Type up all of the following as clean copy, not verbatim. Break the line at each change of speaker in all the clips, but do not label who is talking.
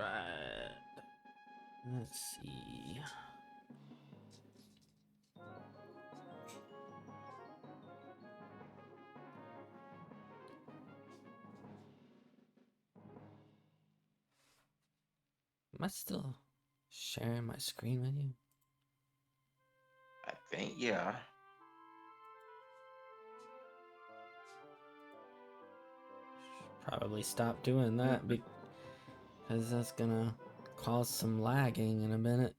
Alright. Let's see. Am I still sharing my screen with you?
I think, yeah.
Probably stop doing that because that's gonna cause some lagging in a minute.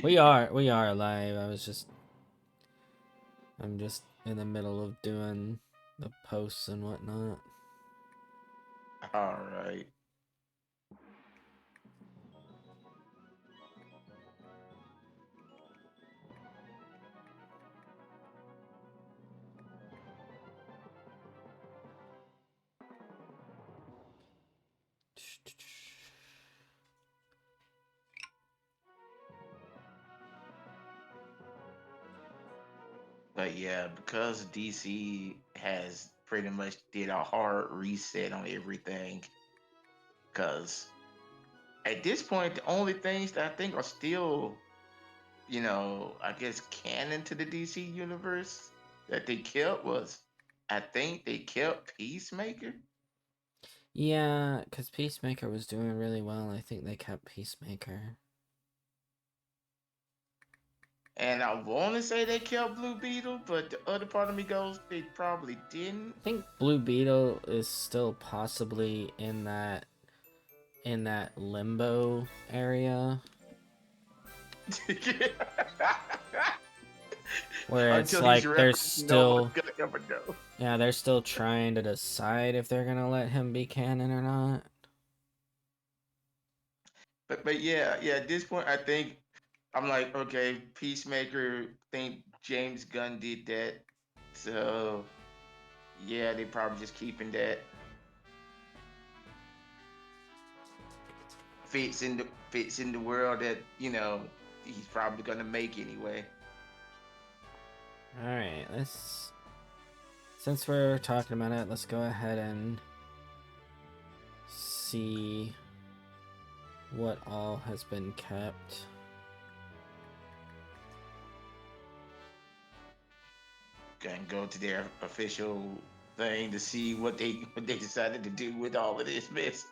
we are live. I'm just in the middle of doing the posts and whatnot.
All right. But yeah, because DC has pretty much did a hard reset on everything. Because at this point, the only things that I think are still, I guess canon to the DC universe that they kept was, I think they kept Peacemaker.
Yeah, because Peacemaker was doing really well. I think they kept Peacemaker.
And I want to say they kept Blue Beetle, but the other part of me goes, they probably didn't.
I think Blue Beetle is still possibly in that limbo area where it's
Until he's
like they're
referenced, no one's
still
gonna ever know.
they're still trying to decide if they're gonna let him be canon or not.
But yeah, at this point, I think I'm like, okay, Peacemaker. Think James Gunn did that, so yeah, they probably just keeping that. Fits in the world that he's probably gonna make anyway.
All right, since we're talking about it, let's go ahead and see what all has been kept.
And go to their official thing to see what they decided to do with all of this mess.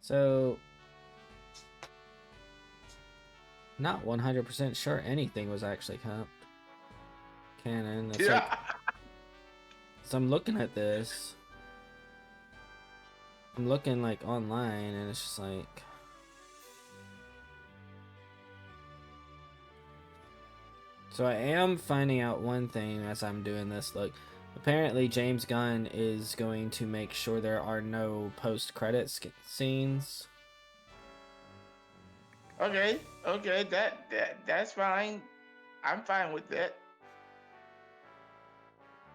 So, not 100% sure anything was actually kept canon. It's like, so I'm looking at this. I'm looking like online, and it's just like, so I am finding out one thing as I'm doing this. Look, apparently James Gunn is going to make sure there are no post-credit scenes.
Okay, that's fine. I'm fine with that.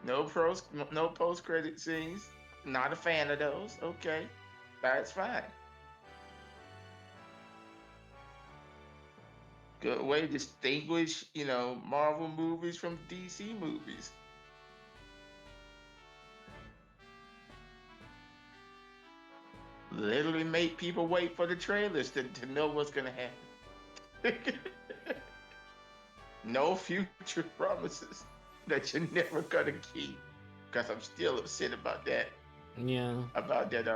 No post credit scenes. Not a fan of those. Okay, that's fine. Good way to distinguish, Marvel movies from DC movies. Literally make people wait for the trailers to know what's gonna happen. No future promises that you're never gonna keep. Because I'm still upset about that.
Yeah.
About that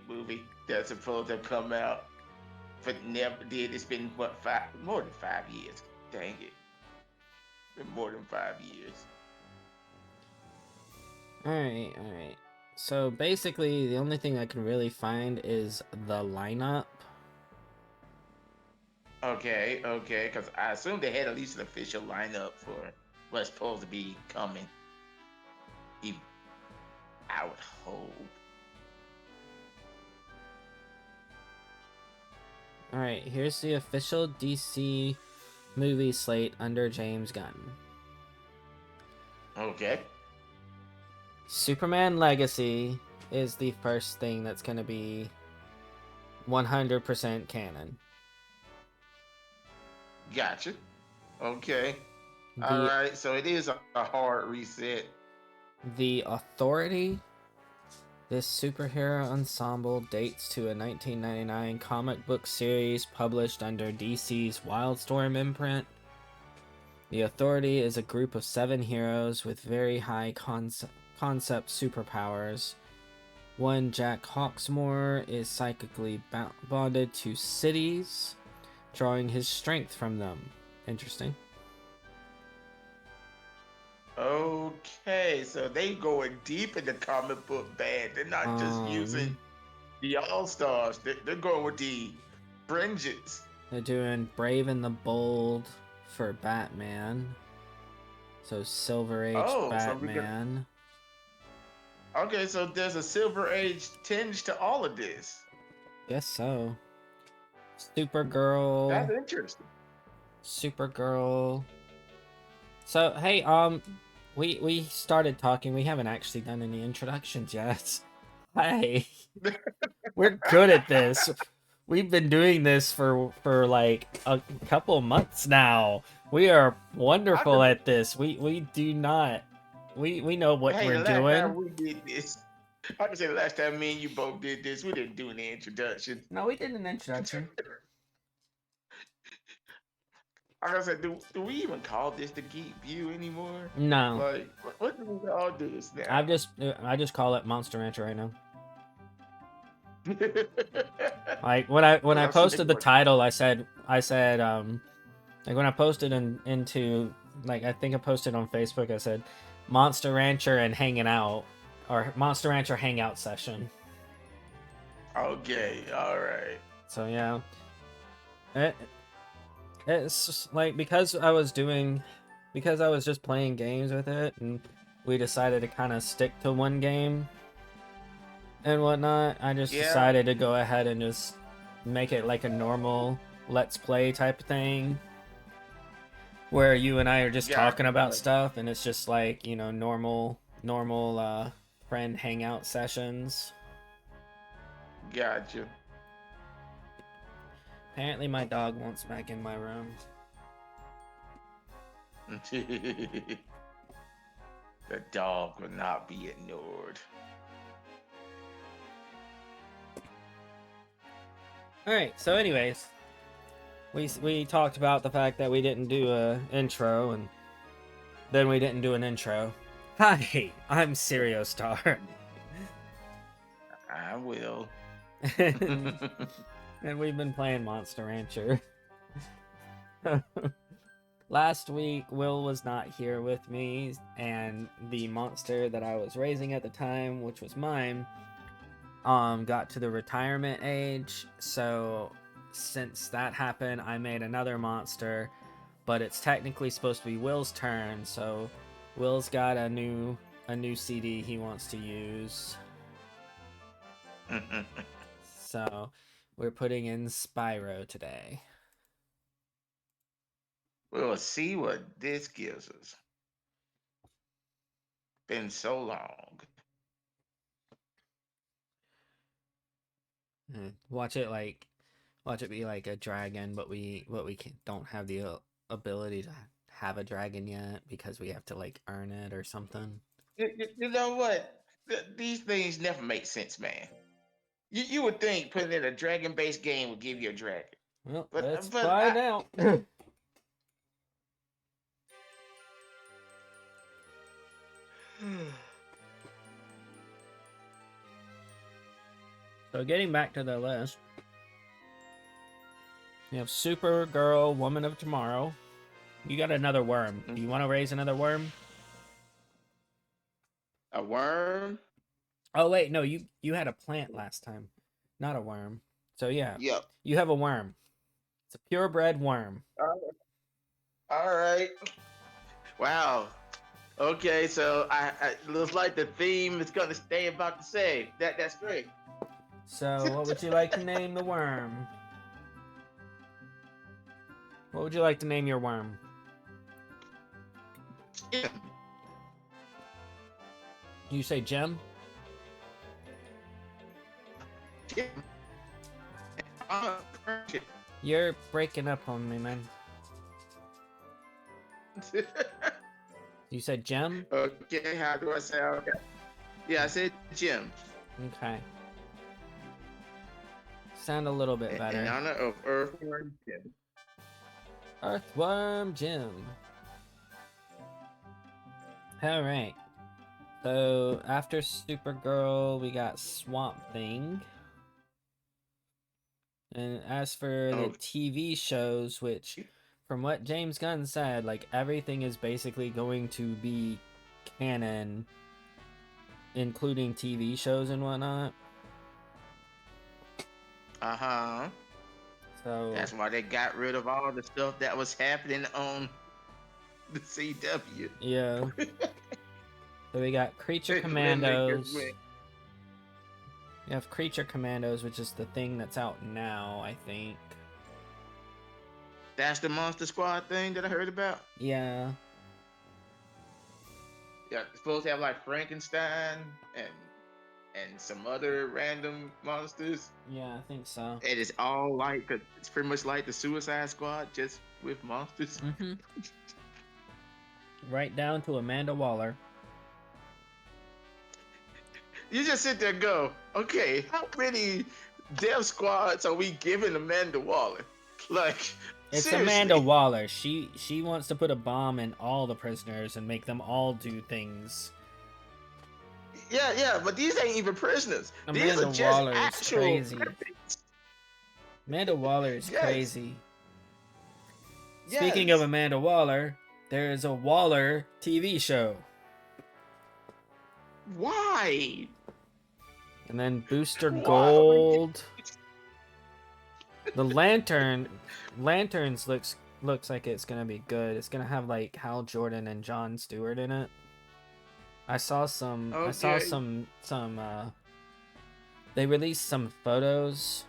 movie that's supposed to come out, but never did. It's been what, more than 5 years. Dang it. Been more than 5 years.
Alright. So basically, the only thing I can really find is the lineup.
Okay, because I assume they had at least an official lineup for what's supposed to be coming. I would hope.
Alright, here's the official DC movie slate under James Gunn.
Okay.
Superman Legacy is the first thing that's going to be 100% canon.
Gotcha. Okay. All
The
right. So it is a hard reset.
The Authority. This superhero ensemble dates to a 1999 comic book series published under DC's Wildstorm imprint. The Authority is a group of 7 heroes with very high concept superpowers. One, Jack Hawksmoor, is psychically bonded to cities, drawing his strength from them. Interesting.
Okay, so they going deep in the comic book band. They're not just using the All Stars. They're going with the fringes.
They're doing Brave and the Bold for Batman. So Silver Age Batman.
Okay, so there's a Silver Age tinge to all of this.
Guess so. Supergirl.
That's interesting.
Supergirl. So hey, we started talking. We haven't actually done any introductions yet. Hey, we're good at this. We've been doing this for like a couple months now. We are wonderful at this. We do not. We know what we're doing.
Last time we did this, I can say the last time me and you both did this, we didn't do any introduction.
No, we did an introduction.
I was like, do we even call this the Geek View anymore?
No.
Like, what do we call this now?
I just call it Monster Rancher right now. Like when I posted the title, I said like when I posted into like I think I posted on Facebook, I said Monster Rancher and hanging out, or Monster Rancher hangout session.
Okay, all right.
So yeah, it's just, like because I was just playing games with it, and we decided to kind of stick to one game and whatnot. I just decided to go ahead and just make it like a normal Let's Play type of thing, where you and I are just talking about stuff, and it's just like, you know, normal friend hangout sessions.
Gotcha.
Apparently my dog wants back in my room.
The dog will not be ignored.
Alright, so anyways, we talked about the fact that we didn't do a intro, and then we didn't do an intro. Hi, I'm Seriostar.
I will.
And we've been playing Monster Rancher. Last week, Will was not here with me, and the monster that I was raising at the time, which was mine, got to the retirement age. So since that happened, I made another monster, but it's technically supposed to be Will's turn. So Will's got a new CD he wants to use. So we're putting in Spyro today.
We'll see what this gives us. Been so long.
Watch it be like a dragon, but we don't have the ability to have a dragon yet because we have to like earn it or something.
You know what? These things never make sense, man. You would think putting in a dragon-based game would give you a dragon.
Well, let's find out. So getting back to the list, you have Supergirl, Woman of Tomorrow. You got another worm. Do you want to raise another worm?
A worm?
Oh wait, no, you had a plant last time, not a worm. So yeah,
Yep.
You have a worm. It's a purebred worm.
All right. Wow. Okay, so I looks like the theme is gonna stay about the same. That's great.
So what would you like to name the worm? What would you like to name your worm?
Yeah.
You say Gem?
Yeah.
You're breaking up on me, man. You said gem?
Okay, how do I sound? Yeah, I said Jim.
Okay. Sound a little bit
In
better.
honor of Earthworm Jim.
Earthworm Jim. Alright. So after Supergirl, we got Swamp Thing. And as for the
Oh,
TV shows, which from what James Gunn said, like everything is basically going to be canon, including TV shows and whatnot.
uh-huh.
So
That's why they got rid of all the stuff that was happening on the CW.
yeah. So we got Creature
It literally just
Commandos.
went.
You have Creature Commandos, which is the thing that's out now, I think.
That's the Monster Squad thing that I heard about.
Yeah.
Yeah, it's supposed to have like Frankenstein and some other random monsters.
Yeah, I think so.
It is all like it's pretty much like the Suicide Squad, just with monsters.
Mm-hmm. Right down to Amanda Waller.
You just sit there and go, okay, how many death squads are we giving Amanda Waller? Like,
It's
seriously.
Amanda Waller. She wants to put a bomb in all the prisoners and make them all do things.
Yeah, but these ain't even prisoners. These
Amanda
are just
Waller is
actual
crazy.
criminals.
Amanda Waller is
Yes.
crazy.
Yes.
Speaking of Amanda Waller, there is a Waller TV show.
Why?
And then Booster
Why?
Gold. The Lanterns looks like it's gonna be good. It's gonna have like Hal Jordan and Jon Stewart in it. I saw some they released some photos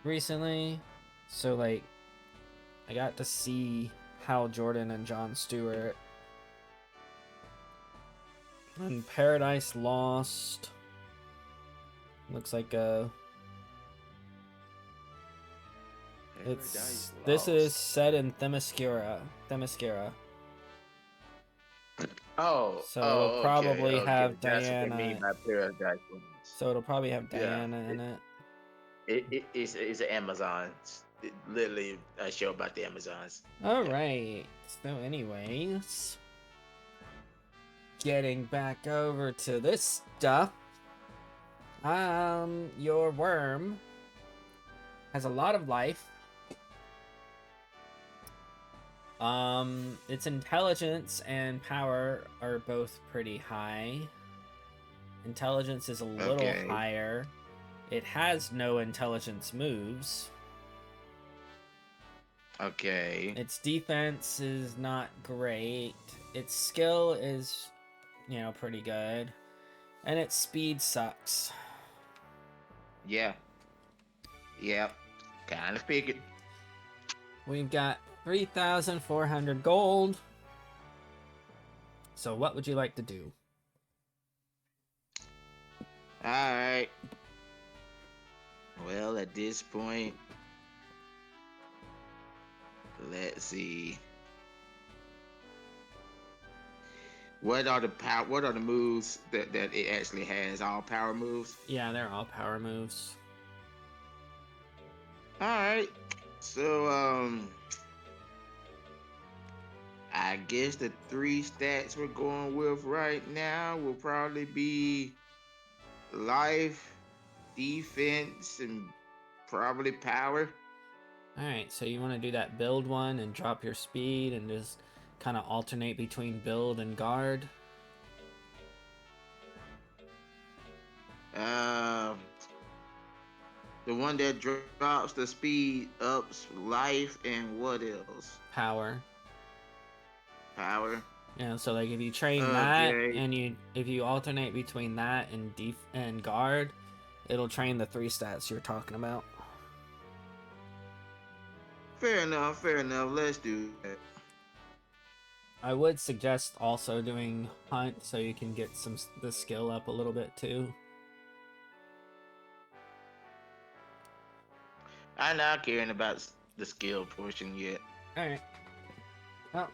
recently. So like I got to see Hal Jordan and Jon Stewart. And Paradise Lost. Looks like this is set in Themyscira.
Oh,
So it'll probably
okay.
have
That's what they
Diana.
mean by Paradise Lost.
So it'll probably have
Yeah.
Diana in it.
It's an Amazon. Literally a show about the Amazons.
All right. So, anyways, getting back over to this stuff. Your worm has a lot of life. Its intelligence and power are both pretty high. Intelligence is a little higher. It has no intelligence moves.
Okay.
Its defense is not great. Its skill is, pretty good. And its speed sucks.
Yeah. Yep. Kind of figured.
We've got 3,400 gold. So what would you like to do?
Alright. Well, at this point, let's see. What are the moves that it actually has? All power moves?
Yeah, they're all power moves.
Alright. So I guess the 3 stats we're going with right now will probably be life, defense, and probably power.
Alright, so you want to do that build one and drop your speed and just kind of alternate between build and guard?
The one that drops the speed, ups life, and what else?
Power.
Power.
Yeah, so like if you train that and if you alternate between that and guard, it'll train the 3 stats you're talking about.
Fair enough. Let's do that.
I would suggest also doing hunt so you can get the skill up a little bit too.
I'm not caring about the skill portion yet.
Alright. Well,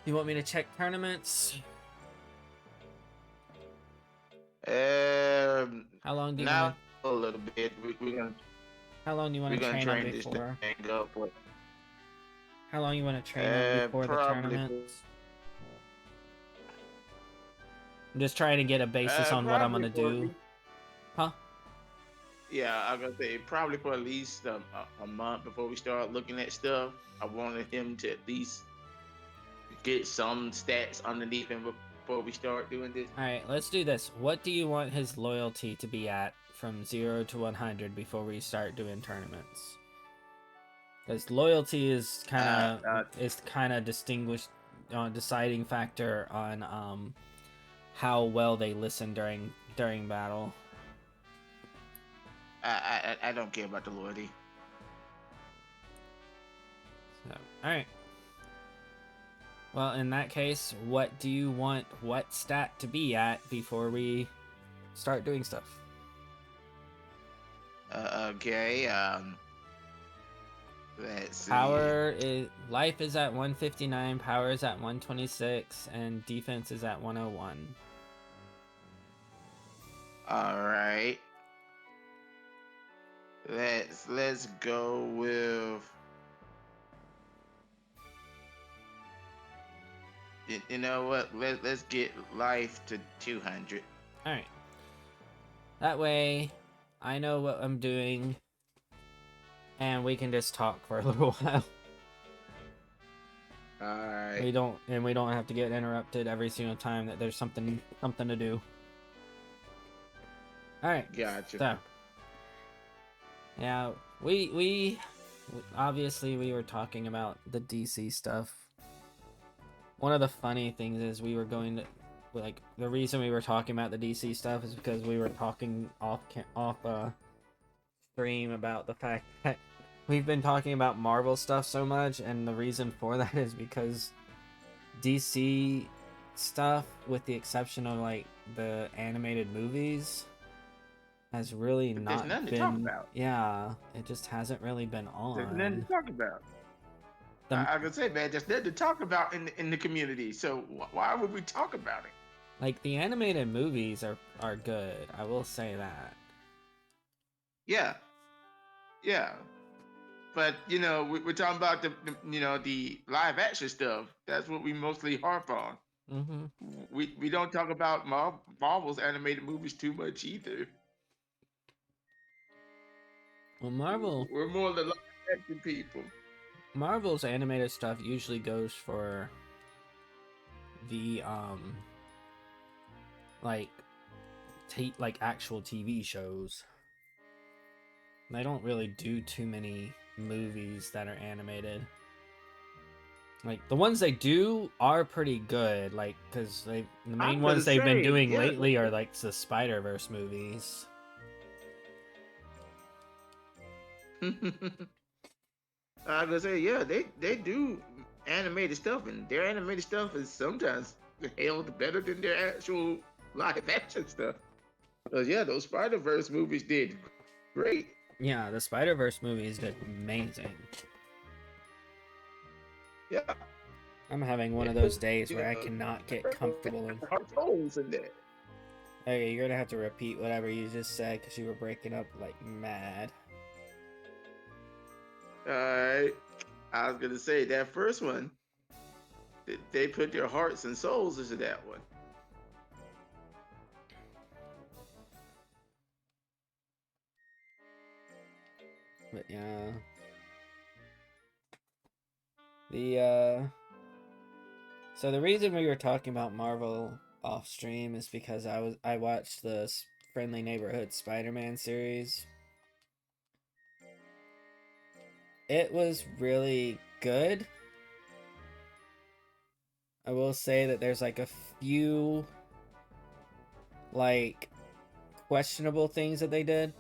You want me to check tournaments? How long do you want
Now
to?
a little bit.
How long do you want
We're
to
gonna
train them
train this
before?
thing up.
How long you want to train them before the
Probably.
tournaments? I'm just trying to get a basis on what I'm
Probably
gonna
for at
do.
least,
Huh?
yeah, I'm gonna say probably for at least a month before we start looking at stuff. I wanted him to at least get some stats underneath him before we start doing this.
Alright, let's do this. What do you want his loyalty to be at from 0 to 100 before we start doing tournaments? Because loyalty is kind of distinguished, deciding factor on how well they listen during battle.
I don't care about the loyalty.
So, all right. Well, in that case, what do you want what stat to be at before we start doing stuff?
Okay. Let's see.
Life is at 159, power is at 126, and defense is at 101.
All right. Let's go with. You know what? Let's get life to 200.
All right. That way, I know what I'm doing, and we can just talk for a little while.
All right.
We don't have to get interrupted every single time that there's something to do. All right.
Gotcha.
So, yeah, we obviously we were talking about the DC stuff. One of the funny things is we were going to, like, the reason we were talking about the DC stuff is because we were talking off stream about the fact that we've been talking about Marvel stuff so much, and the reason for that is because DC stuff, with the exception of like the animated movies, has really
But
not
there's nothing
been.
to talk about.
Yeah, it just hasn't really been on.
There's nothing to talk about. I can say, man, there's nothing to talk about in the community. So why would we talk about it?
Like, the animated movies are good. I will say that.
Yeah, yeah. But you know, we're talking about the live action stuff. That's what we mostly harp on.
Mm-hmm.
We don't talk about Marvel's animated movies too much either.
Well,
We're more the live action people.
Marvel's animated stuff usually goes for the like actual TV shows. They don't really do too many movies that are animated. Like, the ones they do are pretty good, like, because the main ones they've been doing lately are like the Spider-Verse movies.
I was gonna say, yeah, they do animated stuff, and their animated stuff is sometimes held better than their actual live action stuff. Because yeah, those Spider-Verse movies did great.
Yeah, the Spider-Verse movies did amazing.
Yeah,
I'm having one of those days where I cannot get comfortable in.
Holes in there.
Okay, you're gonna have to repeat whatever you just said because you were breaking up like mad.
All right, I was gonna say that first one, they put their hearts and souls into that one.
But yeah, so the reason we were talking about Marvel off stream is because I watched the Friendly Neighborhood Spider-Man series. It was really good. I will say that there's like a few like questionable things that they did.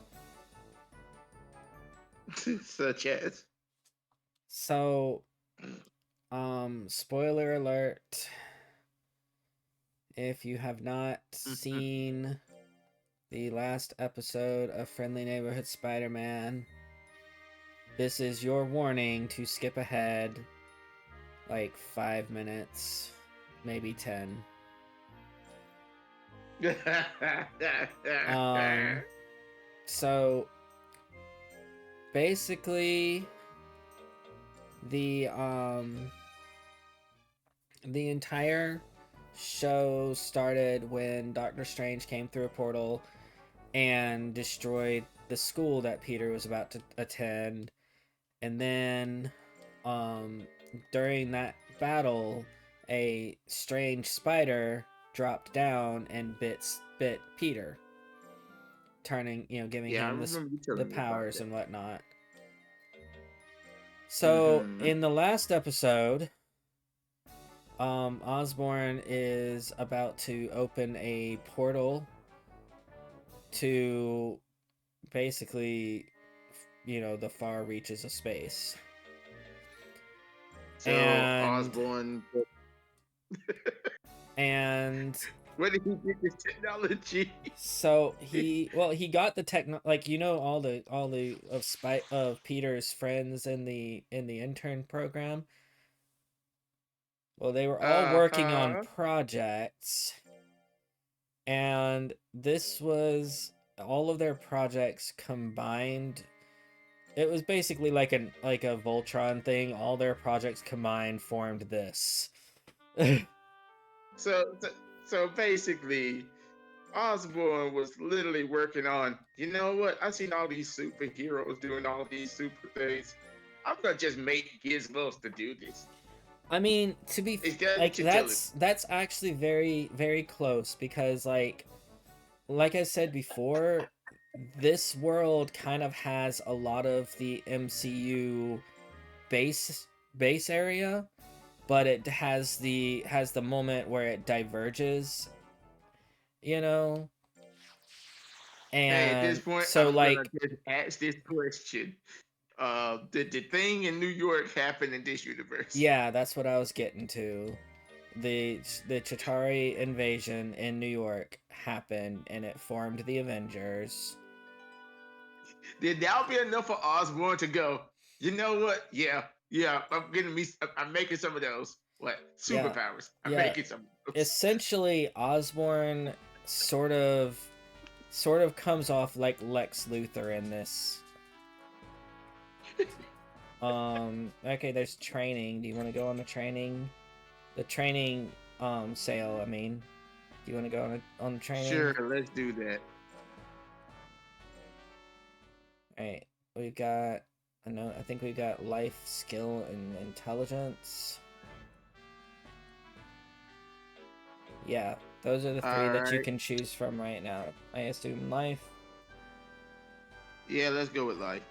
Such as.
So, spoiler alert. If you have not seen the last episode of Friendly Neighborhood Spider-Man, this is your warning to skip ahead like 5 minutes, maybe 10. So basically the entire show started when Doctor Strange came through a portal and destroyed the school that Peter was about to attend. And then during that battle, a strange spider dropped down and bit Peter, turning, giving
Yeah, I
him
remember you
the
telling me about
powers
that.
and whatnot. So
Mm-hmm.
in the last episode, Osborn is about to open a portal to basically, the far reaches of space.
So Osborn,
And
where did he get this technology?
so he got the like, all the of Peter's friends in the intern program. Well, they were all working on
Uh-huh.
projects, and this was all of their projects combined. It was basically like a Voltron thing. All their projects combined formed this.
So basically, Osborn was literally working on, you know what? I've seen all these superheroes doing all these super things. I'm gonna just make gizmos to do this.
I mean, to be
Is that
like,
what you're telling
that's actually very, very close, because like I said before, this world kind of has a lot of the MCU base area, but it has the moment where it diverges, you know?
Hey, at this
And
point,
so,
I'm gonna
like,
just ask this question. Did the thing in New York happen in this universe?
yeah, that's what I was getting to. The Chitauri invasion in New York happened, and it formed the Avengers.
Did that be enough for Osborn to go? You know what? Yeah. I'm making some of those. What
Yeah,
superpowers? I'm
yeah.
making some of those.
Essentially, Osborn sort of comes off like Lex Luthor in this. Okay, there's training. Do you want to go on the training? The training sale, I mean. Do you want to go on the training?
Sure, let's do that.
Alright. We've got I think we've got life, skill, and intelligence. Yeah, those are the three
All
that you
right.
can choose from right now. I assume life.
Yeah, let's go with life.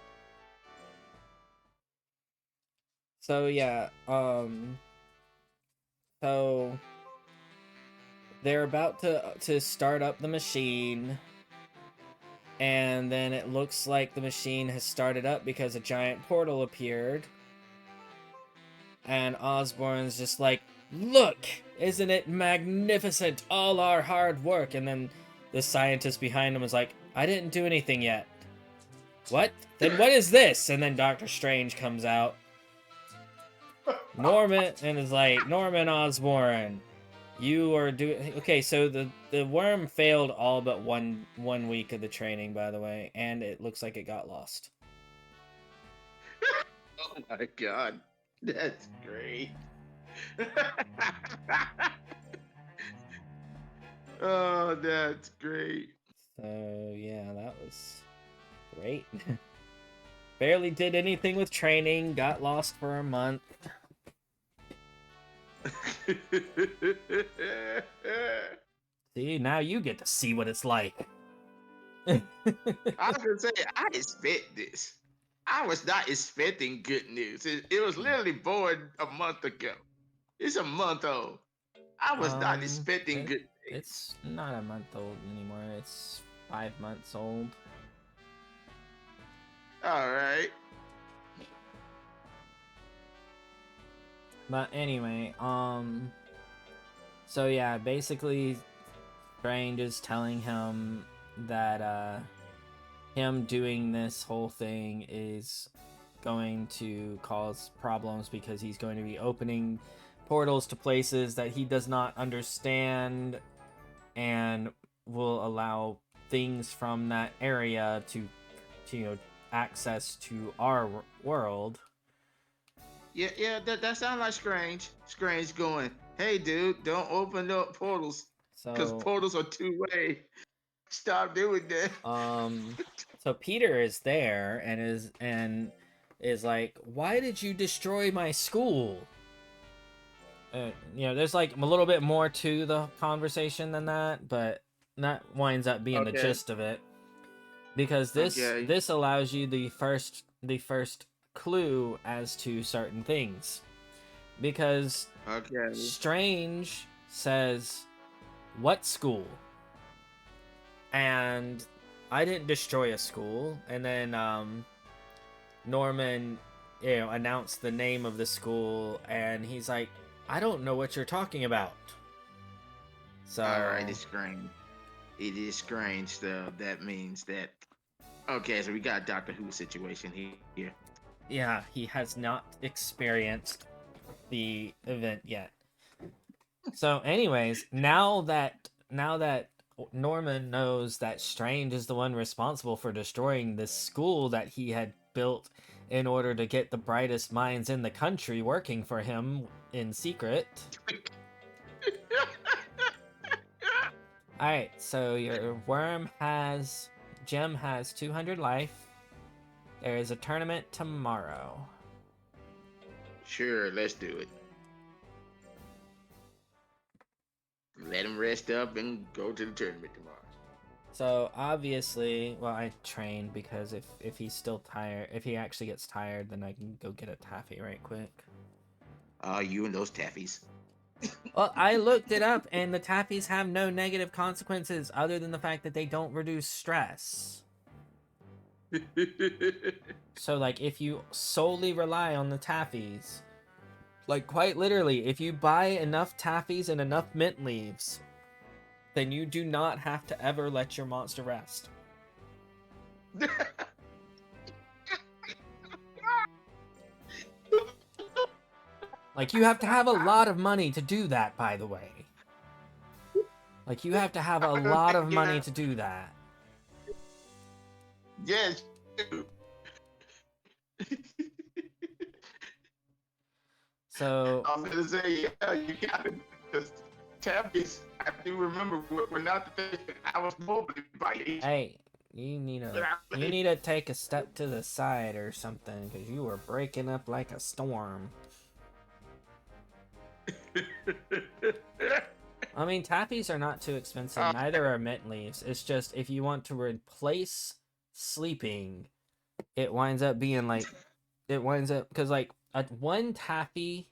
So yeah, so they're about to start up the machine, and then it looks like the machine has started up because a giant portal appeared. And Osborn's just like, "Look, isn't it magnificent? All our hard work." And then the scientist behind him was like, "I didn't do anything yet." "What? Then what is this?" And then Doctor Strange comes out. Norman and is like, "Norman Osborn, you are doing okay." So the worm failed all but one week of the training, by the way, and it looks like it got lost.
Oh my god, that's great. Oh, that's great.
So yeah, that was great. Barely did anything with training, got lost for a month. See, now you get to see what it's like.
I was gonna say I expect this. I was not expecting good news. It was literally born a month ago. It's a month old. I was not expecting good things.
It's not a month old anymore. It's 5 months old.
All right.
But anyway, so yeah, basically Strange is telling him that him doing this whole thing is going to cause problems because he's going to be opening portals to places that he does not understand and will allow things from that area to access to our world.
Yeah, that sounds like Strange. Strange going, hey dude, don't open up portals. Because
So
portals are two-way. Stop doing that.
so Peter is there and is like, why did you destroy my school? There's like a little bit more to the conversation than that, but that winds up being the gist of it, because this allows you the first clue as to certain things, because Strange says, what school? And I didn't destroy a school. And then Norman announced the name of the school, and he's like, I don't know what you're talking about. So
alright, it's strange. It is strange though. That means that okay, so we got a Doctor Who situation here.
Yeah, he has not experienced the event yet. So anyways, now that Norman knows that Strange is the one responsible for destroying this school that he had built in order to get the brightest minds in the country working for him in secret. Alright, so your gem has 200 life. There is a tournament tomorrow.
Sure, let's do it. Let him rest up and go to the tournament tomorrow.
So obviously, well, I trained because if he's still tired, if he actually gets tired, then I can go get a taffy right quick.
You and those taffies.
Well, I looked it up, and the taffies have no negative consequences other than the fact that they don't reduce stress. So, like, if you solely rely on the taffies, like, quite literally, if you buy enough taffies and enough mint leaves, then you do not have to ever let your monster rest. Like, you have to have a lot of money to do that, by the way. Like, you have to have a lot of money to do that.
Yes.
So
I was gonna say, yeah, you got it. Because taffies, I do remember, were not the thing I was molded by.
Hey, you need to take a step to the side or something, because you are breaking up like a storm. I mean, taffies are not too expensive. Neither are mint leaves. It's just if you want to replace sleeping, it winds up being like, because like one taffy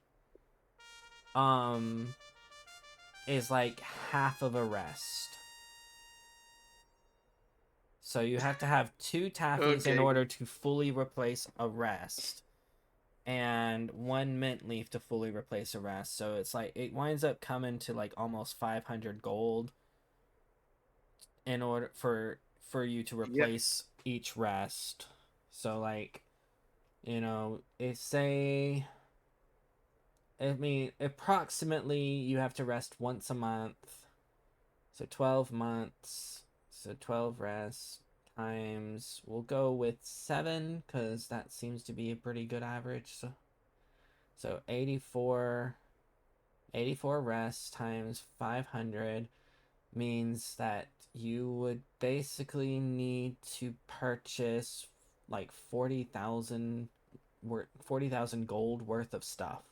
is like half of a rest. So you have to have 2 taffies in order to fully replace a rest, and 1 mint leaf to fully replace a rest. So it's like, it winds up coming to like almost 500 gold in order for you to replace each rest. So like, approximately you have to rest once a month. So 12 months. So 12 rests times, we'll go with 7, because that seems to be a pretty good average. So 84 rests times 500 means that you would basically need to purchase like 40,000 gold worth of stuff.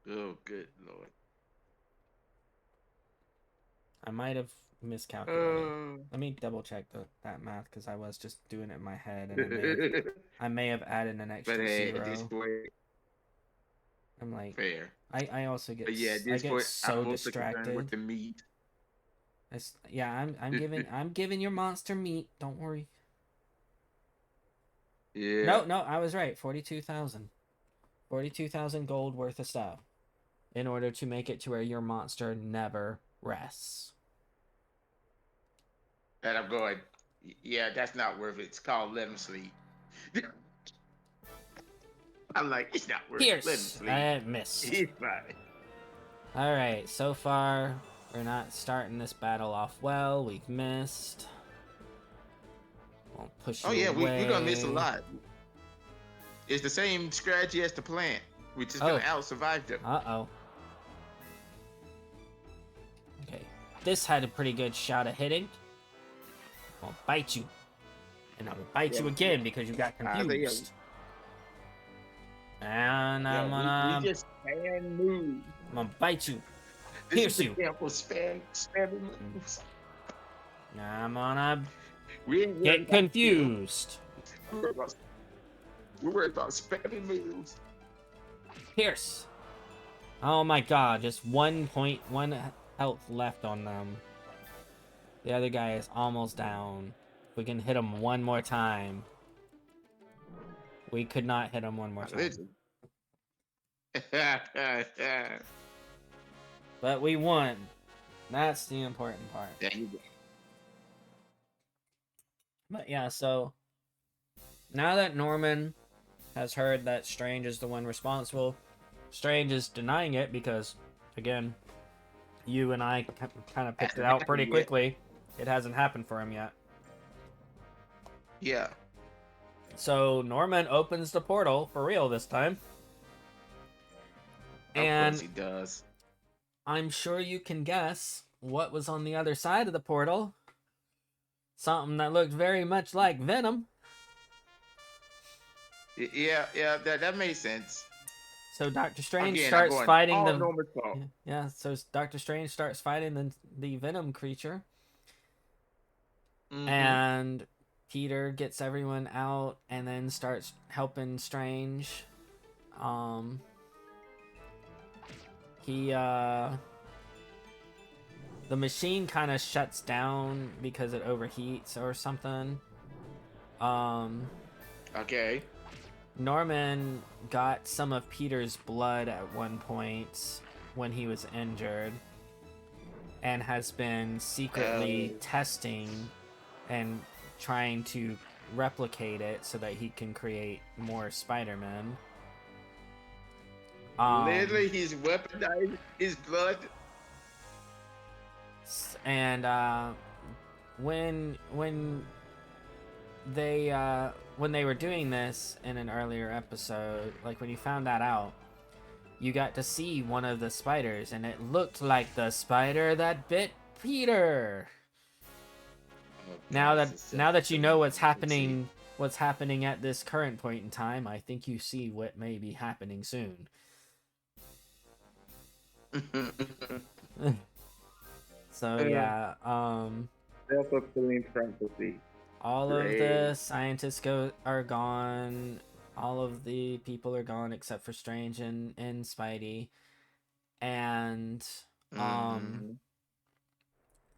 Oh, good lord.
I might have miscalculated. Let me double check that math, because I was just doing it in my head, and I may have added an extra zero.
At this point,
I'm like,
fair.
I also get
so
I'm distracted
with the meat.
I'm giving your monster meat. Don't worry.
Yeah.
No, I was right. 42,000 gold worth of stuff in order to make it to where your monster never rests.
And I'm going, yeah, that's not worth it. It's called let him sleep. I'm like, it's not worth it. Let him
Pierce!
sleep.
I missed.
He's fine.
Alright, so far, we're not starting this battle off well. We've missed. We'll push you
Oh yeah,
away.
we're gonna miss a lot. It's the same strategy as the plant. We're just gonna out survive them.
Uh-oh. Okay. This had a pretty good shot at hitting. I'll bite you. And I'll bite you again because you got confused. And I'm gonna...
We just spam moves.
I'm gonna bite you.
This
Pierce
is the
you.
example of spamming moves.
I'm gonna
We
get confused.
We're worried about spamming moves.
Pierce. Oh my god, just 1.1 health left on them. The other guy is almost down. We can hit him one more time. We could not hit him one more time. But we won. That's the important part.
There you go.
But yeah, so now that Norman has heard that Strange is the one responsible, Strange is denying it because, again, you and I kind of picked it out pretty quickly. It hasn't happened for him yet.
Yeah.
So Norman opens the portal for real this time. And
of course he does.
I'm sure you can guess what was on the other side of the portal. Something that looked very much like Venom.
Yeah, that makes sense.
So Doctor Strange starts fighting the...
fault.
Yeah, so Doctor Strange starts fighting the Venom creature.
Mm-hmm.
And Peter gets everyone out and then starts helping Strange. The machine kind of shuts down because it overheats or something.
Okay.
Norman got some of Peter's blood at one point when he was injured and has been secretly testing and trying to replicate it so that he can create more Spider-Man.
Literally, he's weaponized his blood.
And when they were doing this in an earlier episode, like when you found that out, you got to see one of the spiders, and it looked like the spider that bit Peter. Now that you know what's happening at this current point in time, I think you see what may be happening soon. So yeah,
self-fulfilling prophecy.
all of the scientists are gone. All of the people are gone except for Strange and Spidey, and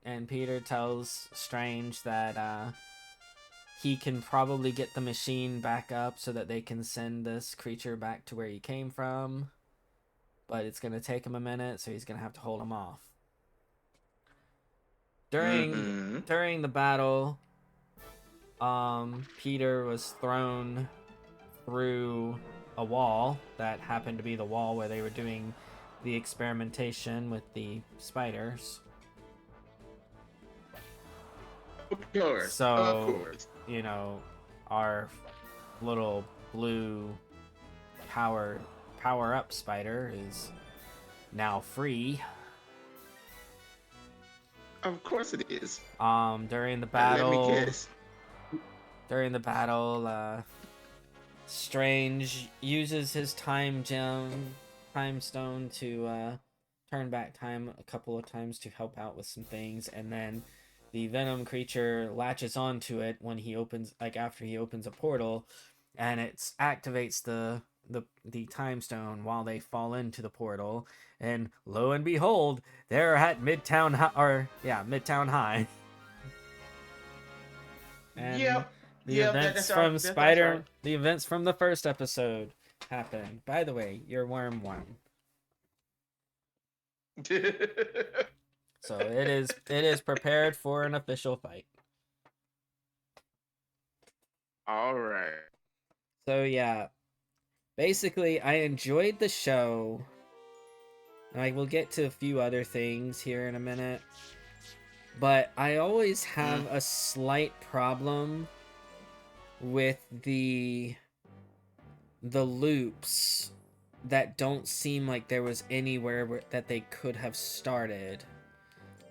and Peter tells Strange that he can probably get the machine back up so that they can send this creature back to where he came from, but it's gonna take him a minute, so he's gonna have to hold him off. During the battle, Peter was thrown through a wall that happened to be the wall where they were doing the experimentation with the spiders.
Of course.
So,
of course.
You know, our little blue power up spider is now free.
Of course it is.
During the battle, Strange uses his time stone to turn back time a couple of times to help out with some things, and then the Venom creature latches onto it when he opens, after he opens a portal, and it activates the time stone while they fall into the portal, and lo and behold, they're at Midtown High. And
yep.
The events from the first episode happen. By the way, your worm won. So it is prepared for an official fight.
All right.
So yeah, basically, I enjoyed the show. Like, we'll get to a few other things here in a minute. But I always have
Mm.
a slight problem with the loops that don't seem like there was anywhere that they could have started.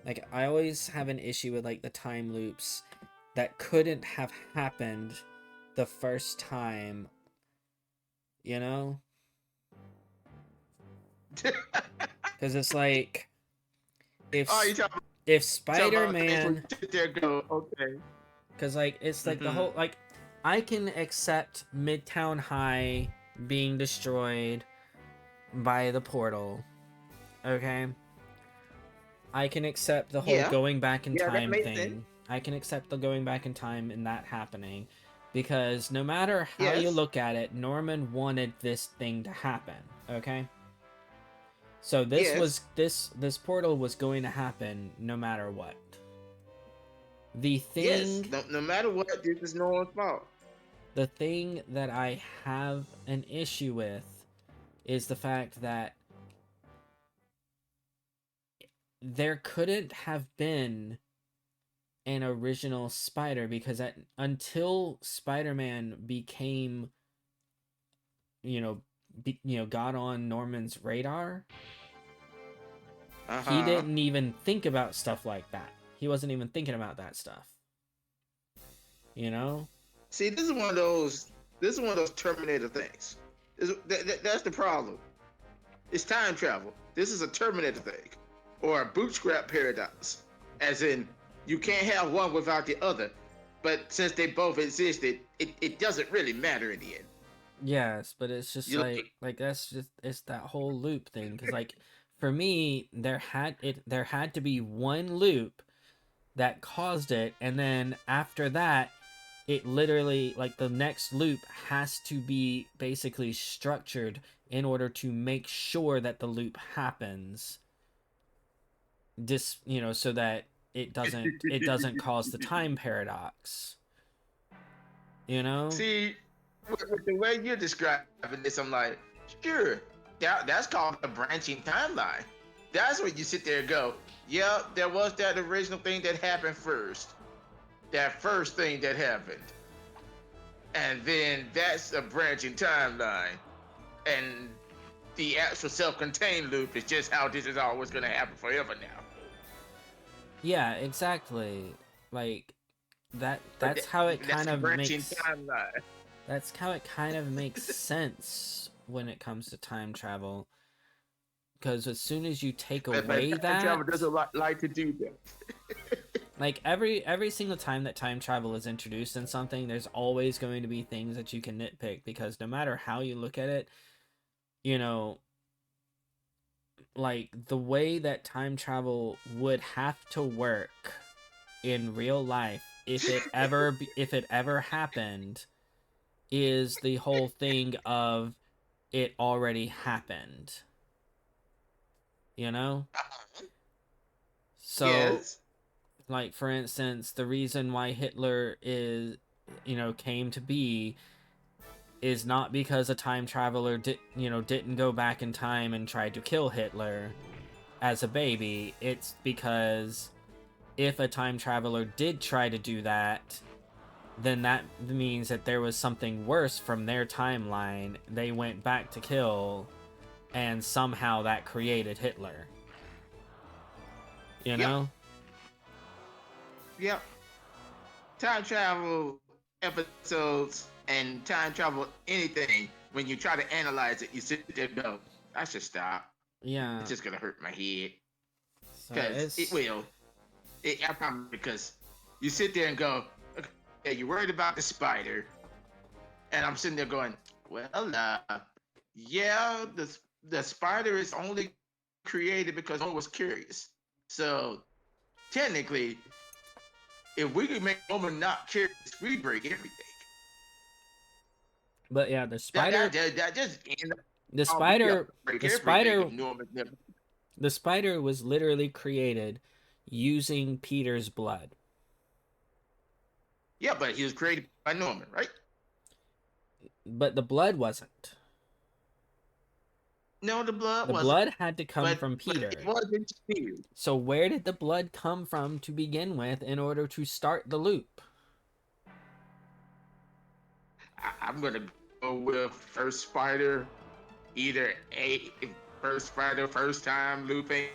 Like, I always have an issue with like the time loops that couldn't have happened the first time, you know? Because it's like
Oh,
if
you talking
if
about things where you
Spider-Man,
sit there and go, okay.
because like it's like the
Mm-hmm.
whole like I can accept Midtown High being destroyed by the portal, okay? I can accept the whole
Yeah.
going back in
Yeah, that
time
makes sense.
thing. I can accept the going back in time and that happening, because no matter how you
Yes.
look at it, Norman wanted this thing to happen, okay? So this
Yes.
was this portal was going to happen no matter what. The
Yes.
thing
No matter what, this is no one's fault.
the thing that I have an issue with is the fact that there couldn't have been an original Spider, because until Spider-Man became, got on Norman's radar, he
Uh-huh.
didn't even think about stuff like that. He wasn't even thinking about that stuff. You know?
See, this is one of those. This is one of those Terminator things. That's the problem. It's time travel. This is a Terminator thing, or a bootstrap paradox, as in you can't have one without the other. But since they both existed, it doesn't really matter in the end.
Yes, but it's just
You
like that's just it's that whole loop thing, because like for me there had to be one loop that caused it, and then after that it literally, like, the next loop has to be basically structured in order to make sure that the loop happens, so that it doesn't cause the time paradox, you know.
see, with the way you're describing this, I'm like, sure, that's called a branching timeline. That's when you sit there and go, yeah, there was that original thing that happened first. That first thing that happened. And then that's a branching timeline. And the actual self-contained loop is just how this is always going to happen forever now.
Yeah, exactly. Like that
But
that's how it
that's
kind
the
of
branching
makes
timeline.
that's how it kind of makes sense when it comes to time travel, because as soon as you take
But
away
time
that,
travel doesn't like to do that.
like every single time that time travel is introduced in something, there's always going to be things that you can nitpick, because no matter how you look at it, you know, like the way that time travel would have to work in real life, if it ever happened, is the whole thing of it already happened, you know? So,
Yes.
like, for instance, the reason why Hitler came to be is not because a time traveler didn't go back in time and try to kill Hitler as a baby. It's because if a time traveler did try to do that, then that means that there was something worse from their timeline they went back to kill, and somehow that created Hitler. You
Yep.
know?
Yep. Time travel episodes and time travel anything, when you try to analyze it, you sit there and go, I should stop.
Yeah.
It's just gonna hurt my head.
So
Because it
it's
will. I promise, because you sit there and go, okay, you're worried about the spider. And I'm sitting there going, well, yeah, the spider is only created because one was curious. So technically, if we could make woman not curious, we break everything.
but yeah,
That just end up
the
how we
spider
break
the
everything
spider
if Norman never.
the spider was literally created using Peter's blood.
Yeah, but he was created by Norman, right?
but the blood wasn't.
No, the blood
The
wasn't.
blood had to come from
But it
Peter.
wasn't you.
So where did the blood come from to begin with in order to start the loop?
I'm gonna go with first spider, either A, first spider, first time looping.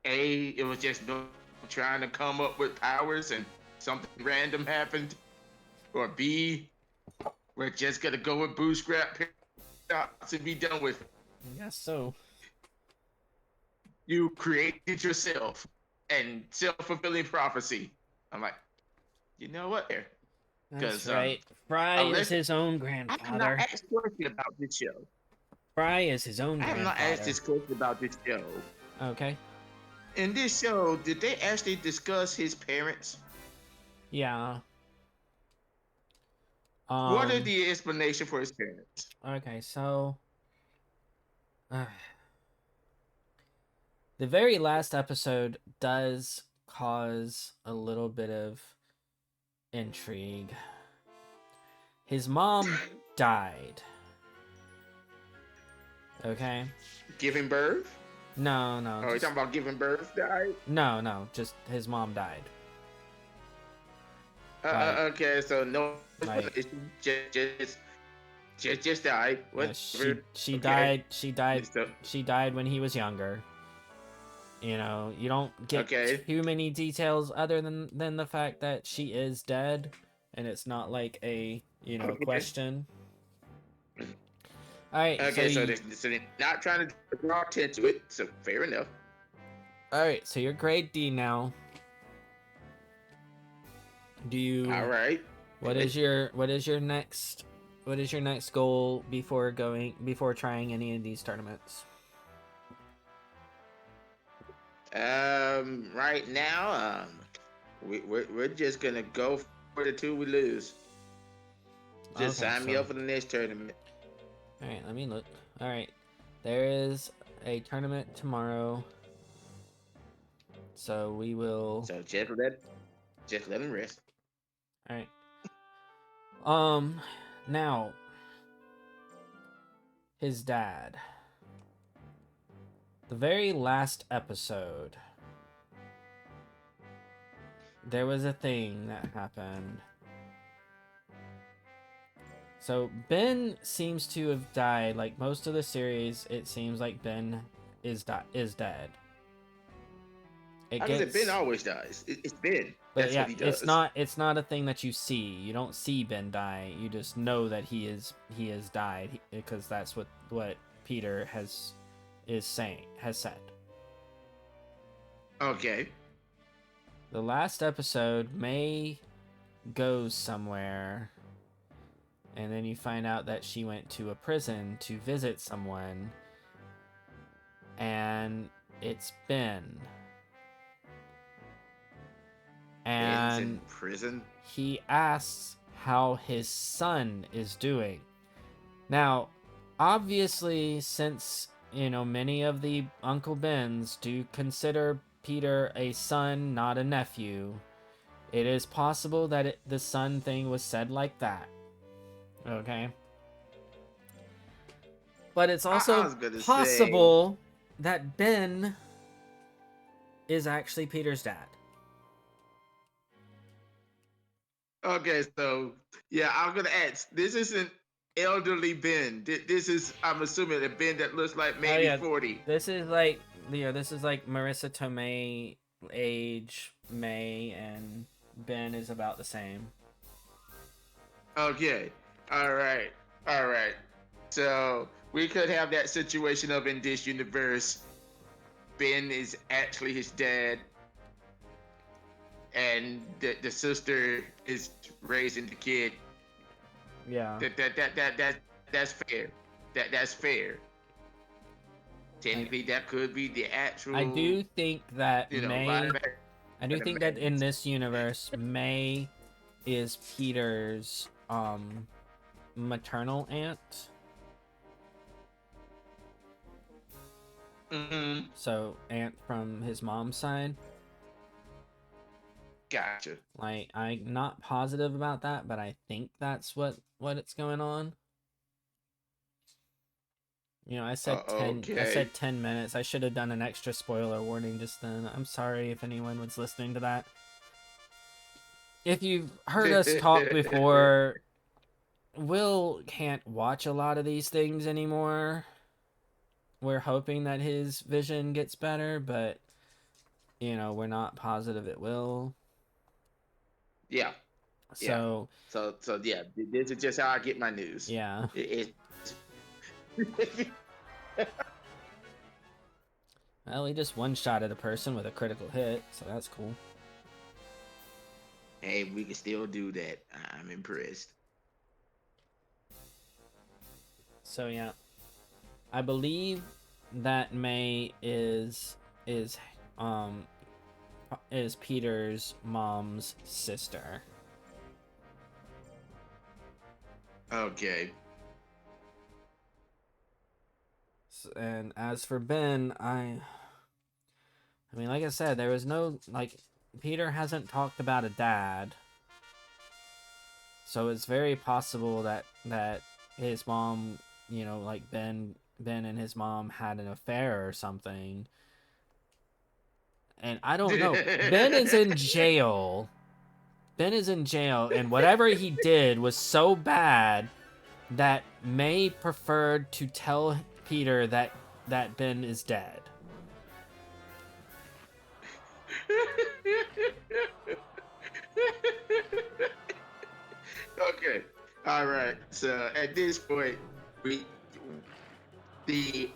A, it was just trying to come up with powers and something random happened. Or B, we're just gonna go with bootstrap to be done with.
I guess so.
You created yourself and self-fulfilling prophecy. I'm like, you know what?
That's
Because
right. Fry is
unless
his own
I have not
grandfather.
asked a question about this show.
Fry is his own
I have not asked
grandfather.
this question about this show.
Okay.
In this show, did they actually discuss his parents?
Yeah.
What are the explanation for his parents?
Okay, so the very last episode does cause a little bit of intrigue. His mom died. Okay?
Giving birth?
No, no.
Oh, you talking about giving birth? Died?
No, just his mom died.
Okay, so no,
Like,
just died. What?
she
Okay.
she died when he was younger. You know, you don't get
Okay.
too many details other than the fact that she is dead, and it's not like a
Okay.
question. All right,
Okay, so they're not trying to draw attention to it, so fair enough.
all right, so you're grade D now. Do you?
All right.
What is your next goal before trying any of these tournaments?
Right now, we're just gonna go for the two we lose. Just
Okay,
sign me up for the next tournament.
All right, let me look. All right, there is a tournament tomorrow, so we will.
So just let him rest.
All right. Now his dad. The very last episode, there was a thing that happened. So Ben seems to have died. Like most of the series, it seems like Ben is dead.
Ben always dies. It's Ben.
But
That's
yeah,
what he does.
it's not a thing that you see. You don't see Ben die. You just know that he has died because that's what Peter has said.
Okay.
The last episode, May goes somewhere, and then you find out that she went to a prison to visit someone, and it's Ben.
Ben's in
And
prison.
he asks how his son is doing. Now, obviously, since many of the Uncle Bens do consider Peter a son, not a nephew, it is possible that the son thing was said like that. Okay? But it's also possible that Ben is actually Peter's dad.
Okay, so yeah, I'm gonna ask. This isn't elderly Ben. This is, I'm assuming, a Ben that looks like maybe 40.
This is like Marissa Tomei age, May, and Ben is about the same.
Okay. All right. So we could have that situation of, in this universe, Ben is actually his dad, and the sister is raising the kid.
Yeah.
That's fair. That's fair. Technically, that could be the actual.
I do think that May. I do think that in this universe, May is Peter's maternal aunt.
Mm-hmm.
So aunt from his mom's side.
Gotcha.
Like, I'm not positive about that, but I think that's what it's going on. You know, I
Okay.
said 10 minutes. I should have done an extra spoiler warning just then. I'm sorry if anyone was listening to that. If you've heard us talk before, Will can't watch a lot of these things anymore. We're hoping that his vision gets better, but you know, we're not positive it will.
Yeah. Yeah.
So,
So yeah, this is just how I get my news.
yeah.
It,
Well, he just one-shotted a person with a critical hit, so that's cool.
hey, we can still do that. I'm impressed.
So yeah, I believe that May is um is Peter's mom's sister.
Okay.
And as for Ben, I mean, like I said, there was no, like, Peter hasn't talked about a dad. So it's very possible that his mom, you know, like Ben and his mom had an affair or something. And I don't know. Ben is in jail. Ben is in jail, and whatever he did was so bad that May preferred to tell Peter that Ben is dead.
Okay. All right. So at this point, we the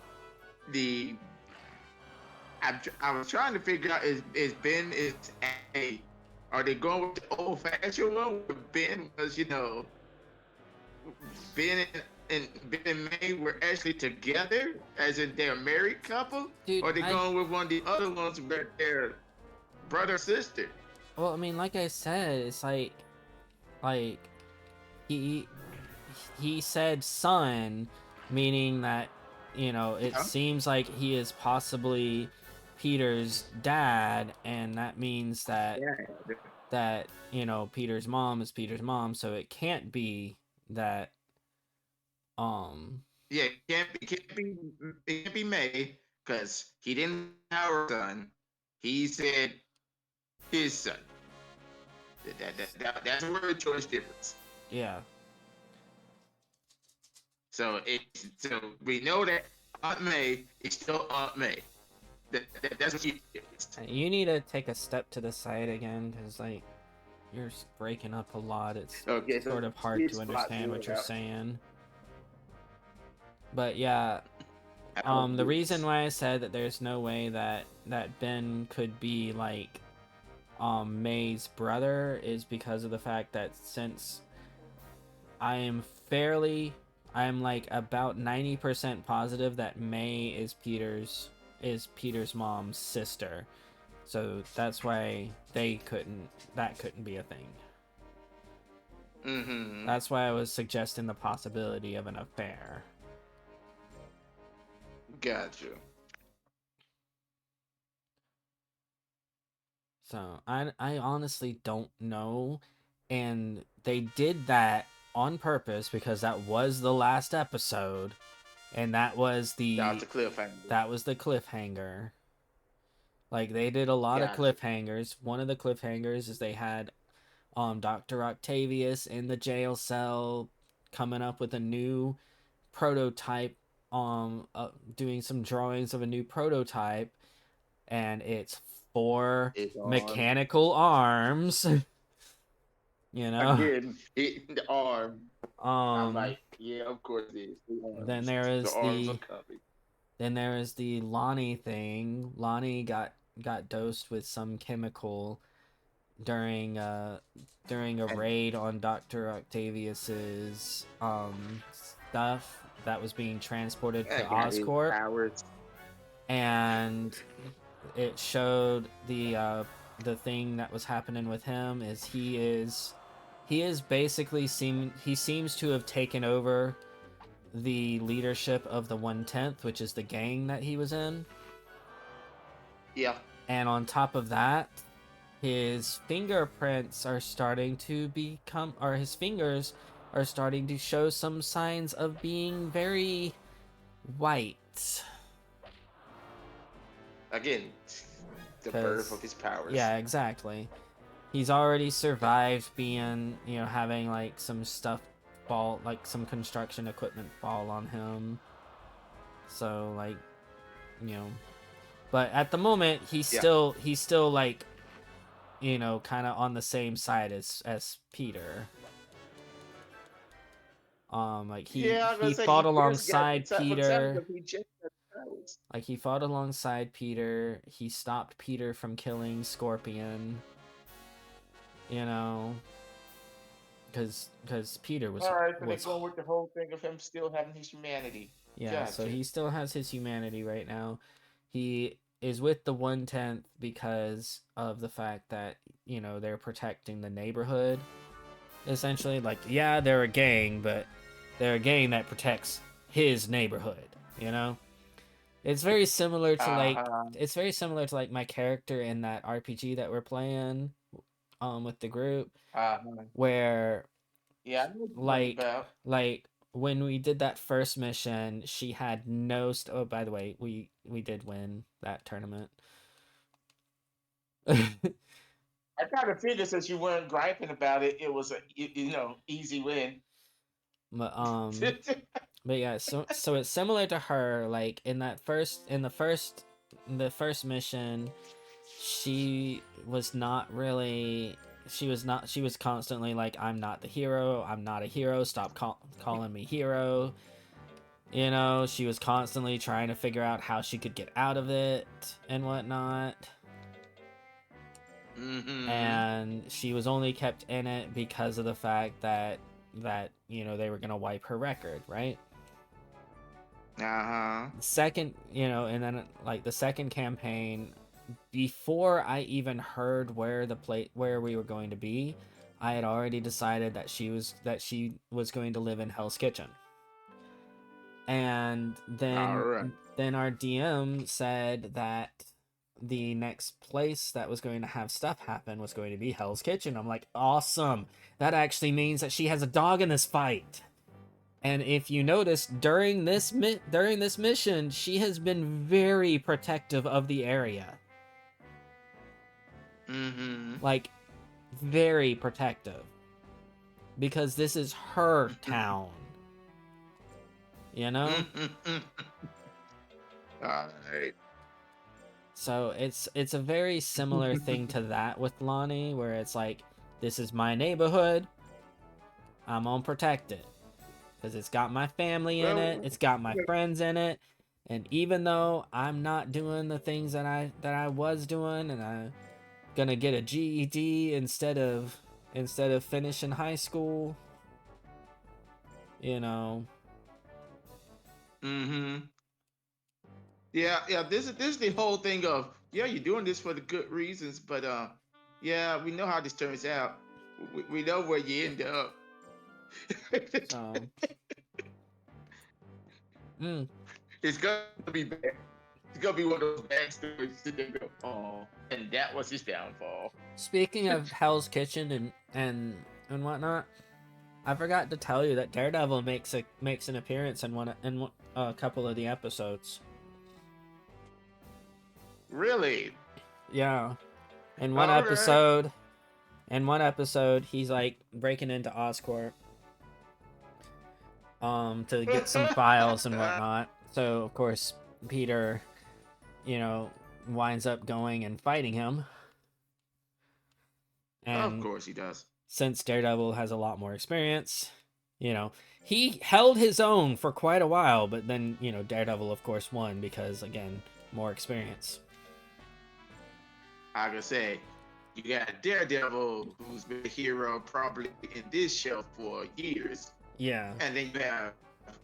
the I was trying to figure out is Ben is a are they going with the old fashioned one where Ben was, you know, Ben Ben and May were actually together, as in they're a married couple,
Dude,
or they going with one of the other ones where they're brother sister?
well, I mean, like I said, it's like he he said son, meaning that, you know, it
Yeah.
seems like he is possibly Peter's dad, and that means
Yeah.
that, you know, Peter's mom is Peter's mom, so it can't be that um
Yeah, it can't be May because he didn't have her son. He said his son. That's a word choice difference.
yeah.
So we know that Aunt May is still Aunt May. That's what she is.
You need to take a step to the side again, because like you're breaking up a lot. It's
Okay, so
sort of hard
this
to
spot
understand what you're
out.
saying. But yeah,
I'll
the
do
reason
this.
why I said that there's no way that Ben could be like May's brother is because of the fact that since I am I'm like about 90% positive that May is Peter's mom's sister. So that's why that couldn't be a thing.
Mm-hmm.
That's why I was suggesting the possibility of an affair.
Gotcha.
So I honestly don't know, and they did that on purpose because that was the last episode, and
That was the cliffhanger.
that was the cliffhanger. Like, they did a lot of
Gotcha.
cliffhangers. One of the cliffhangers is they had Dr. Octavius in the jail cell coming up with a new prototype, doing some drawings of a new prototype, and it's 4
It's on.
mechanical arms. You know.
Again, hit the arm. I'm
um
like, yeah, of course it is. The
then
arms.
there
The
is
arms are
the
coming.
Lonnie thing. Lonnie got dosed with some chemical during during a
And
raid on Dr. Octavius's stuff that was being transported to
I got his
Oscorp,
powers.
and it showed the thing that was happening with him is he is basically he seems to have taken over the leadership of the 110th, which is the gang that he was in.
Yeah.
And on top of that, his fingerprints are starting to become, or his fingers are starting to show some signs of being very white.
Again, the birth of his powers.
Yeah, exactly. He's already survived being, having like some stuff fall, like some construction equipment fall on him. So like, you know, but at the moment he's
Yeah.
still like, kind of on the same side as Peter. Like
Yeah, I'm gonna
he
say
fought
he just got
alongside
for some
Peter.
of he just got powers.
Like he fought alongside Peter. He stopped Peter from killing Scorpion. You know, because Peter was
All right, so they're
was
going with the whole thing of him still having his humanity.
yeah. So
Gotcha.
he still has his humanity right now. He is with the 1/10 because of the fact that they're protecting the neighborhood. Essentially, like, yeah, they're a gang, but they're a gang that protects his neighborhood. You know, it's very similar to
Uh-huh.
my character in that RPG that we're playing, with the group,
Uh-huh.
where
Yeah, I know what you're talking
like
about.
like when we did that first mission, she had no oh, by the way, we did win that tournament.
I kind of figured since you weren't griping about it, it was a easy win.
but but yeah, so it's similar to her. Like in the first mission, she was not really, she was constantly like, I'm not the hero, I'm not a hero, stop calling me hero. She was constantly trying to figure out how she could get out of it and whatnot.
Mm-hmm.
And she was only kept in it because of the fact that they were gonna wipe her record, right?
Uh-huh.
Second, and then like the second campaign, before I even heard where we were going to be, I had already decided that she was going to live in Hell's Kitchen. And
All right.
then our DM said that the next place that was going to have stuff happen was going to be Hell's Kitchen. I'm like, awesome. That actually means that she has a dog in this fight. And if you notice, during this mission, she has been very protective of the area.
Mm-hmm.
Like, very protective. Because this is her town. You know?
All right.
So it's a very similar thing to that with Lonnie, where it's like, this is my neighborhood, I'm gonna protect it. Because it's got my family in it,
Well,
it's got my friends in it, and even though I'm not doing the things that I was doing, and I'm gonna get a GED instead of finishing high school, you know.
mm-hmm. Yeah, yeah. This is the whole thing of, yeah, you're doing this for the good reasons, but yeah, we know how this turns out. We know where you end up.
So, mm.
It's gonna be bad. It's gonna be one of those bad stories that they go, oh, and that was his downfall.
Speaking of Hell's Kitchen and whatnot, I forgot to tell you that Daredevil makes an appearance in a couple of the episodes.
Really?
Yeah, in one
All right.
episode, he's like breaking into Oscorp, to get some files and whatnot. So of course Peter, winds up going and fighting him.
Of
And
course he does.
since Daredevil has a lot more experience, he held his own for quite a while, but then, Daredevil, of course, won because, again, more experience.
I can say, you got Daredevil, who's been a hero probably in this show for years,
Yeah.
and then you have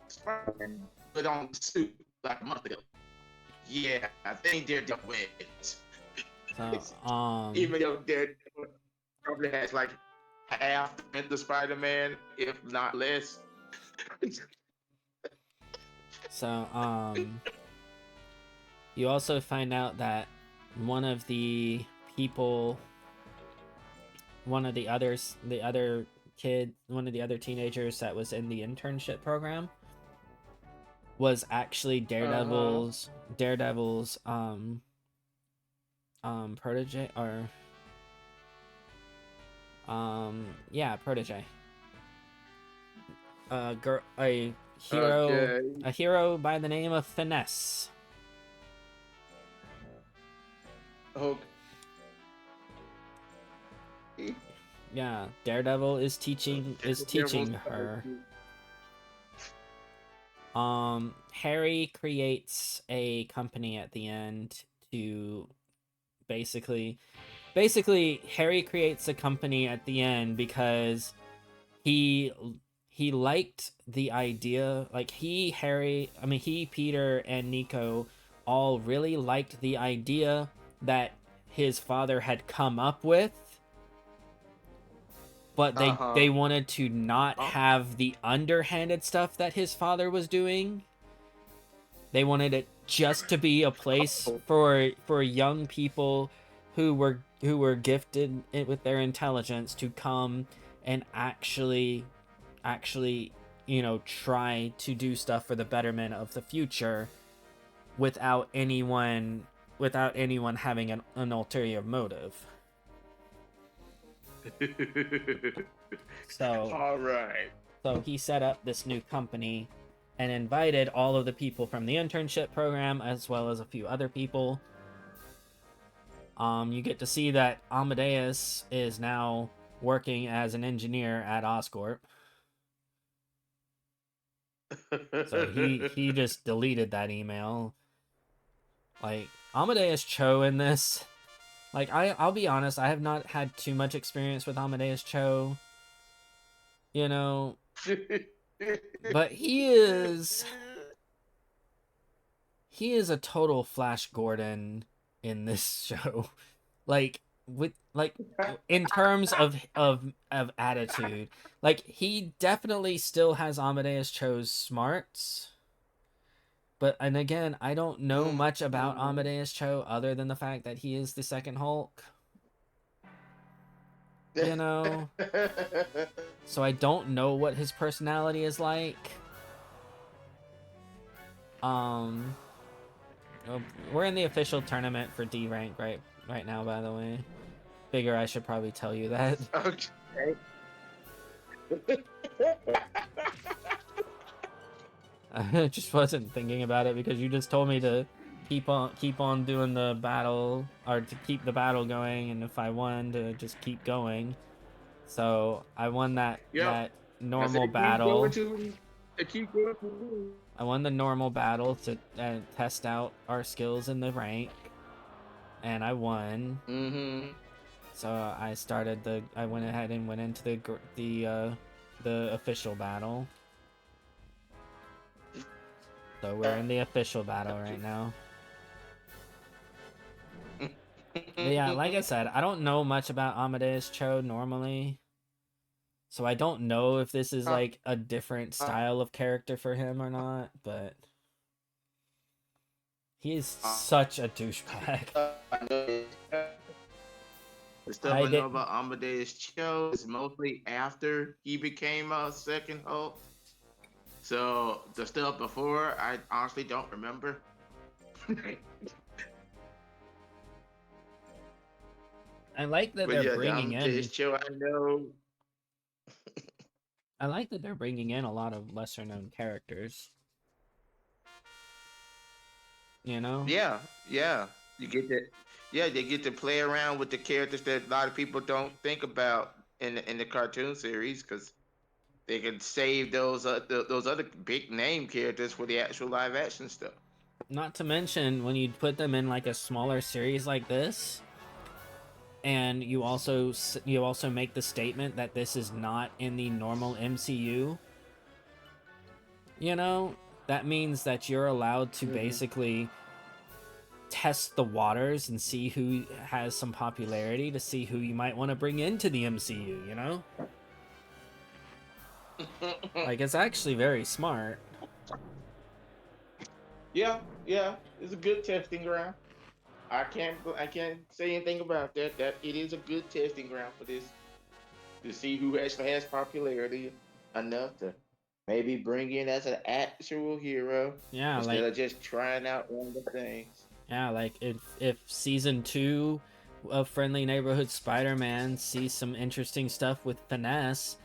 Spider-Man put on the suit like a month ago. Yeah, I think Daredevil wins.
So,
Even though Daredevil probably has like half the Spider-Man, if not less.
so, you also find out that one of the people one of the others, one of the other teenagers that was in the internship program was actually
Uh-huh.
Daredevil's protege, or yeah, protege. A hero,
Okay.
a hero by the name of Finesse.
Okay.
Yeah, Daredevil is teaching
Devil's
her.
Advocate.
Harry creates a company at the end to basically Harry creates a company at the end because he he liked the idea, like he, Peter, and Nico all really liked the idea that his father had come up with, but they
Uh-huh.
wanted to not
Oh.
have the underhanded stuff that his father was doing. They wanted it just to be a place
Oh.
for young people who were gifted with their intelligence to come and actually, you know, try to do stuff for the betterment of the future without anyone having an ulterior motive. So
All right.
he set up this new company and invited all of the people from the internship program as well as a few other people. You get to see that Amadeus is now working as an engineer at Oscorp. So he just deleted that email. Like, Amadeus Cho in this, like, I'll be honest, I have not had too much experience with Amadeus Cho, you know, but he is a total Flash Gordon in this show. Like, with like, in terms of attitude, like, he definitely still has Amadeus Cho's smarts. But, and again, I don't know
Mhm.
much about Amadeus Cho other than the fact that he is the second Hulk, you know? So I don't know what his personality is like. Um, we're in the official tournament for D rank right now, by the way. Figure I should probably tell you that.
Okay.
I just wasn't thinking about it because you just told me to keep on doing the battle, or to keep the battle going, and if I won, to just keep going. So I won
Yep.
that
I said
normal
keep going
battle.
to keep going to.
I won the normal battle to test out our skills in the rank, and I won.
Mm-hmm.
So I went ahead and went into the official battle. So we're in the official battle right now. But yeah, like I said, I don't know much about Amadeus Cho normally. So I don't know if this is like a different style of character for him or not, but he is such a douchebag.
The stuff
I
I know
did
about Amadeus Cho is mostly after he became a second Hulk. So the stuff before, I honestly don't remember.
I like that
But
they're
yeah, the
bringing
Amadeus
in
Cho I know.
I like that they're bringing in a lot of lesser known characters, you know?
Yeah, yeah. You get that. Yeah, they get to play around with the characters that a lot of people don't think about in the cartoon series because they can save those other big name characters for the actual live action stuff.
Not to mention when you put them in like a smaller series like this, and you also make the statement that this is not in the normal MCU, you know, that means that you're allowed to
Mhm.
basically test the waters and see who has some popularity, to see who you might want to bring into the MCU, you know? Like, it's actually very smart.
Yeah, yeah, it's a good testing ground. I can't say anything about that. That it is a good testing ground for this. to see who actually has popularity enough to maybe bring in as an actual hero
Yeah,
instead
like
of just trying out random things.
yeah, like if season 2 of Friendly Neighborhood Spider-Man sees some interesting stuff with Finesse,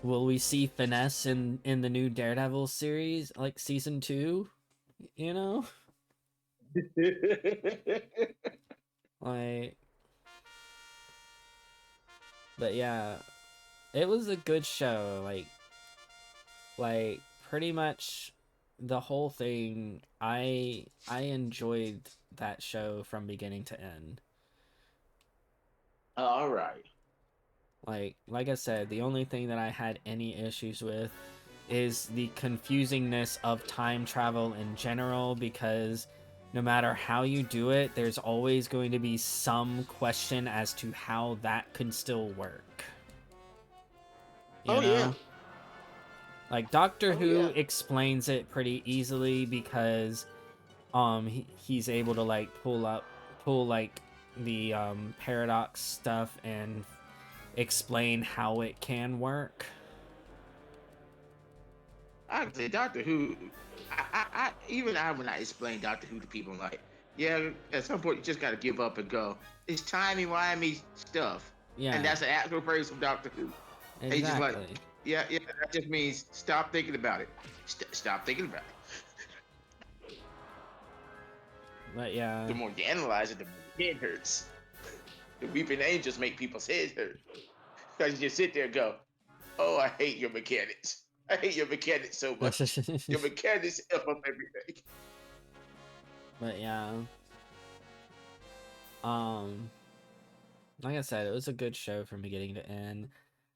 will we see Finesse in the new Daredevil series, like season 2? You know? Like, but yeah, it was a good show. Like pretty much the whole thing, I enjoyed that show from beginning to end.
All right.
Like I said, the only thing that I had any issues with is the confusingness of time travel in general, because no matter how you do it, there's always going to be some question as to how that could still work. You
Oh yeah.
know? Like Doctor
Oh
Who
yeah.
explains it pretty easily because he's able to like pull like the paradox stuff and explain how it can work.
Actually, Doctor Who, even I when I explain Doctor Who to people, I'm like, yeah, at some point you just got to give up and go. It's timey-wimey stuff, and
Yeah,
that's the actual phrase from Doctor Who. And he's just like,
exactly.
yeah, yeah, that just means stop thinking about it. Stop thinking about it.
But yeah,
The more you analyze it, the more your head hurts. The weeping angels make people's heads hurt because you just sit there and go, oh, I hate your mechanics. I hate your mechanics so much. Your mechanics F up everything.
but yeah, um, like I said, it was a good show from beginning to end.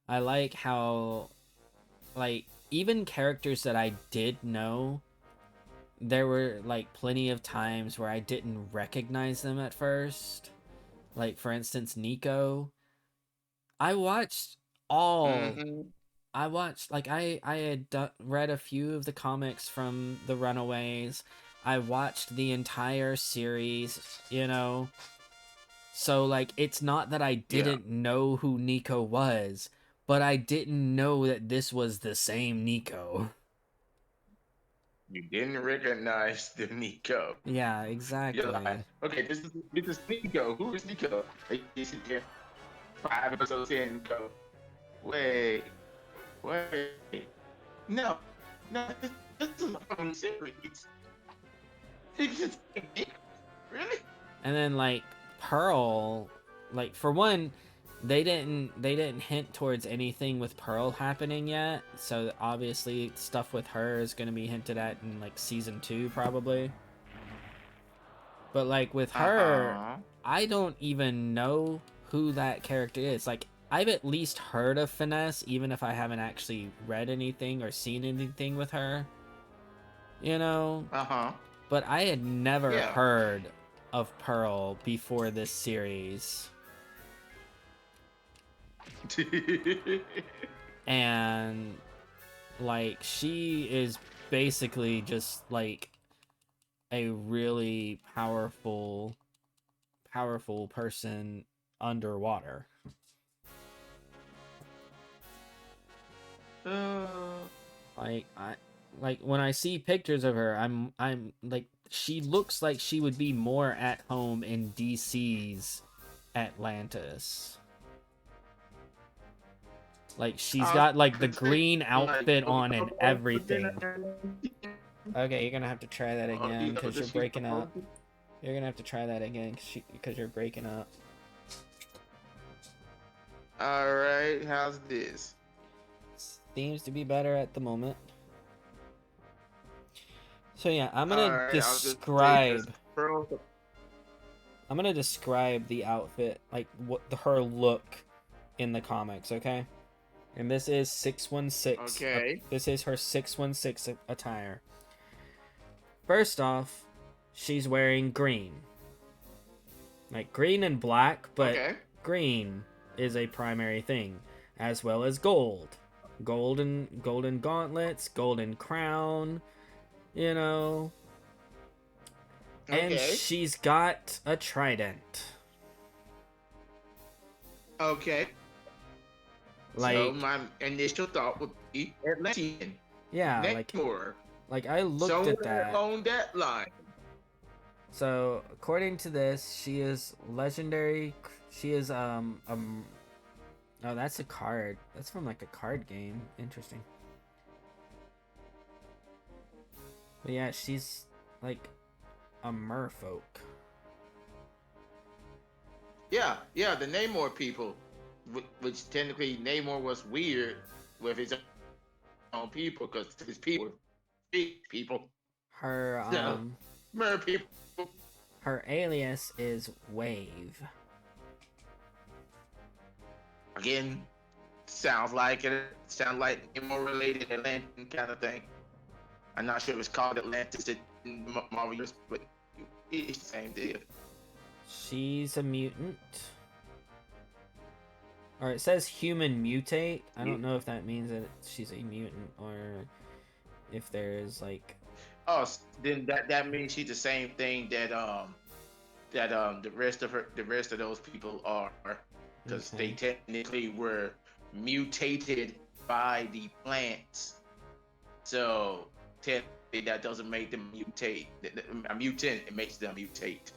I like how, like, even characters that I did know, there were like plenty of times where I didn't recognize them at first. Like for instance, Nico. I watched all.
Mm-hmm.
I watched like I had read a few of the comics from the Runaways. I watched the entire series, you know. So like it's not that I
Yeah.
didn't know who Nico was, but I didn't know that this was the same Nico.
You didn't recognize the Nico.
Yeah,
You're like,
exactly.
okay, this is Nico. Who is Nico? And you sit there 5 episodes in and go, wait, wait, no, no, this is a phone series. It's just really?
And then like Pearl, like for one, they didn't hint towards anything with Pearl happening yet, so obviously stuff with her is going to be hinted at in like season 2 probably. But like with her,
Uh-huh.
I don't even know who that character is. Like I've at least heard of Finesse, even if I haven't actually read anything or seen anything with her, you know.
Uh-huh.
But I had never
Yeah.
heard of Pearl before this series. And like she is basically just like a really powerful person underwater.
uh,
Like when I see pictures of her, I'm like she looks like she would be more at home in DC's Atlantis. Like she's
I was
got like the
gonna say,
green
like,
outfit on and everything. Okay, you're gonna have to try that
you
again
know,
because
that
you're
she's
breaking up. You're gonna have to try that again because you're breaking up.
all right. How's this?
Seems to be better at the moment. So yeah,
All right. I was just say because Pearl.
I'm gonna describe the outfit, like her look in the comics, okay? And this is 616.
Okay.
This is her 616 attire. First off, she's wearing green. Like green and black, but
Okay.
green is a primary thing, as well as gold. Golden gauntlets, golden crown, you know. And
Okay.
she's got a trident.
Okay. So
Like,
my initial thought would be Atlantean,
yeah,
Namor,
like I looked at
somewhere
that.
along that line.
So, according to this, she is legendary. She is oh, that's a card. That's from like a card game. Interesting. But yeah, she's like a merfolk.
Yeah, the Namor people, which technically Namor was weird with his own people because his people were big people.
Her
So, mer people.
her alias is Wave.
Again, sounds like it. Sounds like Namor related Atlantean kind of thing. I'm not sure if it's called Atlantis in Marvel Universe, but it's the same deal.
She's a mutant. Or it says human mutate. I don't know if that means that she's a mutant or if there's like.
Oh, then that means she's the same thing that the rest of those people are, because
Okay.
they technically were mutated by the plants. So technically that doesn't make them mutate. A mutant, it makes them mutate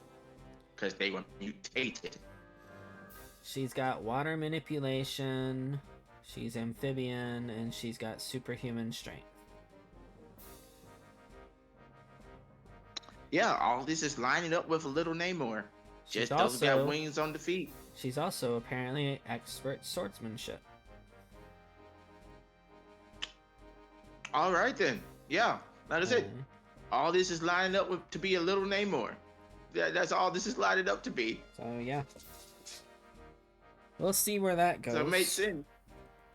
because they were mutated.
She's got water manipulation. She's amphibian and she's got superhuman strength.
Yeah, all this is lining up with a little Namor.
She's
Just doesn't got
also
wings on the feet.
she's also apparently expert swordsmanship.
All right then. Yeah, like I said, all this is lining up with, to be a little Namor. That's all this is lining up to be.
So yeah. We'll see where that goes.
So it makes sense.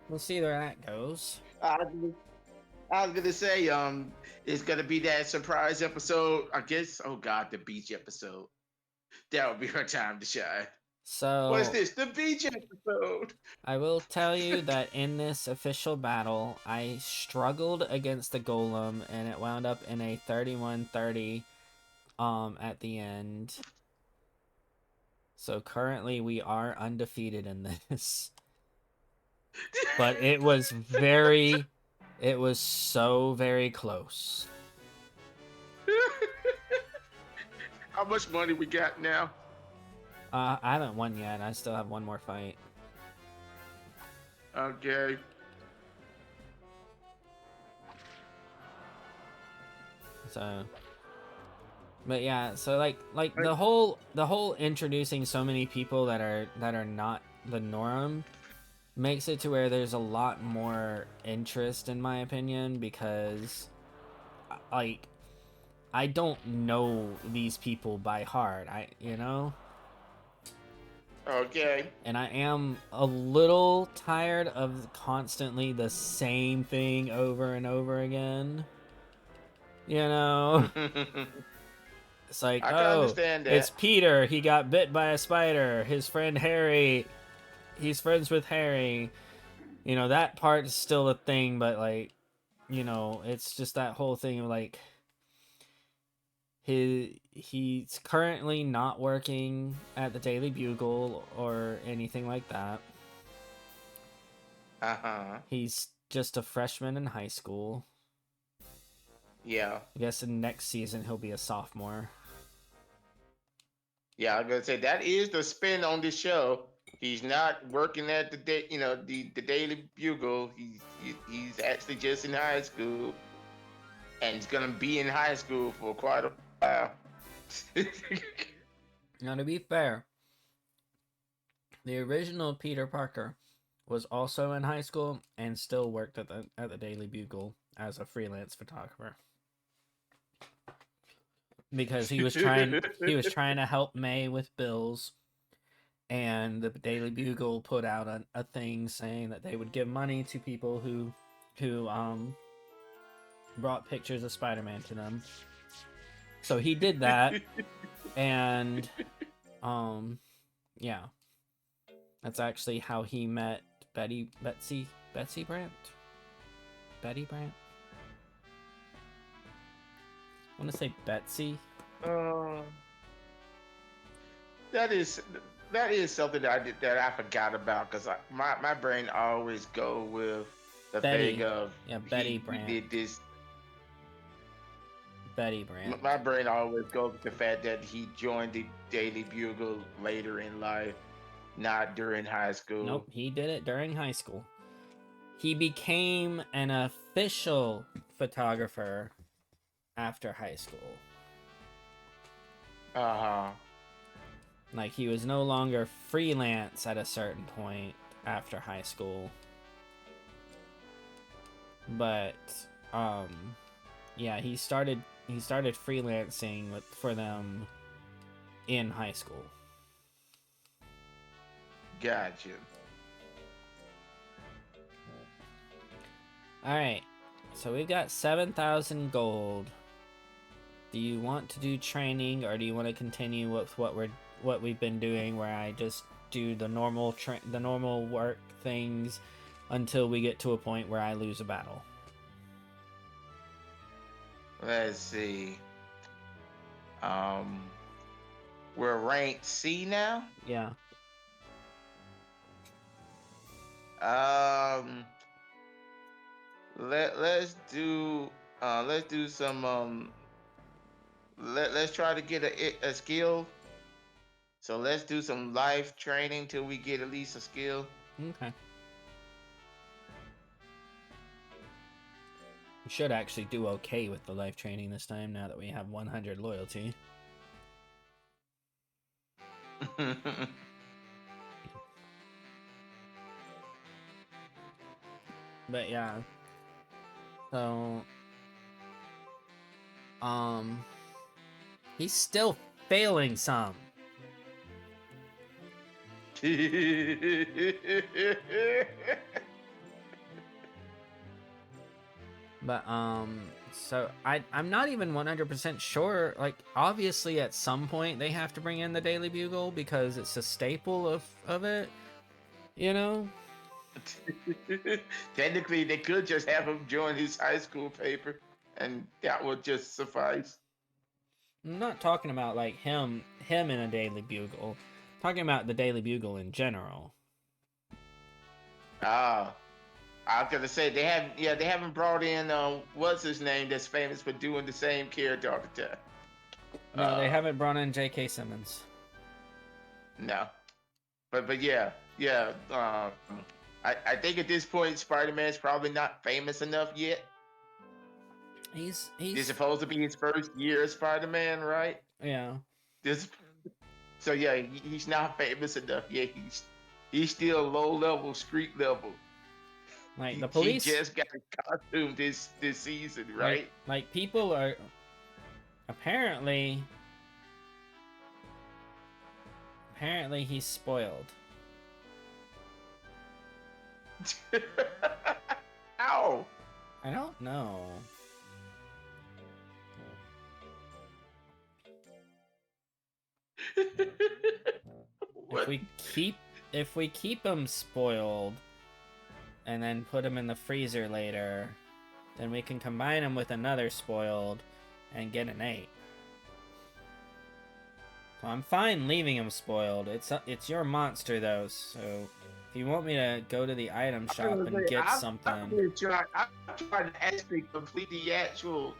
We'll see where that goes.
I was gonna say, it's gonna be that surprise episode. I guess. Oh God, the beach episode. That would be her time to shine.
So
What is this? The beach episode.
I will tell you that in this official battle, I struggled against the golem, and it wound up in a 31-30 at the end. So currently we are undefeated in this. But it was so very close.
How much money we got now?
I haven't won yet. I still have one more fight.
Okay.
So, but yeah, so like the whole introducing so many people that are not the norm makes it to where there's a lot more interest, in my opinion, because like I don't know these people by heart.
Okay.
And I am a little tired of constantly the same thing over and over again. It's like,
I can
oh,
understand that.
it's Peter. He got bit by a spider. His friend Harry, he's friends with Harry. That part is still a thing, but like, it's just that whole thing of like, he's currently not working at the Daily Bugle or anything like that. He's just a freshman in high school.
Yeah.
I guess in next season he'll be a sophomore.
Yeah, I'm gonna say that is the spin on this show. He's not working at the Daily Bugle. He's actually just in high school, and he's gonna be in high school for quite a while.
Now, to be fair, the original Peter Parker was also in high school and still worked at the Daily Bugle as a freelance photographer, because he was trying to help May with bills, and the Daily Bugle put out a thing saying that they would give money to people who brought pictures of Spider-Man to them. So he did that, and yeah, that's actually how he met Betsy Brandt. Betty Brandt. I want to say Betsy.
That is that is something that I forgot about because my brain always go with the thing
Betty,
of
yeah, Betty
he
Brant,
did this.
Betty Brant.
My brain always goes with the fact that he joined the Daily Bugle later in life, not during high
Nope,
school.
he did it during high school. He became an official photographer after high school.
Uh huh.
Like, he was no longer freelance at a certain point after high school. But yeah, he started freelancing for them in high school.
Gotcha.
All right. So we've got 7,000 gold. Do you want to do training, or do you want to continue with what we've been doing, where I just do the normal work things until we get to a point where I lose a battle?
Let's see. Um, we're ranked C now.
Yeah.
Um, let's do some let's try to get a skill. So let's do some life training till we get at least a skill.
Okay. We should actually do okay with the life training this time now that we have 100 loyalty. But yeah. So he's still failing some. But so I'm not even 100% sure. Like, obviously at some point they have to bring in the Daily Bugle because it's a staple of it, you know?
Technically, they could just have him join his high school paper, and that would just suffice.
I'm not talking about like him in a Daily Bugle. I'm talking about the Daily Bugle in general.
Ah, I was gonna say they haven't brought in what's his name that's famous for doing the same character all the time.
No, they
Uh,
haven't brought in J.K. Simmons.
no, but yeah, yeah. I think at this point Spider Man's probably not famous enough yet.
He's
It's
he's
supposed to be his first year as Spider Man, right?
yeah.
This, so yeah, he's not famous enough yet. He's still low level, street level.
Like the
He
police,
just got a costume this season,
like
right?
like people are apparently he's spoiled.
Ow!
I don't know. If
What?
we keep him spoiled and then put him in the freezer later, then we can combine him with another spoiled and get an 8. So I'm fine leaving him spoiled. It's your monster though, so if you want me to go to the item shop and get something.
I'm trying to actually complete the actual,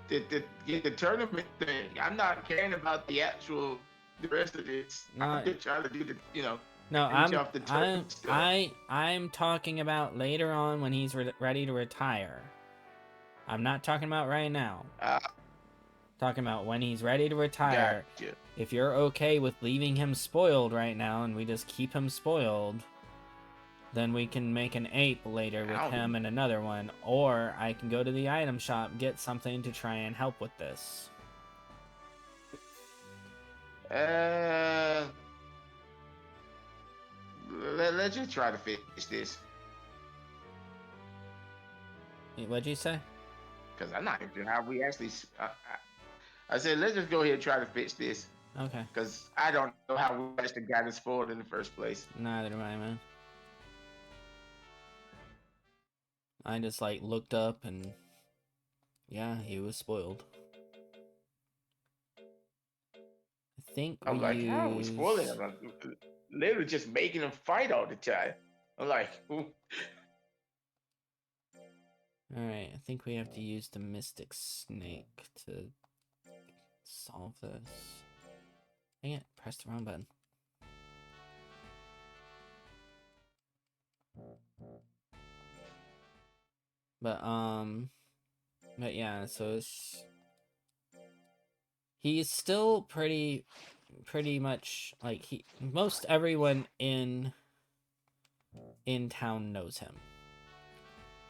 the tournament thing. I'm not caring about the rest of this. I'm
No,
just trying to do
no,
finish off the tournament stuff.
I'm talking about later on when he's ready to retire. I'm not talking about right now.
Uh,
Talking about when he's ready to retire.
gotcha.
If you're okay with leaving him spoiled right now and we just keep him spoiled, then we can make an ape later with him and another one, or I can go to the item shop, get something to try and help with this.
Let's just try to finish this
What'd you say?
because I'm not even sure how we actually. I said let's just go ahead and try to fix this
Okay.
because I don't know how we actually got it spoiled in the first place.
Neither do I, man. I just like looked up and yeah, he was spoiled. I think we
I'm like, how are we spoiling
use.
him? I'm literally just making him fight all the time. I'm like, ooh.
Alright, I think we have to use the Mystic Snake to solve this. Dang it, press the wrong button. But yeah, so he's still pretty much like most everyone in town knows him.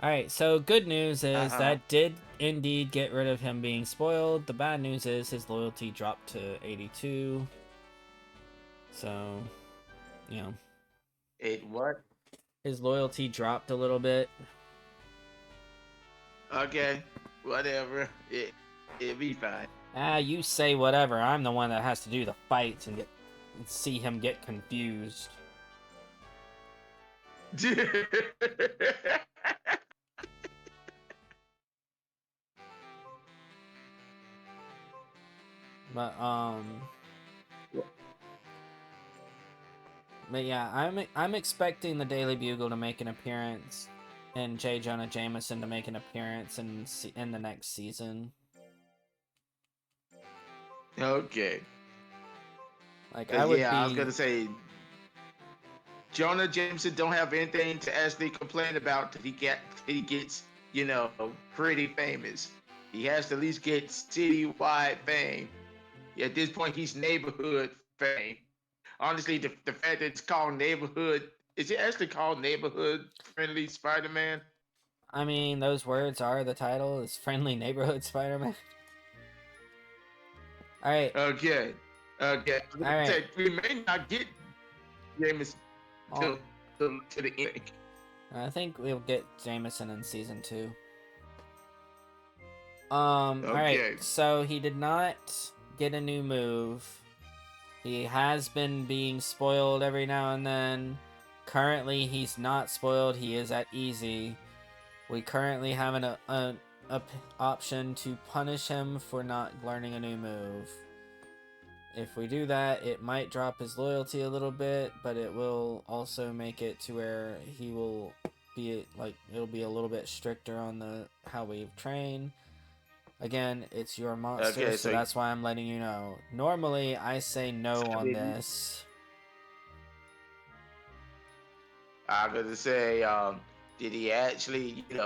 Alright, so good news is
Uh-huh.
that did indeed get rid of him being spoiled. The bad news is his loyalty dropped to 82. So, you know.
It what?
His loyalty dropped a little bit.
Okay, whatever. It'll be fine.
Ah, you say whatever. I'm the one that has to do the fights and see him get confused. But but yeah, I'm expecting the Daily Bugle to make an appearance, and J. Jonah Jameson to make an appearance in the next season.
Okay.
Like I
Cause
would
yeah, I was
be.
gonna say Jonah Jameson don't have anything to actually complain about till he gets, pretty famous. He has to at least get citywide fame. At this point, he's neighborhood fame. Honestly, the fact that it's called neighborhood, is it actually called neighborhood friendly Spider-Man?
I mean, those words are the title. Is Friendly Neighborhood Spider-Man. All right.
Okay. Okay. I was
All
gonna
right.
say, we may not get Jameson
Well,
to the end.
I think we'll get Jameson in season 2. Alright,
Okay.
so he did not get a new move. He has been being spoiled every now and then. Currently, he's not spoiled. He is at easy. We currently have an option to punish him for not learning a new move. If we do that, it might drop his loyalty a little bit, but it will also make it to where he will be like it'll be a little bit stricter on the how we train. Again, it's your monster,
Okay.
so
So
that's why I'm letting you know. Normally, I say no on
did
this.
I was gonna say, did he actually, did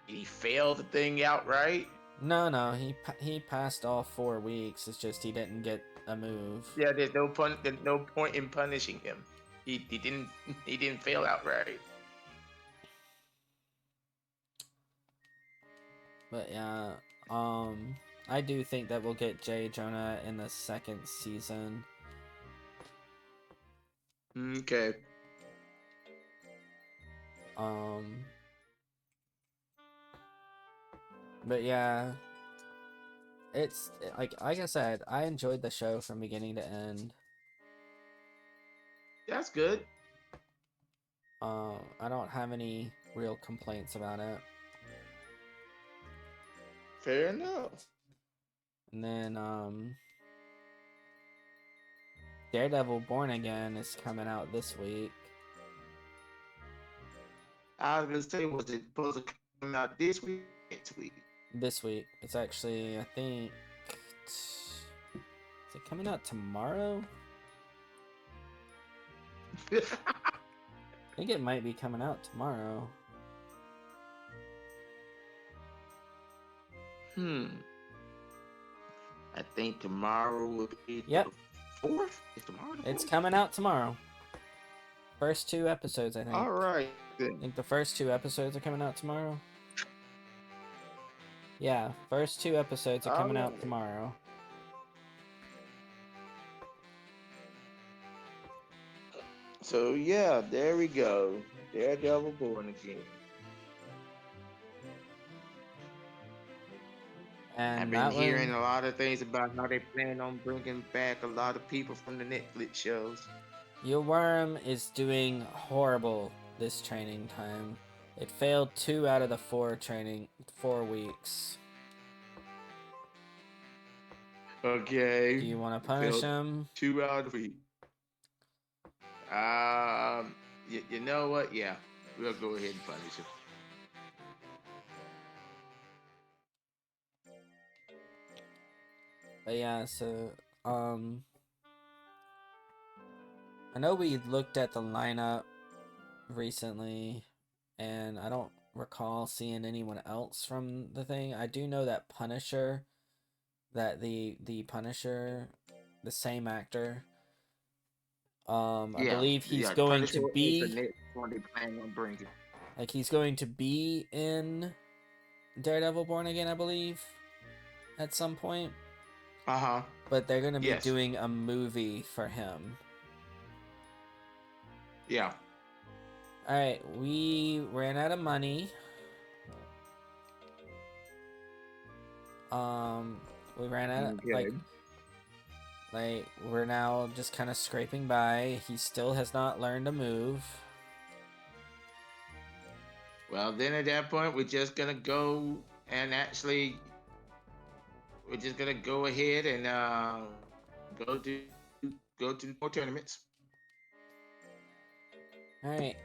he fail the thing outright?
No, he passed all 4 weeks. It's just he didn't get a move.
Yeah, there's no point in punishing him. He didn't he didn't fail outright.
But yeah, I do think that we'll get J. Jonah in the 2nd season.
Okay.
Um, but yeah, it's like I said, I enjoyed the show from beginning to end.
That's good.
I don't have any real complaints about it.
Fair enough.
And then Daredevil Born Again is coming out this week.
I was gonna say, was it supposed to come out this week, next week?
This week. It's actually, I think, is it coming out tomorrow? I think it might be coming out tomorrow.
Hmm. I think tomorrow will be
Yep.
the 4th. Is tomorrow the 4th?
It's coming out tomorrow. First 2 episodes, I think.
All right
I
then.
think the first 2 episodes are coming out tomorrow. Yeah, first 2 episodes are coming out tomorrow.
So yeah, there we go. Daredevil Born Again.
And
I've been
that
hearing
one,
a lot of things about how they plan on bringing back a lot of people from the Netflix shows.
Your Worm is doing horrible this training time. It failed 2 out of the 4 weeks.
Okay.
Do you want to punish
Failed
him?
2 out of 3. You know what? Yeah, we'll go ahead and punish him.
But yeah, so I know we looked at the lineup recently, and I don't recall seeing anyone else from the thing. I do know that Punisher, that the Punisher, the same actor. I
Yeah,
believe he's
yeah.
going
Punisher
to
is the
be
next one they plan on bringing.
like he's going to be in Daredevil Born Again, I believe, at some point.
Uh huh.
But they're gonna be
Yes.
doing a movie for him.
Yeah.
Alright, we ran out of money. We ran out of,
Okay.
like we're now just kind of scraping by. He still has not learned to move.
Well, then at that point, we're just gonna go and actually, we're just gonna go ahead and go to go to more tournaments.
Alright,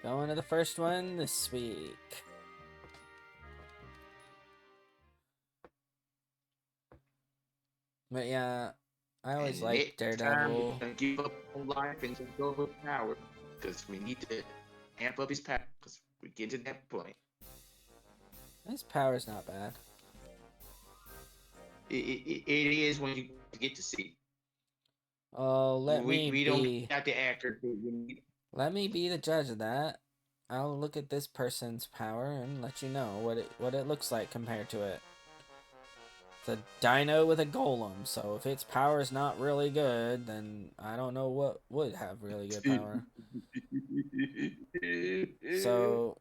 going to the first one this week. But yeah, I always
And
liked
next time, we're
Daredevil.
gonna give up on life and just go with power because we need to amp up his power because we get to that point.
His power's not bad.
It is when you get to see.
Oh,
We don't have the actor.
let me be the judge of that. I'll look at this person's power and let you know what it looks like compared to it. It's a dino with a golem, so if its power is not really good, then I don't know what would have really good power. So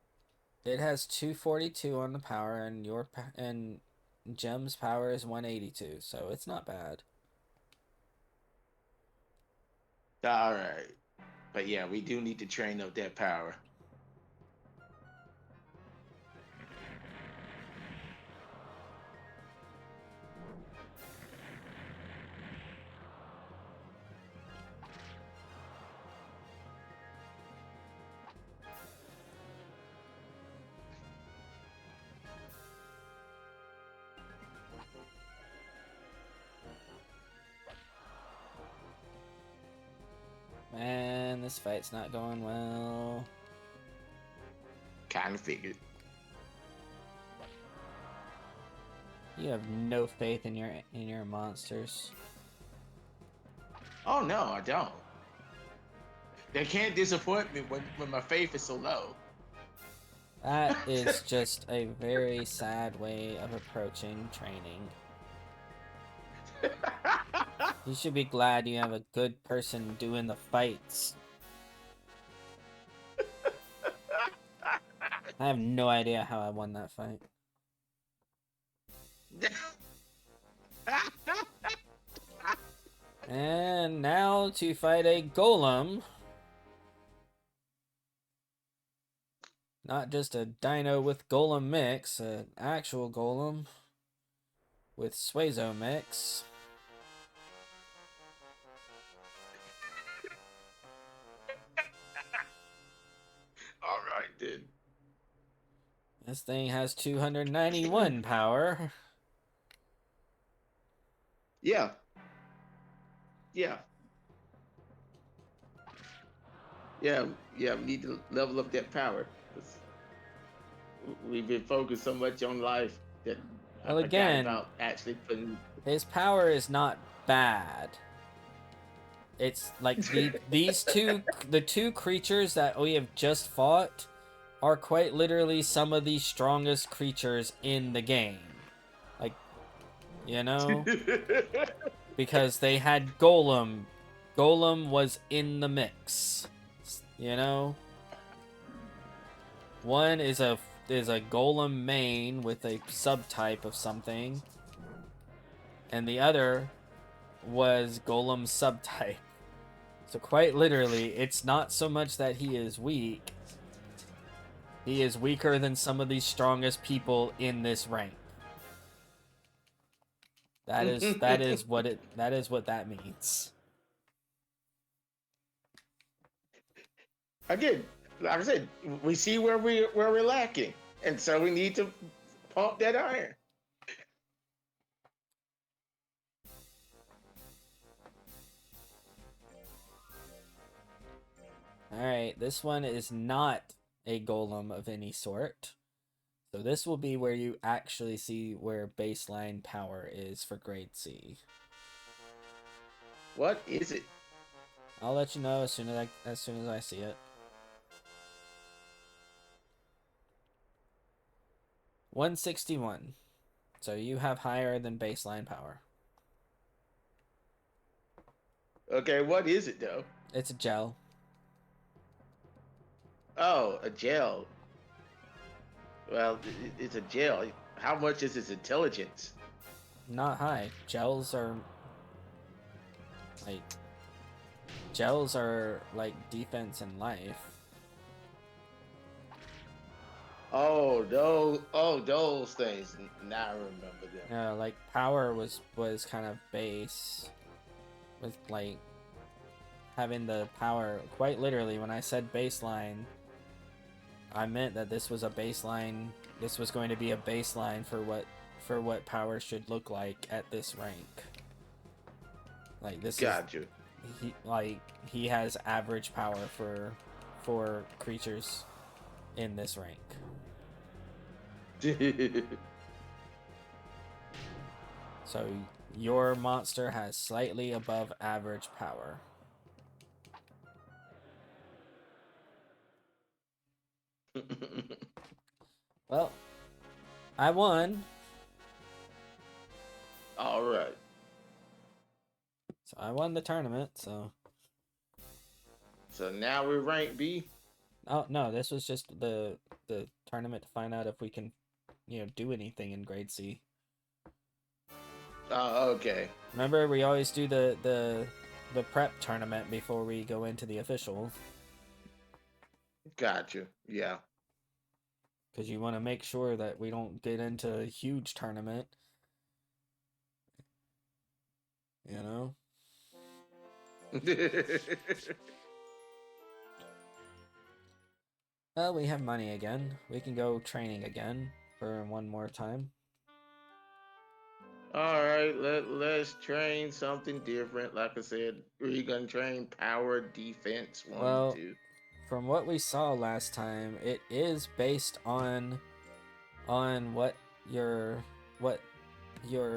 it has 242 on the power, and and Gem's power is 182, so it's not bad.
All right, but yeah, we do need to train up that power.
Man, this fight's not going well.
Kind of figured.
You have no faith in your monsters.
Oh no, I don't. They can't disappoint me when my faith is so low.
That is just a very sad way of approaching training. You should be glad you have a good person doing the fights. I have no idea how I won that fight. And now to fight a golem. Not just a dino with golem mix, an actual golem with Suezo mix.
All right, then.
This thing has 291 power.
Yeah. Yeah. Yeah. Yeah. We need to level up that power. 'Cause we've been focused so much on life that I
Well,
forgot
again,
about actually putting.
his power is not bad. It's like the two creatures that we have just fought are quite literally some of the strongest creatures in the game. Like, you know, because they had Golem. Golem was in the mix. You know, one is a Golem main with a subtype of something, and the other was Golem subtype. So quite literally, it's not so much that he is weak. He is weaker than some of the strongest people in this rank. That is what that means.
Again, like I said, we see where we're lacking, and so we need to pump that iron.
Alright, this one is not a golem of any sort. So this will be where you actually see where baseline power is for grade C.
What is it?
I'll let you know as soon as I see it. 161. So you have higher than baseline power.
Okay, what is it though?
It's a gel.
Oh, a gel. Well, it's a gel. How much is its intelligence?
Not high. Like gels are like defense and life.
Those things. Now I remember them.
Like power was kind of base with like having the power. Quite literally, when I said baseline, I meant that this was a baseline. This was going to be a baseline for what power should look like at this rank. Like this
Gotcha.
he has average power for creatures in this rank. So your monster has slightly above average power. Well, I won.
All right.
So I won the tournament, so.
So now we're rank B.
Oh no, this was just the tournament to find out if we can, do anything in grade C.
Oh, okay.
Remember, we always do the prep tournament before we go into the official.
Gotcha. Yeah.
Because you want to make sure that we don't get into a huge tournament. You know? Well, we have money again. We can go training again for one more time.
All right, let's train something different. Like I said, we're gonna train power, defense, one
Well,
and two.
From what we saw last time, it is based on what your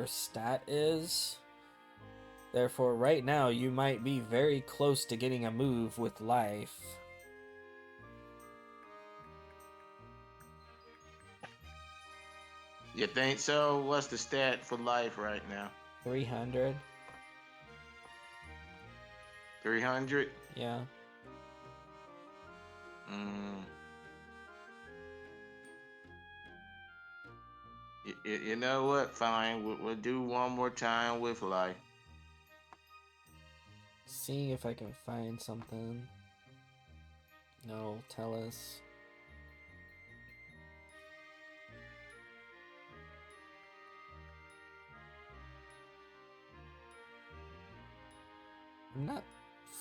stat is. Therefore, right now you might be very close to getting a move with life.
You think so? What's the stat for life right now?
300.
300?
Yeah.
You know what? Fine. We'll do one more time with life.
Seeing if I can find something. No, tell us. I'm not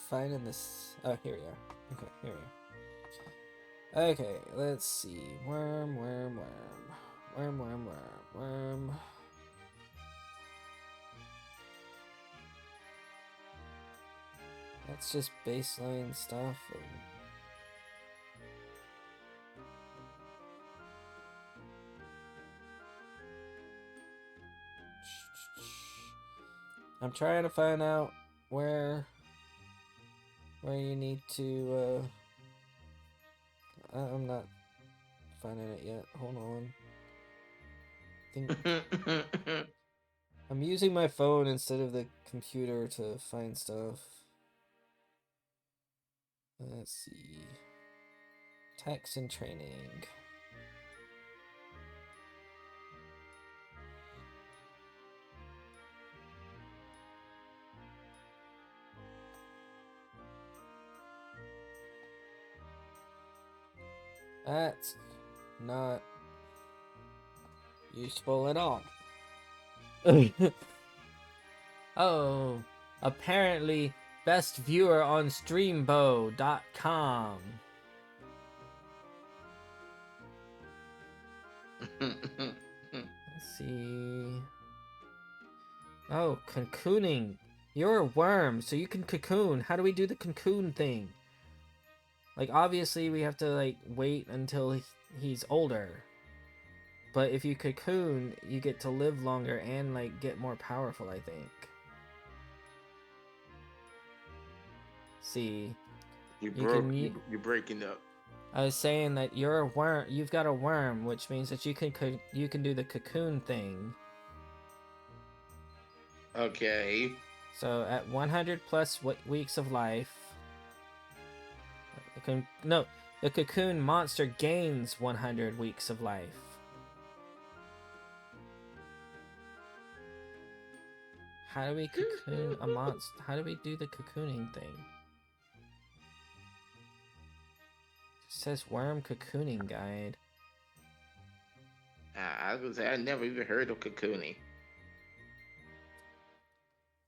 finding this. Oh, here we are. Okay, here we are. Okay, let's see. Worm. That's just baseline stuff. I'm trying to find out where you need to. I'm not finding it yet. Hold on. I'm using my phone instead of the computer to find stuff. Let's see. Text and training. That's not useful at all. Oh, apparently best viewer on streambo.com. Let's see. Oh, cocooning. You're a worm, so you can cocoon. How do we do the cocoon thing? Like, obviously, we have to, like, wait until he's older. But if you cocoon, you get to live longer and, like, get more powerful, I think. See.
You're breaking up.
I was saying that you're a worm. You've got a worm, which means that you can do the cocoon thing.
Okay.
So at 100 plus weeks of life, the cocoon monster gains 100 weeks of life. How do we cocoon a monster? How do we do the cocooning thing? It says worm cocooning guide.
I was gonna say I never even heard of cocooning.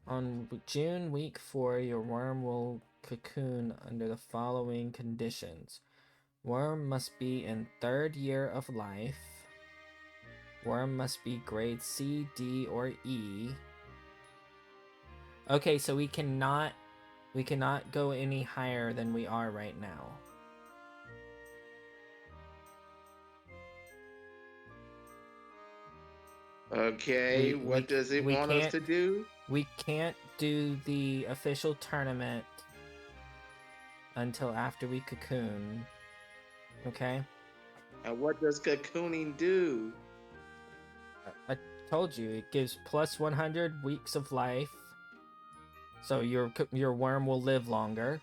On June week 4, your worm will cocoon under the following conditions. Worm must be in 3rd year of life. Worm must be grade C, D, or E. Okay, so we cannot go any higher than we are right now.
Okay, what does it want us to do?
We can't do the official tournament until after we cocoon. Okay?
And what does cocooning do?
I told you, it gives plus 100 weeks of life. So your worm will live longer.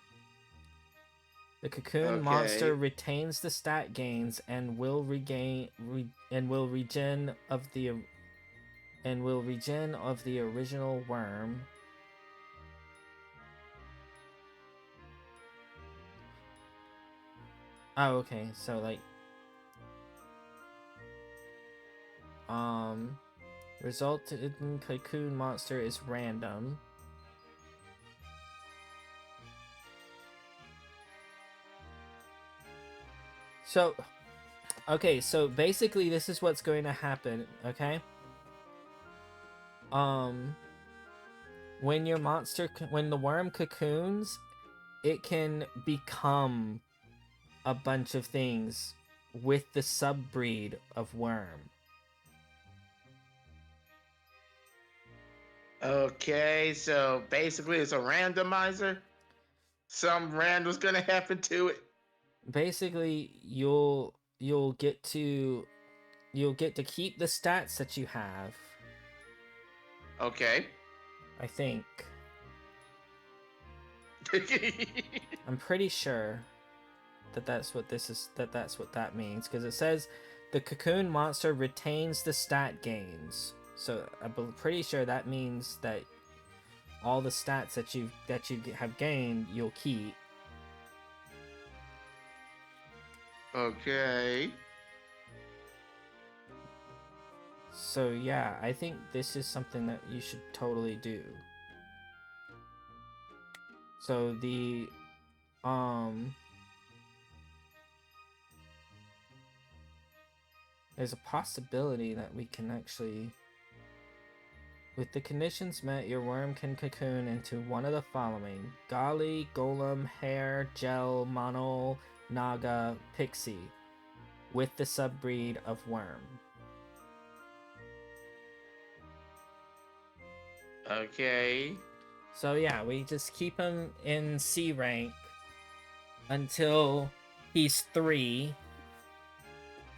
The cocoon monster retains the stat gains and will regen of the original worm. Oh, okay. So like result in cocoon monster is random. So okay, so basically this is what's going to happen, okay? When the worm cocoons, it can become a bunch of things with the subbreed of worm.
Okay, so basically it's a randomizer. Some random's gonna happen to it.
Basically, you'll get to keep the stats that you have.
Okay.
I think. I'm pretty sure that's what that means, because it says the cocoon monster retains the stat gains. So I'm pretty sure that means that all the stats that you have gained, you'll keep.
Okay.
So yeah, I think this is something that you should totally do. So the there's a possibility that we can actually, with the conditions met, your worm can cocoon into one of the following: Gali, Golem, Hare, Gel, Mono, Naga, Pixie, with the subbreed of worm.
Okay.
So yeah, we just keep him in C rank until he's 3.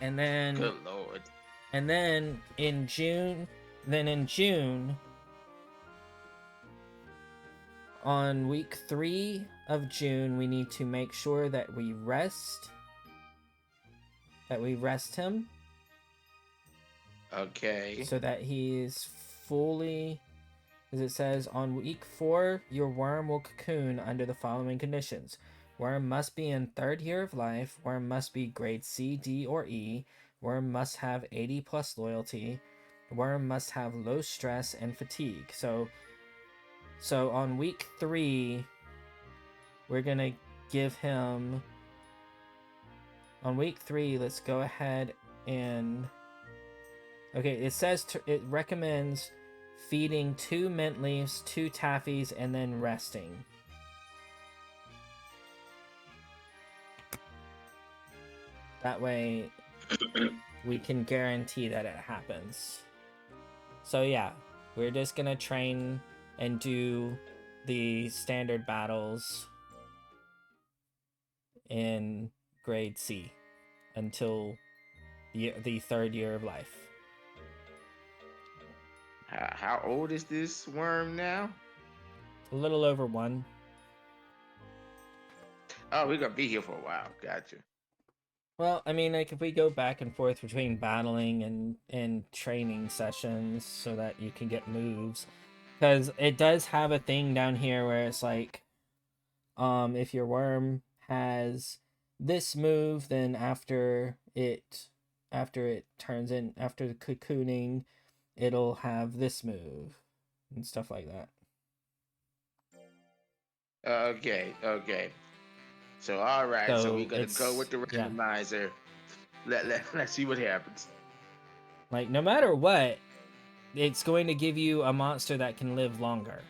And then
Good lord.
And then in June, on week 3 of June, we need to make sure that we rest him.
Okay.
So that he is fully, as it says, on week 4, your worm will cocoon under the following conditions. Worm must be in 3rd year of life. Worm must be grade C, D, or E. Worm must have 80+ loyalty. Worm must have low stress and fatigue. So So on week 3, we're gonna give him. On week 3, let's go ahead and. Okay, it says it recommends feeding 2 mint leaves, 2 taffies, and then resting. That way, we can guarantee that it happens. So yeah, we're just gonna train and do the standard battles in grade C until the 3rd year of life.
How old is this worm now?
A little over 1.
Oh, we're gonna be here for a while. Gotcha.
Well, I mean, like if we go back and forth between battling and training sessions so that you can get moves, because it does have a thing down here where it's like, if your worm has this move, then after it turns in, after the cocooning, it'll have this move and stuff like that.
Okay. So all right. So we're gonna go with the
yeah.
randomizer. Let's see what happens.
Like no matter what, it's going to give you a monster that can live longer.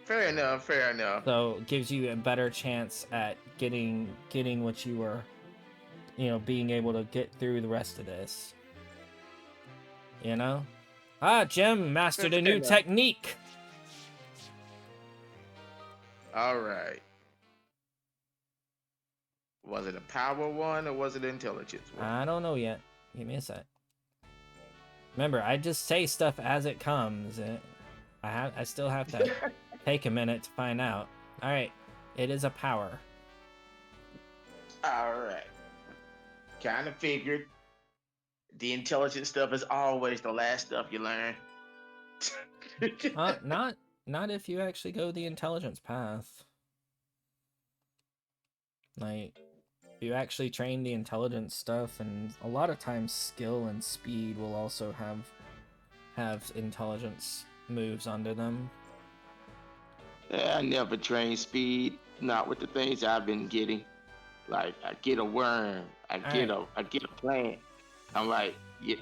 Fair enough.
So it gives you a better chance at getting what you were, being able to get through the rest of this. Jim mastered a new technique.
All right. Was it a power one or was it an intelligence one?
I don't know yet. Give me a sec. Remember, I just say stuff as it comes. I still have to take a minute to find out. All right, it is a power.
All right. Kind of figured. The intelligent stuff is always the last stuff you learn.
Not if you actually go the intelligence path. Like, you actually train the intelligence stuff, and a lot of times skill and speed will also have intelligence moves under them.
I never train speed, not with the things I've been getting. Like I get a worm, I get a plant. I'm like,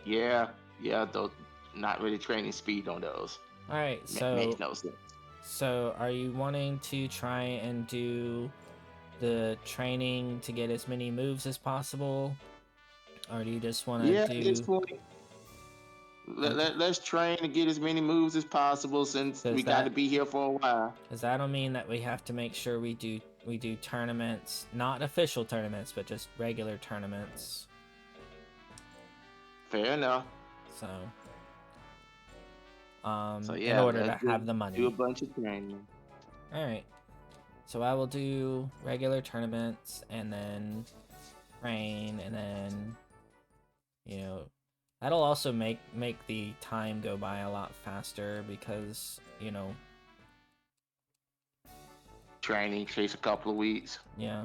yeah, those not really training speed on those.
All right, so
makes no sense.
So, are you wanting to try and do the training to get as many moves as possible, or do you just want to do?
At this point, let's train to get as many moves as possible since we got to be here for a while.
Because that'll mean that we have to make sure we do tournaments, not official tournaments, but just regular tournaments.
Fair enough.
So in order to have the money.
Do a bunch of training.
All right. So I will do regular tournaments and then train, and then that'll also make the time go by a lot faster because
training takes a couple of weeks.
Yeah.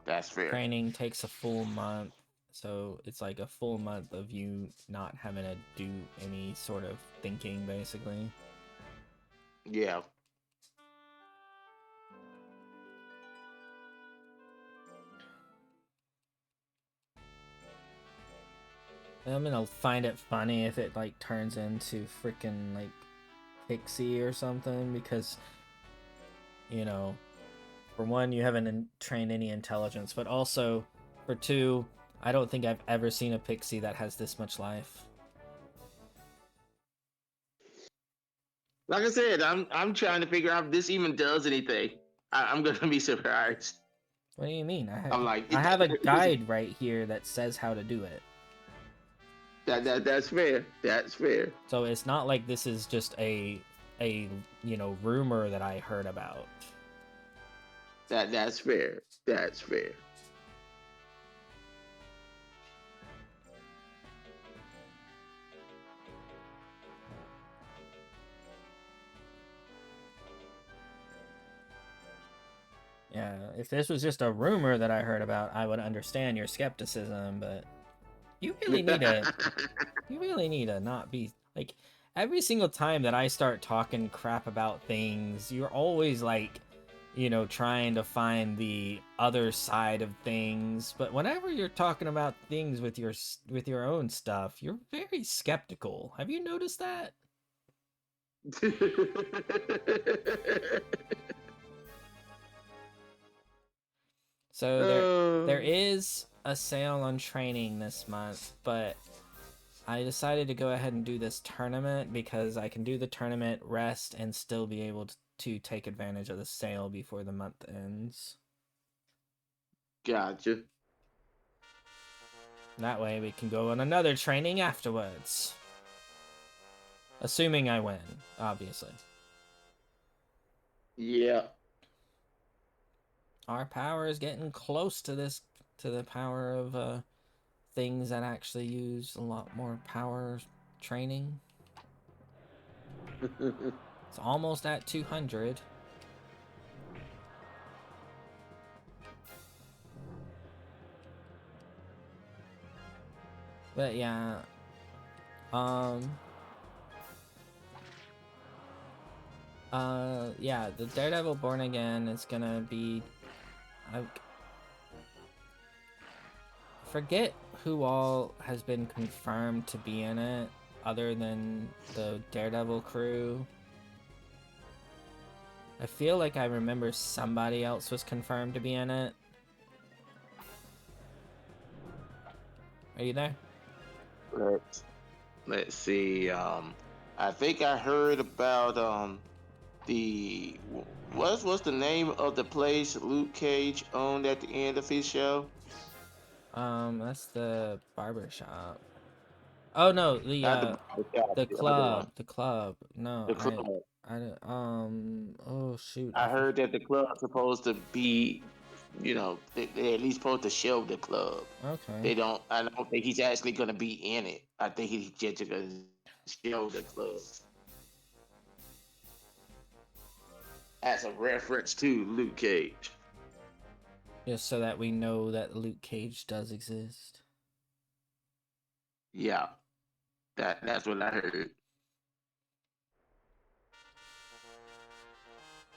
That's fair.
Training takes a full month. So it's like a full month of you not having to do any sort of thinking, basically.
Yeah.
I'm gonna find it funny if it like turns into freaking like Pixie or something, because for one, you haven't trained any intelligence, but also for 2, I don't think I've ever seen a Pixie that has this much life.
Like I said, I'm trying to figure out if this even does anything. I'm gonna be surprised.
What do you mean? I have a guide right here that says how to do it.
That's fair. That's fair.
So it's not like this is just a rumor that I heard about.
That's fair. That's fair.
Yeah, if this was just a rumor that I heard about, I would understand your skepticism, but you really need to not be like, every single time that I start talking crap about things, you're always like, trying to find the other side of things. But whenever you're talking about things with your own stuff, you're very skeptical. Have you noticed that? So there
Um,
is a sale on training this month, but I decided to go ahead and do this tournament because I can do the tournament, rest, and still be able to take advantage of the sale before the month ends.
gotcha.
That way we can go on another training afterwards. Assuming I win, obviously.
Yeah.
Our power is getting close to the power of things that actually use a lot more power training. It's almost at 200. But yeah, um, yeah, the Daredevil Born Again is gonna be, I forget who all has been confirmed to be in it, other than the Daredevil crew. I feel like I remember somebody else was confirmed to be in it. Are you there?
Let's see. I think I heard about the what's the name of the place Luke Cage owned at the end of his show?
That's the barber shop. Oh no,
Not the barbershop,
the
the other
club,
one,
the club. No,
the club.
oh shoot,
I heard that the club's supposed to be, they at least supposed to show the club.
okay.
They don't. I don't think he's actually going to be in it. I think he's just going to show the club as a reference to Luke Cage.
Just so that we know that Luke Cage does exist.
Yeah, that's what I heard.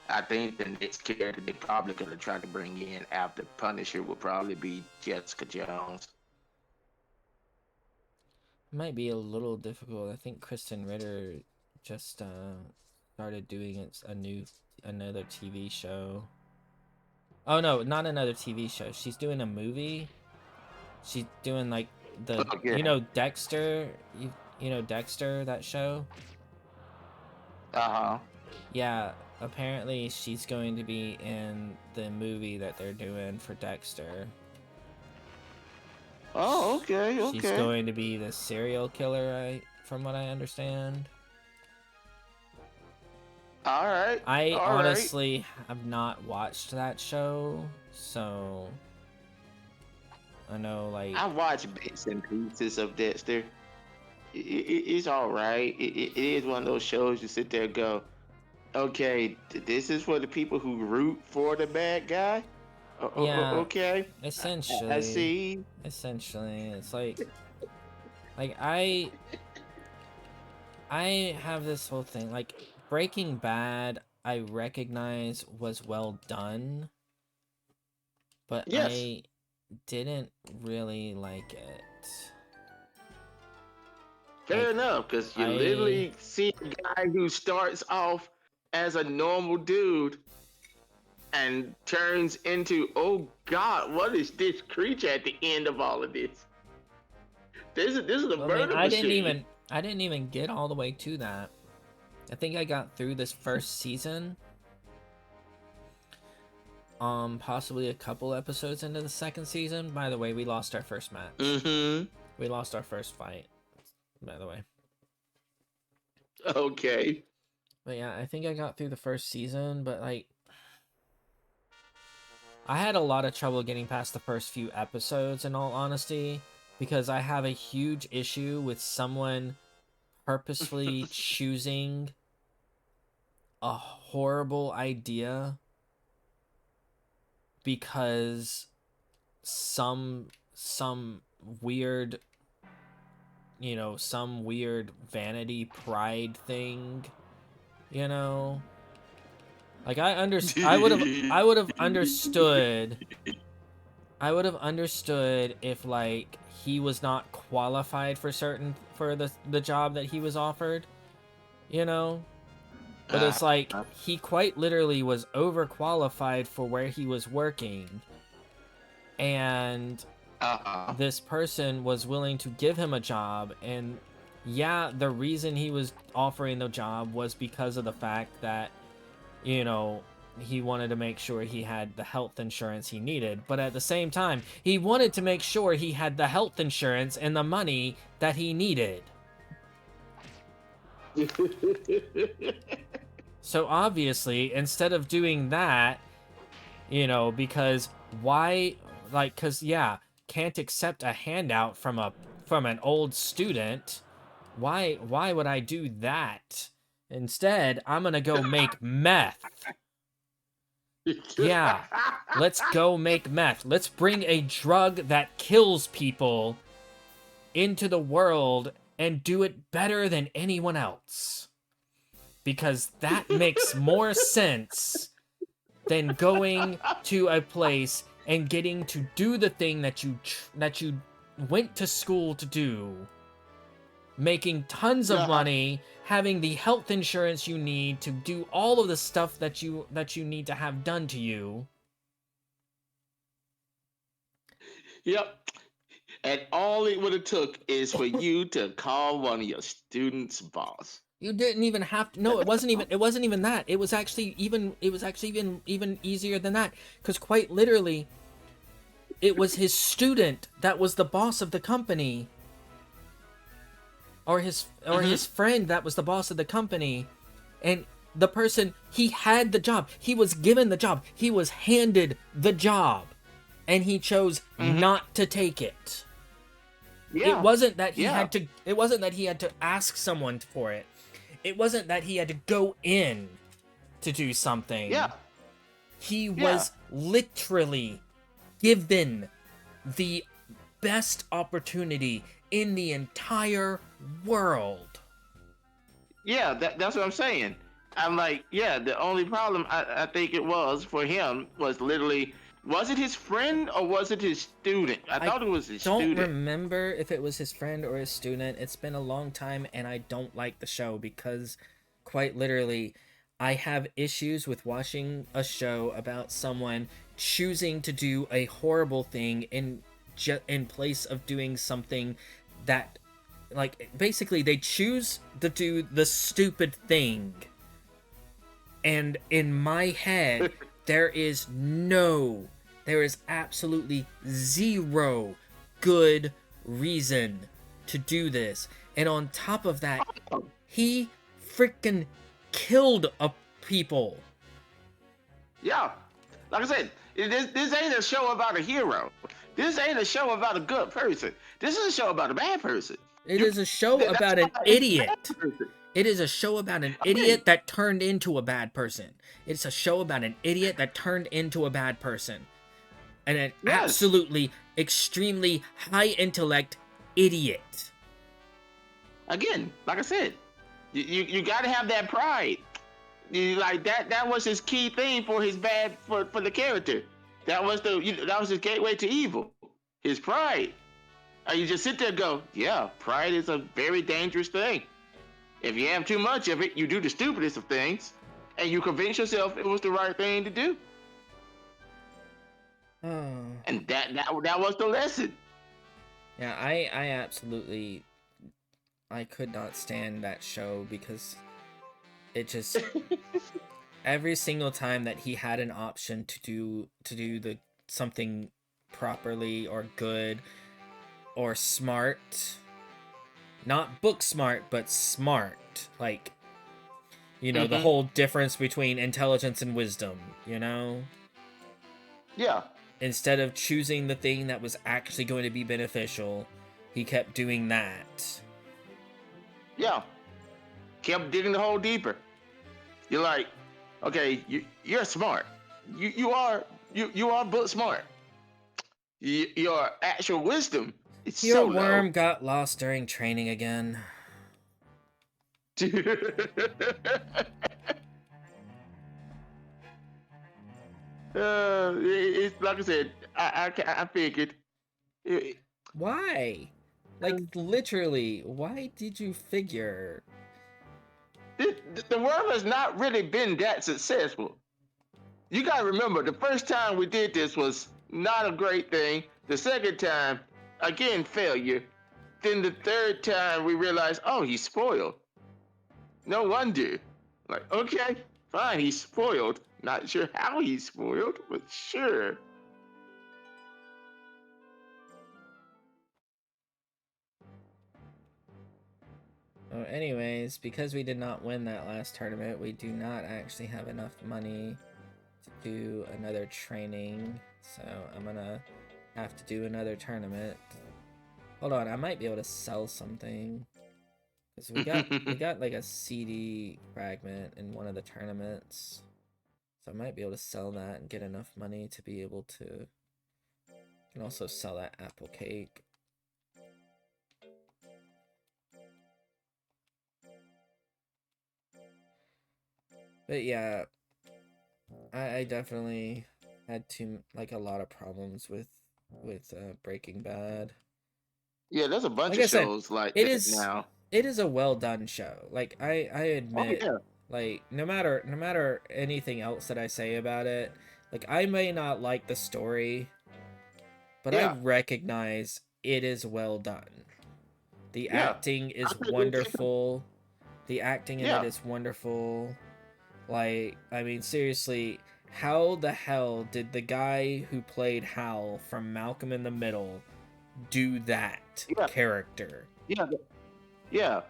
I think the next character they're probably going to try to bring in after Punisher will probably be Jessica Jones.
Might be a little difficult. I think Kristen Ritter just started doing another TV show. Oh no, not another TV show. She's doing a movie. She's doing like
Okay.
Dexter. You know Dexter, that show.
Uh huh.
Yeah, apparently she's going to be in the movie that they're doing for Dexter.
Oh, okay,
She's
okay.
going to be the serial killer, from what I understand.
All right,
I
all right.
honestly have not watched that show, so I know like
I watch bits and pieces of Dexter. It's all right. It is one of those shows you sit there and go, okay, this is for the people who root for the bad guy.
yeah,
Okay, I
essentially,
see.
it's like I have this whole thing like Breaking Bad. I recognize was well done, but
Yes,
I didn't really like it.
fair
Like
enough, because you
I
literally see a guy who starts off as a normal dude and turns into, oh God, what is this creature at the end of all of this? This is a
I mean,
murder machine.
I didn't even get all the way to that. I think I got through this first season. Possibly a couple episodes into the second season. By the way, we lost our first match.
Mm-hmm.
We lost our first fight. By the way.
Okay.
But yeah, I think I got through the first season, but like I had a lot of trouble getting past the first few episodes in all honesty because I have a huge issue with someone purposefully choosing a horrible idea because some weird you know, some weird vanity pride thing, you know? Like I would have understood if like he was not qualified for the job that he was offered, you know? But
Uh,
it's like he quite literally was overqualified for where he was working, and
uh,
this person was willing to give him a job. And yeah, the reason he was offering the job was because of the fact that, you know, he wanted to make sure he had the health insurance he needed, but at the same time he wanted to make sure he had the health insurance and the money that he needed. So obviously, instead of doing that, you know, because why, like, because yeah, can't accept a handout from an old student. Why would I do that? Instead, I'm gonna go make meth. Yeah, let's go make meth. Let's bring a drug that kills people into the world and do it better than anyone else, because that makes more sense than going to a place and getting to do the thing that you went to school to do, making tons of money, having the health insurance you need to do all of the stuff that you need to have done to you.
Yep. And all it would have took is for you to call one of your students' boss.
You didn't even have to. No, it wasn't even that. It was actually even easier than that, because quite literally, it was his student that was the boss of the company, or his friend that was the boss of the company, and the person, he had the job, he was given the job, he was handed the job, and he chose not to take it.
Yeah.
It wasn't that he had to. It wasn't that he had to ask someone for it. It wasn't that he had to go in to do something.
Yeah.
He was literally given the best opportunity in the entire world.
Yeah, that's what I'm saying. I'm like, yeah, the only problem I think it was for him was literally, was it his friend or was it his student? I thought it was his student.
I don't remember if it was his friend or his student. It's been a long time, and I don't like the show because, quite literally, I have issues with watching a show about someone choosing to do a horrible thing in place of doing something that, like, basically they choose to do the stupid thing. And in my head, there is absolutely zero good reason to do this. And on top of that, he freaking killed people.
Yeah. Like I said, this ain't a show about a hero. This ain't a show about a good person. This is a show about a bad person.
It is a show about an idiot. It is a show about an idiot that turned into a bad person. It's a show about an idiot that turned into a bad person. And an absolutely, extremely high intellect idiot.
Again, like I said, you got to have that pride. Like that was his key thing for his for the character. That was his gateway to evil. His pride. You just sit there and go, yeah, pride is a very dangerous thing. If you have too much of it, you do the stupidest of things, and you convince yourself it was the right thing to do. And that was the lesson.
Yeah, I absolutely, I could not stand that show because it just every single time that he had an option to do the something properly or good or smart, not book smart, but smart, like, you know, the whole difference between intelligence and wisdom, you know?
Yeah.
Instead of choosing the thing that was actually going to be beneficial, he kept doing that.
Yeah. Kept digging the hole deeper. You're like, okay, you're smart. You are book smart. Your actual wisdom It's
Your
so low.
worm got lost during training again.
It's like I said. I figured. It-
Why? Like, literally, why did you figure?
the world has not really been that successful. You gotta remember, the first time we did this was not a great thing. The second time, again, failure. Then the third time, we realized, oh, he's spoiled. No wonder. Like, okay, fine, he's spoiled. Not sure how he's spoiled, but sure.
Oh, anyways, because we did not win that last tournament, we do not actually have enough money to do another training. So I'm gonna have to do another tournament. Hold on, I might be able to sell something. Because we got like a CD fragment in one of the tournaments. So I might be able to sell that and get enough money to be able to. I can also sell that apple cake. But yeah, I definitely had a lot of problems with Breaking Bad.
Yeah, there's a bunch
Like
of
I said,
shows like
it
that
is
now.
it is a well done show. Like I
Oh
admit,
yeah,
like no matter anything else that I say about it, like I may not like the story, but I
yeah,
recognize it is well done. The
yeah.
acting
I
is
could agree with you.
wonderful. The acting in it
Yeah,
is wonderful. Like, I mean, seriously, how the hell did the guy who played Hal from Malcolm in the Middle do that
yeah,
character?
yeah, yeah.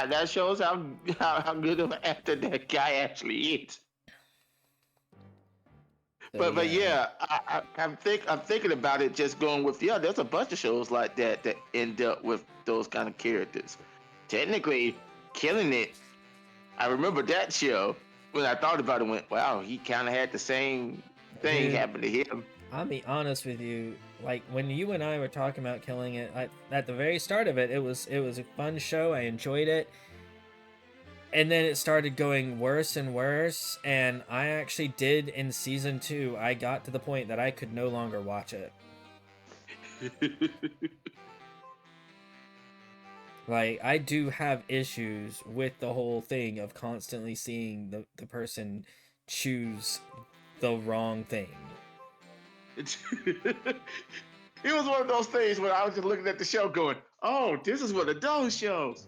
That shows how good of an actor that guy actually is.
So
But
yeah,
yeah, I'm thinking about it. Just going with yeah, there's a bunch of shows like that that end up with those kind of characters. Technically, Killing It. I remember that show when I thought about it. Went wow, he kind of had the same thing
dude,
happen to him.
I'll be honest with you. Like when you and I were talking about Killing It, at the very start of it, it was a fun show. I enjoyed it. And then it started going worse and worse, and I actually did in season 2. I got to the point that I could no longer watch it. Like, I do have issues with the whole thing of constantly seeing the person choose the wrong thing.
It was one of those things where I was just looking at the show, going, "Oh, this is one of those shows.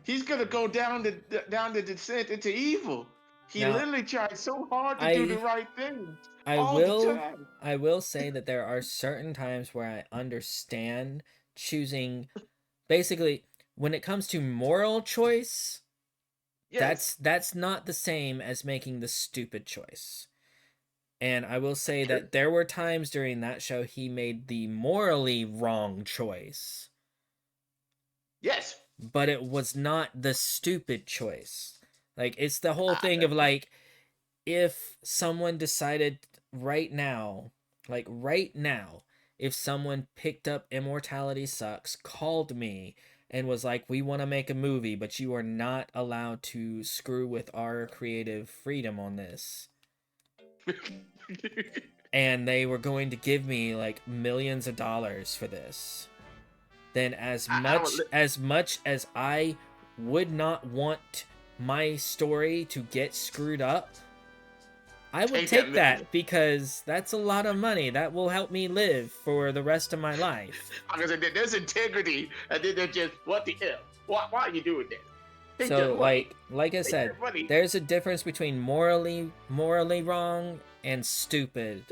He's gonna go down the descent into evil. He
Now,
literally tried so hard to do the
I
right thing
I
all the
will
time."
I will say that there are certain times where I understand choosing basically when it comes to moral choice,
Yes,
that's not the same as making the stupid choice. And I will say
true.
that there were times during that show he made the morally wrong choice,
Yes,
but it was not the stupid choice. Like, it's the whole
I,
thing of like, if someone decided right now, like right now, if someone picked up Immortality Sucks, called me, and was like, we want to make a movie, but you are not allowed to screw with our creative freedom on this. And they were going to give me like millions of dollars for this, then as
I
much
would.
as I would not want my story to get screwed up, I would
Take that
take
million.
that because that's a lot of money that will help me live for the rest of my life.
Like I said, there's integrity, and then there's just what the hell? Why are you doing that? Take
So
that money.
like I
Take
said,
that money.
there's a difference between morally wrong and stupid.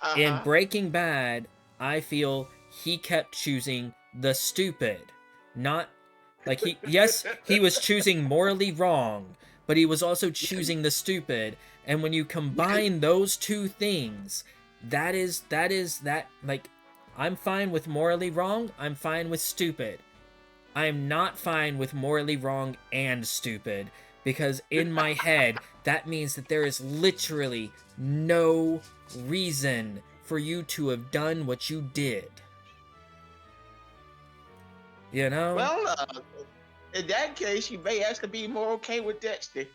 Uh
In
huh.
Breaking Bad, I feel he kept choosing the stupid. Not like he was choosing morally wrong, but he was also choosing the stupid. And when you
Yes.
combine those two things, that like I'm fine with morally wrong, I'm fine with stupid. I'm not fine with morally wrong and stupid because in my head that means that there is literally no reason for you to have done what you did. You know?
Well, in that case, you may actually be more okay with Dexter.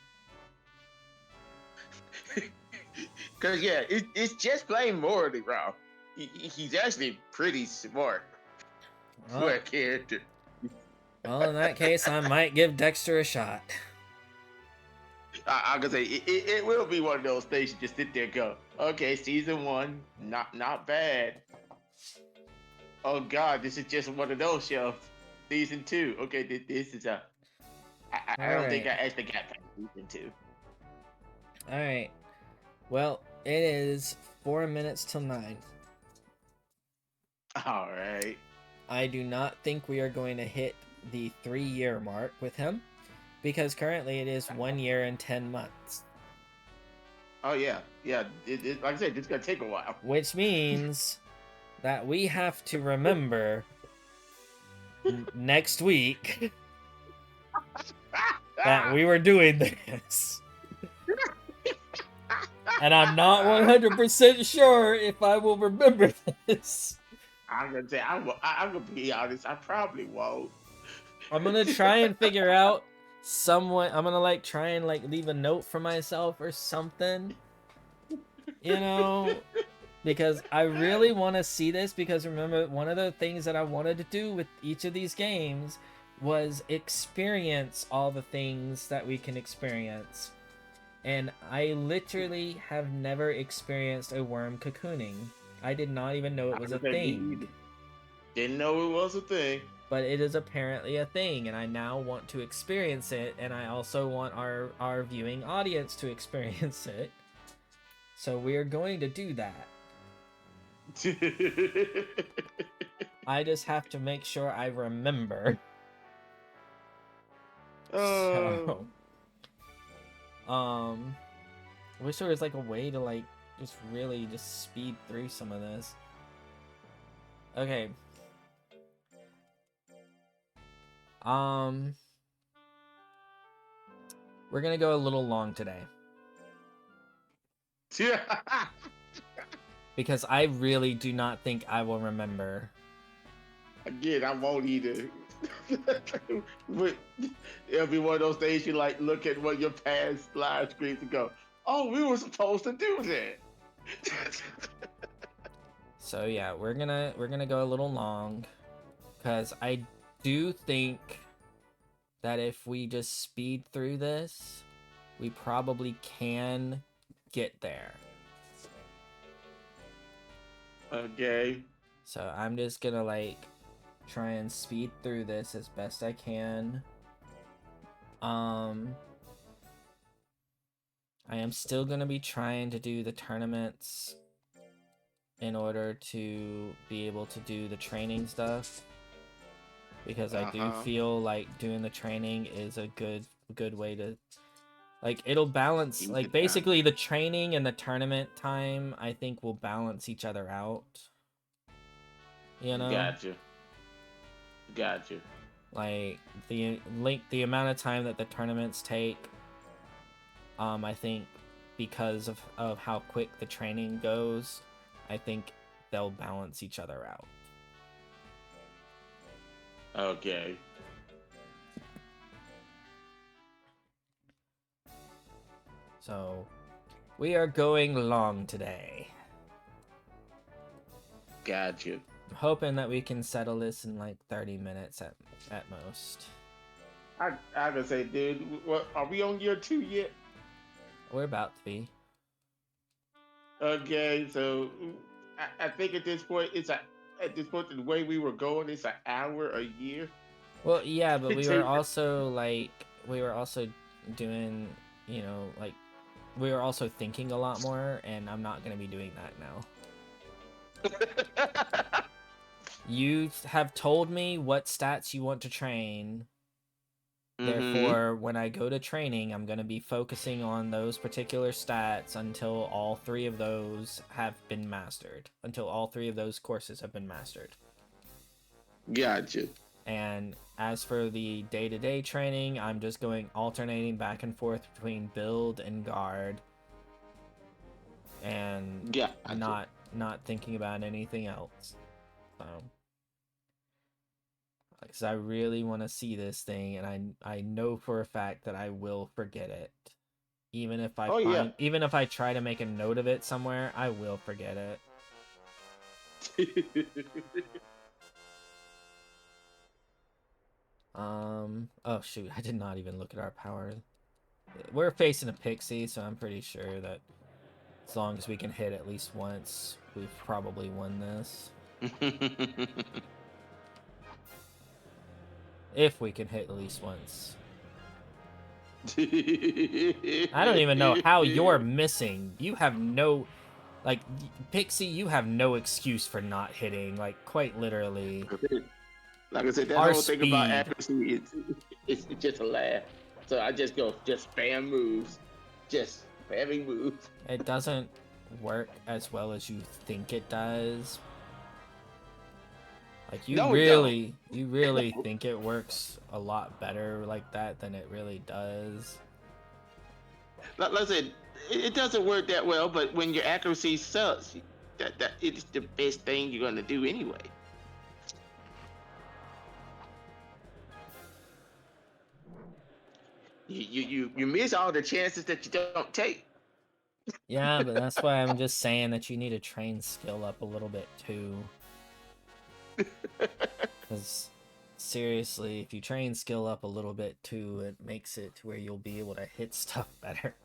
Because, yeah, it's just plain morally wrong. He's actually pretty smart for a
Well,
character.
well, in that case, I might give Dexter a shot.
I'm gonna say it will be one of those things you just sit there and go, okay, season one, not bad. Oh God, this is just one of those shows. Season two, okay, this is a. I don't think
Alright.
I actually got past season two.
Alright. Well, it is 4 minutes till 9.
All right.
I do not think we are going to hit the 3-year mark with him because currently it is 1 year and 10 months.
Oh yeah, yeah. Like I said, it's gonna take a while.
Which means that we have to remember next week that we were doing this. And I'm not 100% sure if I will remember this.
I'm gonna say I'm gonna be honest. I probably won't.
I'm gonna try and figure out somewhat. I'm gonna like try and like leave a note for myself or something. You know, because I really want to see this. Because remember, one of the things that I wanted to do with each of these games was experience all the things that we can experience. And I literally have never experienced a worm cocooning. I did not even know it was a thing.
Didn't know it was a thing.
But it is apparently a thing, and I now want to experience it, and I also want our viewing audience to experience it. So we are going to do that. I just have to make sure I remember. So, I wish there was like a way to like just really just speed through some of this. Okay. We're gonna go a little long today. Because I really do not think I will remember.
Again, I won't either. But it'll be one of those days you like look at one of your past live screens and go, "Oh, we were supposed to do that."
So yeah, we're gonna go a little long, because I do think that if we just speed through this, we probably can get there.
Okay.
So I'm just gonna like try and speed through this as best I can. I am still gonna be trying to do the tournaments in order to be able to do the training stuff, because I do feel like doing the training is a good way to, like, it'll balance, like, basically the training and the tournament time I think will balance each other out, you know?
Gotcha.
Like the amount of time that the tournaments take, I think because of how quick the training goes, I think they'll balance each other out.
Okay.
So we are going long today.
Gotcha.
I'm hoping that we can settle this in like 30 minutes at most.
I gotta say, dude, what are we on year 2 yet?
We're about to be.
Okay, so I think at this point the way we were going, it's an hour a year.
Well, yeah, but we were also doing, you know, like we were also thinking a lot more, and I'm not gonna be doing that now. You have told me what stats you want to train. Therefore, when I go to training, I'm going to be focusing on those particular stats until all 3 of those have been mastered. Until all 3 of those courses have been mastered.
Gotcha.
And as for the day-to-day training, I'm just going alternating back and forth between build and guard. And not thinking about anything else. So because I really want to see this thing, and I know for a fact that I will forget it. Even if I
Oh yeah.
even if I try to make a note of it somewhere, I will forget it. Oh shoot, I did not even look at our power. We're facing a Pixie, so I'm pretty sure that as long as we can hit at least once, we've probably won this. If we can hit at least once. I don't even know how you're missing. You have no, like, Pixie, you have no excuse for not hitting, like, quite literally.
Like I said, that
Our
whole thing about
speed.
accuracy it's just a laugh. So I just go just spam moves, just spamming moves.
It doesn't work as well as you think it does. Like,
No, it don't.
you really think it works a lot better like that than it really does.
Like I said, it doesn't work that well. But when your accuracy sucks, that it's the best thing you're gonna do anyway. You miss all the chances that you don't take.
Yeah, but that's why I'm just saying that you need to train skill up a little bit too. Because seriously, if you train skill up a little bit too, it makes it to where you'll be able to hit stuff better.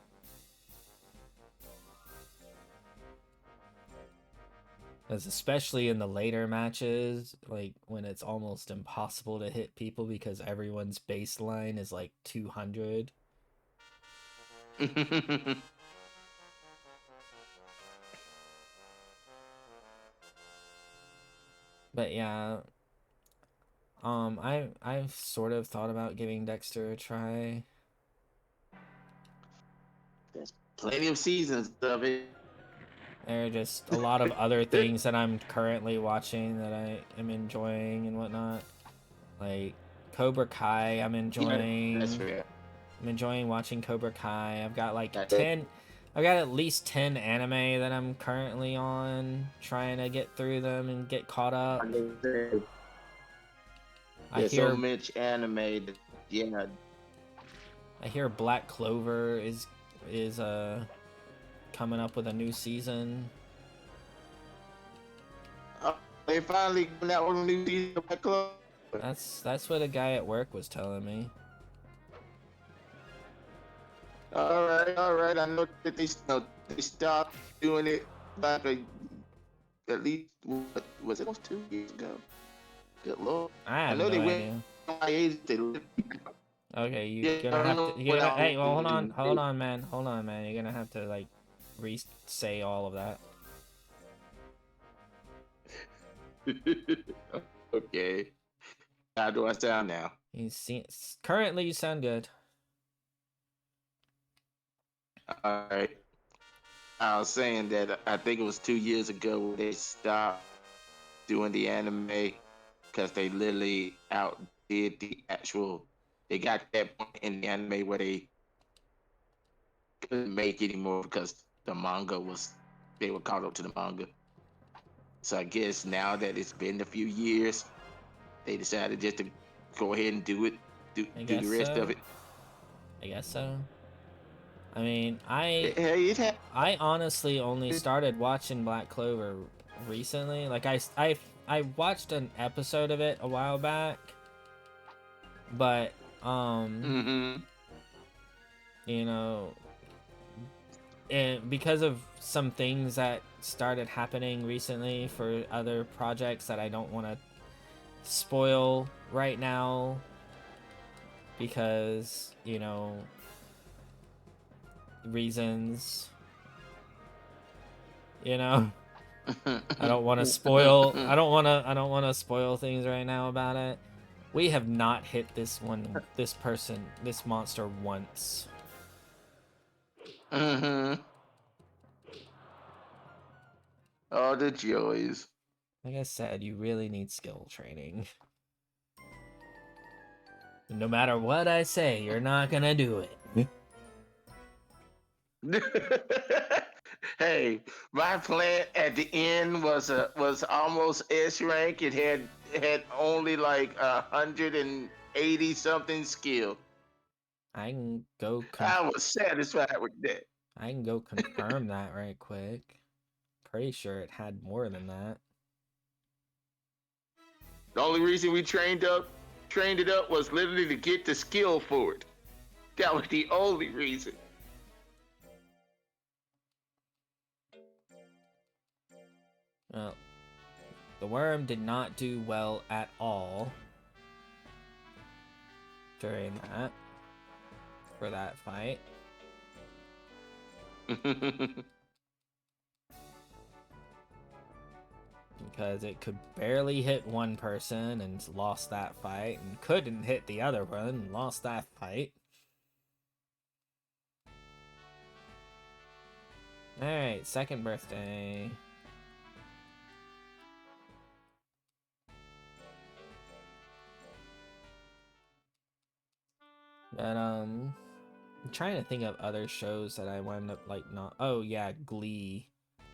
Because especially in the later matches, like when it's almost impossible to hit people because everyone's baseline is like 200. But yeah, I've sort of thought about giving Dexter a try.
There's plenty of seasons of it.
There are just a lot of other things that I'm currently watching that I am enjoying and whatnot. Like Cobra Kai, I'm enjoying.
That's fair.
I'm enjoying watching Cobra Kai. I've got like
That's it.
10. I've got at least 10 anime that I'm currently on, trying to get through them and get caught up.
There's so much anime that, yeah.
I hear Black Clover is coming up with a new season.
They finally got out with a new season of Black Clover.
That's what a guy at work was telling me.
All right. I know that they stopped doing it like at least what was it? Almost 2 years ago. Good lord.
I have
know
no
they
idea.
went on hiatus.
Okay, you're gonna have to. Hey, well, hold on, man. You're gonna have to like re-say all of that.
Okay. How do I sound now?
Currently, you sound good.
All right. I was saying that I think it was 2 years ago when they stopped doing the anime because they literally outdid the actual. They got to that point in the anime where they couldn't make anymore because the manga they were caught up to the manga. So I guess now that it's been a few years, they decided just to go ahead and do the rest of it.
I guess so. I mean, I honestly only started watching Black Clover recently. Like I watched an episode of it a while back, but you know, and because of some things that started happening recently for other projects that I don't want to spoil right now, because you know, reasons, you know. I don't want to spoil. I don't want to spoil things right now about it. We have not hit this monster once.
Oh, the joys.
Like I said, you really need skill training. No matter what I say, you're not gonna do it.
Hey, my plant at the end was almost S rank. It had only like 180 something skill.
I can go
I was satisfied with that.
I can go confirm that right quick. Pretty sure it had more than that.
The only reason we trained it up was literally to get the skill for it. That was the only reason.
Well, the worm did not do well at all during that, for that fight. Because it could barely hit one person and lost that fight, and couldn't hit the other one and lost that fight. Alright, second birthday. But I'm trying to think of other shows that I wound up like not. Oh yeah, Glee.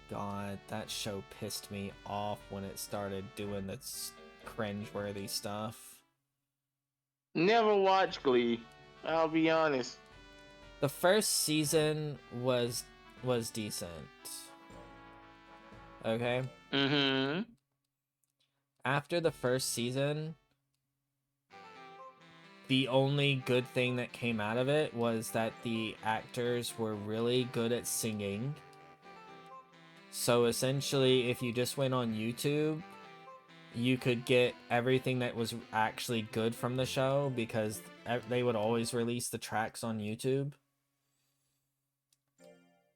God, that show pissed me off when it started doing this cringe-worthy stuff.
Never watched Glee. I'll be honest.
The first season was decent. Okay.
Mm-hmm.
After the first season, the only good thing that came out of it was that the actors were really good at singing. So essentially, if you just went on YouTube, you could get everything that was actually good from the show, because they would always release the tracks on YouTube.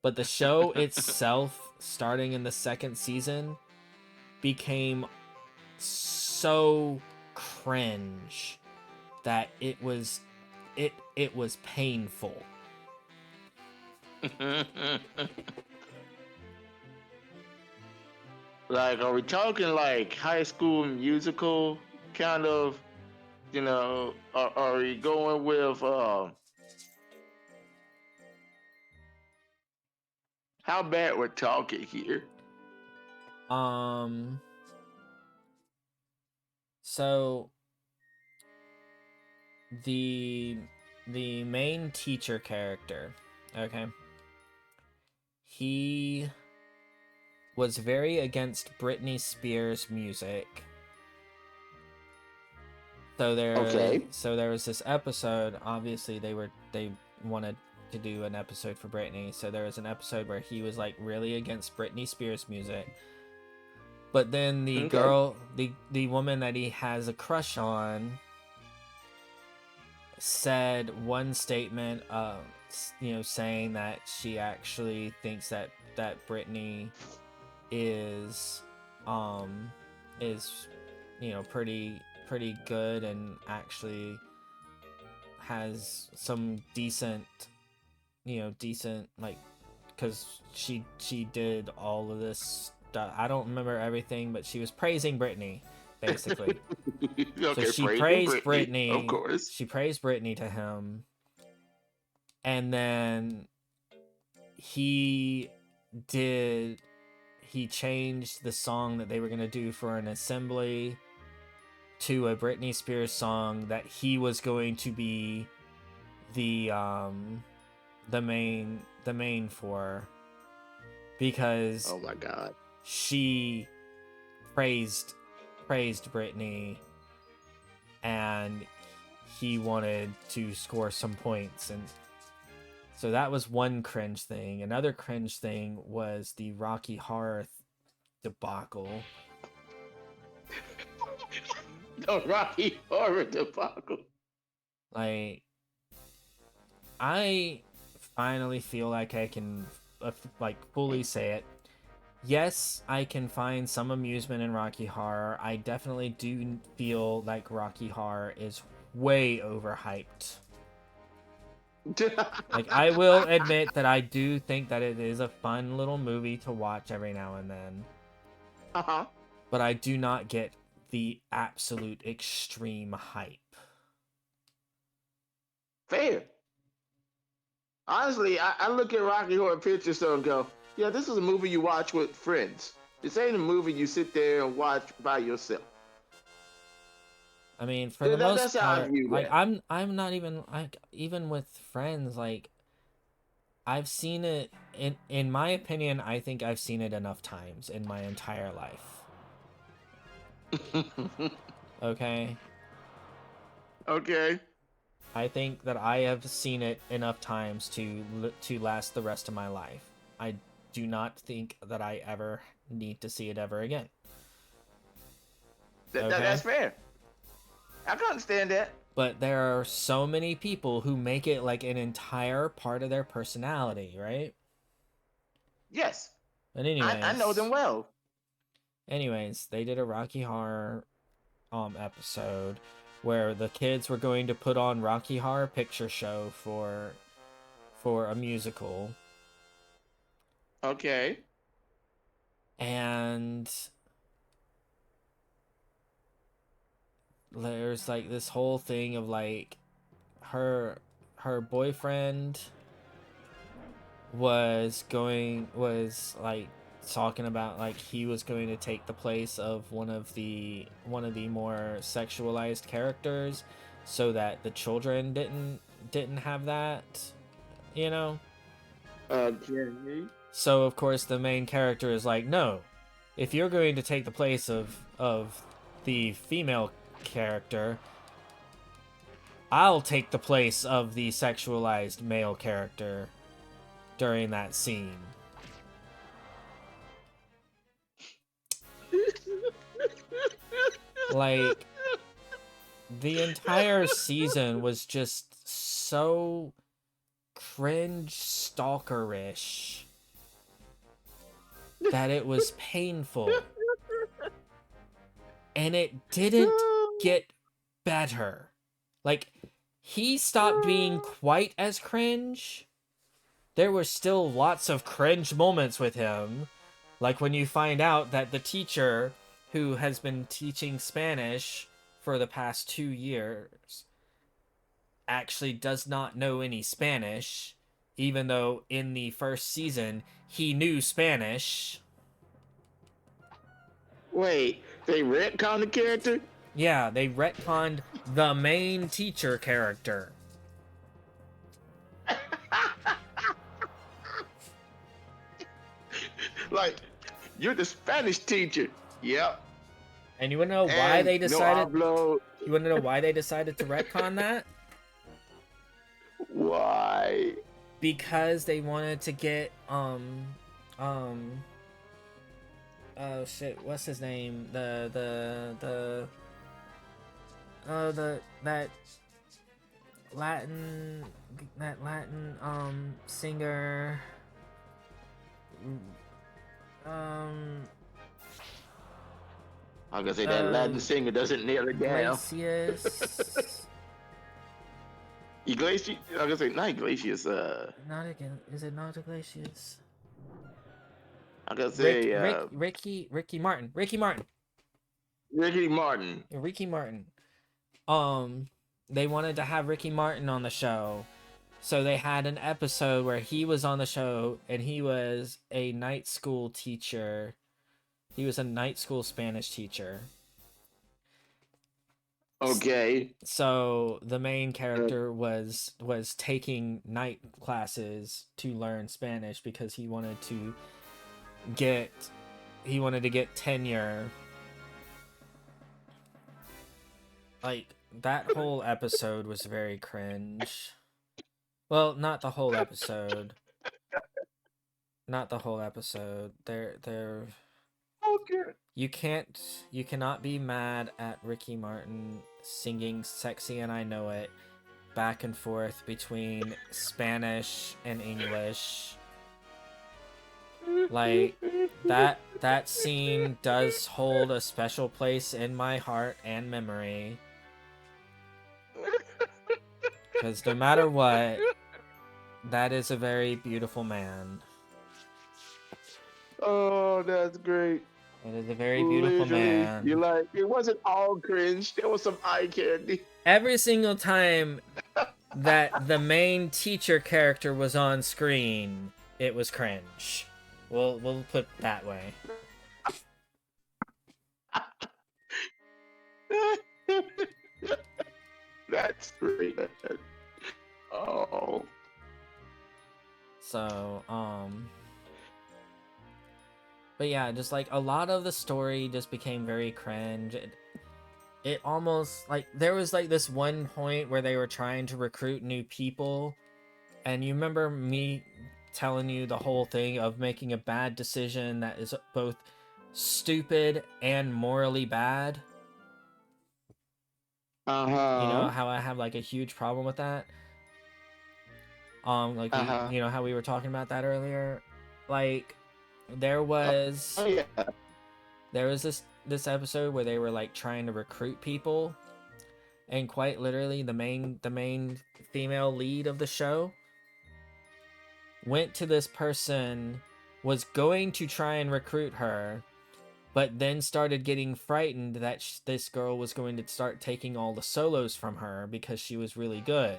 But the show itself, starting in the second season, became so cringe that it was painful.
Like, are we talking like High School Musical kind of? Are we going with how bad we're talking here?
So the main teacher character, okay, he was very against Britney Spears music. So there was this episode. Obviously, they wanted to do an episode for Britney. So there was an episode where he was like really against Britney Spears music. But then the girl, the woman that he has a crush on, said one statement, saying that she actually thinks that Britney is pretty good, and actually has some decent like, because she did all of this stuff. I don't remember everything, but she was praising Britney basically.
Okay,
so she praised
Britney, of course.
She praised Britney to him, and then he changed the song that they were going to do for an assembly to a Britney Spears song that he was going to be the main for, because
oh my god,
she praised Britney, and he wanted to score some points. And so that was one cringe thing. Another cringe thing was the Rocky Horror debacle.
The Rocky Horror debacle.
Like, I finally feel like I can fully say it. Yes, I can find some amusement in Rocky Horror. I definitely do feel like Rocky Horror is way overhyped. Like, I will admit that I do think that it is a fun little movie to watch every now and then.
Uh-huh.
But I do not get the absolute extreme hype.
Fair. Honestly, I look at Rocky Horror Picture Show and go, Yeah, this is a movie you watch with friends. This ain't a movie you sit there and watch by yourself.
I mean, for the
That's
most
how I
part,
view
like
that.
I'm not even like even with friends, like I've seen it in my opinion, I think I've seen it enough times in my entire life. Okay?
Okay.
I think that I have seen it enough times to last the rest of my life. I do not think that I ever need to see it ever again.
That's
Okay?
fair. I can understand that.
But there are so many people who make it like an entire part of their personality, right?
Yes,
But
I know them well.
anyways, they did a Rocky Horror episode where the kids were going to put on Rocky Horror Picture Show for a musical,
Okay.
and there's like this whole thing of like her her boyfriend was like talking about like he was going to take the place of one of the more sexualized characters so that the children didn't have that, you know.
Okay.
So of course the main character is like, no, if you're going to take the place of the female character, I'll take the place of the sexualized male character during that scene. Like, the entire season was just so cringe stalkerish that it was painful. And it didn't get better. Like, he stopped being quite as cringe. There were still lots of cringe moments with him. Like when you find out that the teacher who has been teaching Spanish for the past 2 years actually does not know any Spanish, even though in the first season he knew Spanish.
Wait, they retcon the character?
Yeah, they retconned the main teacher character.
Like, you're the Spanish teacher. Yep.
And you wanna know why
And
they
no
decided
hablo.
you wanna know why they decided to retcon that?
Why?
Because they wanted to get um oh shit, what's his name? The Latin that Latin singer um
I was gonna say that Latin singer doesn't nail it down.
Iglesias.
Iglesias? I was gonna say not Iglesias.
Not again. Is it not Iglesias?
I was gonna say
Ricky Martin. Ricky Martin.
Ricky Martin.
Ricky Martin. They wanted to have Ricky Martin on the show. So they had an episode where he was on the show and he was a night school teacher. He was a night school Spanish teacher.
Okay.
So the main character was taking night classes to learn Spanish because he wanted to get tenure. Like, that whole episode was very cringe. Well, not the whole episode. Not the whole episode. They're
Okay.
you cannot be mad at Ricky Martin singing Sexy and I Know It back and forth between Spanish and English. Like, that scene does hold a special place in my heart and memory. Because no matter what, that is a very beautiful man.
Oh, that's great.
It is a very beautiful man.
You're like, it wasn't all cringe. There was some eye candy.
Every single time that the main teacher character was on screen, it was cringe. We'll put it that way.
That's great. Oh.
So, but yeah, just like a lot of the story just became very cringe. It almost like there was like this one point where they were trying to recruit new people, and you remember me telling you the whole thing of making a bad decision that is both stupid and morally bad. You know how I have like a huge problem with that. Like you know how we were talking about that earlier. Like there was this episode where they were like trying to recruit people, and quite literally the main female lead of the show went to this person, was going to try and recruit her, but then started getting frightened that this girl was going to start taking all the solos from her because she was really good.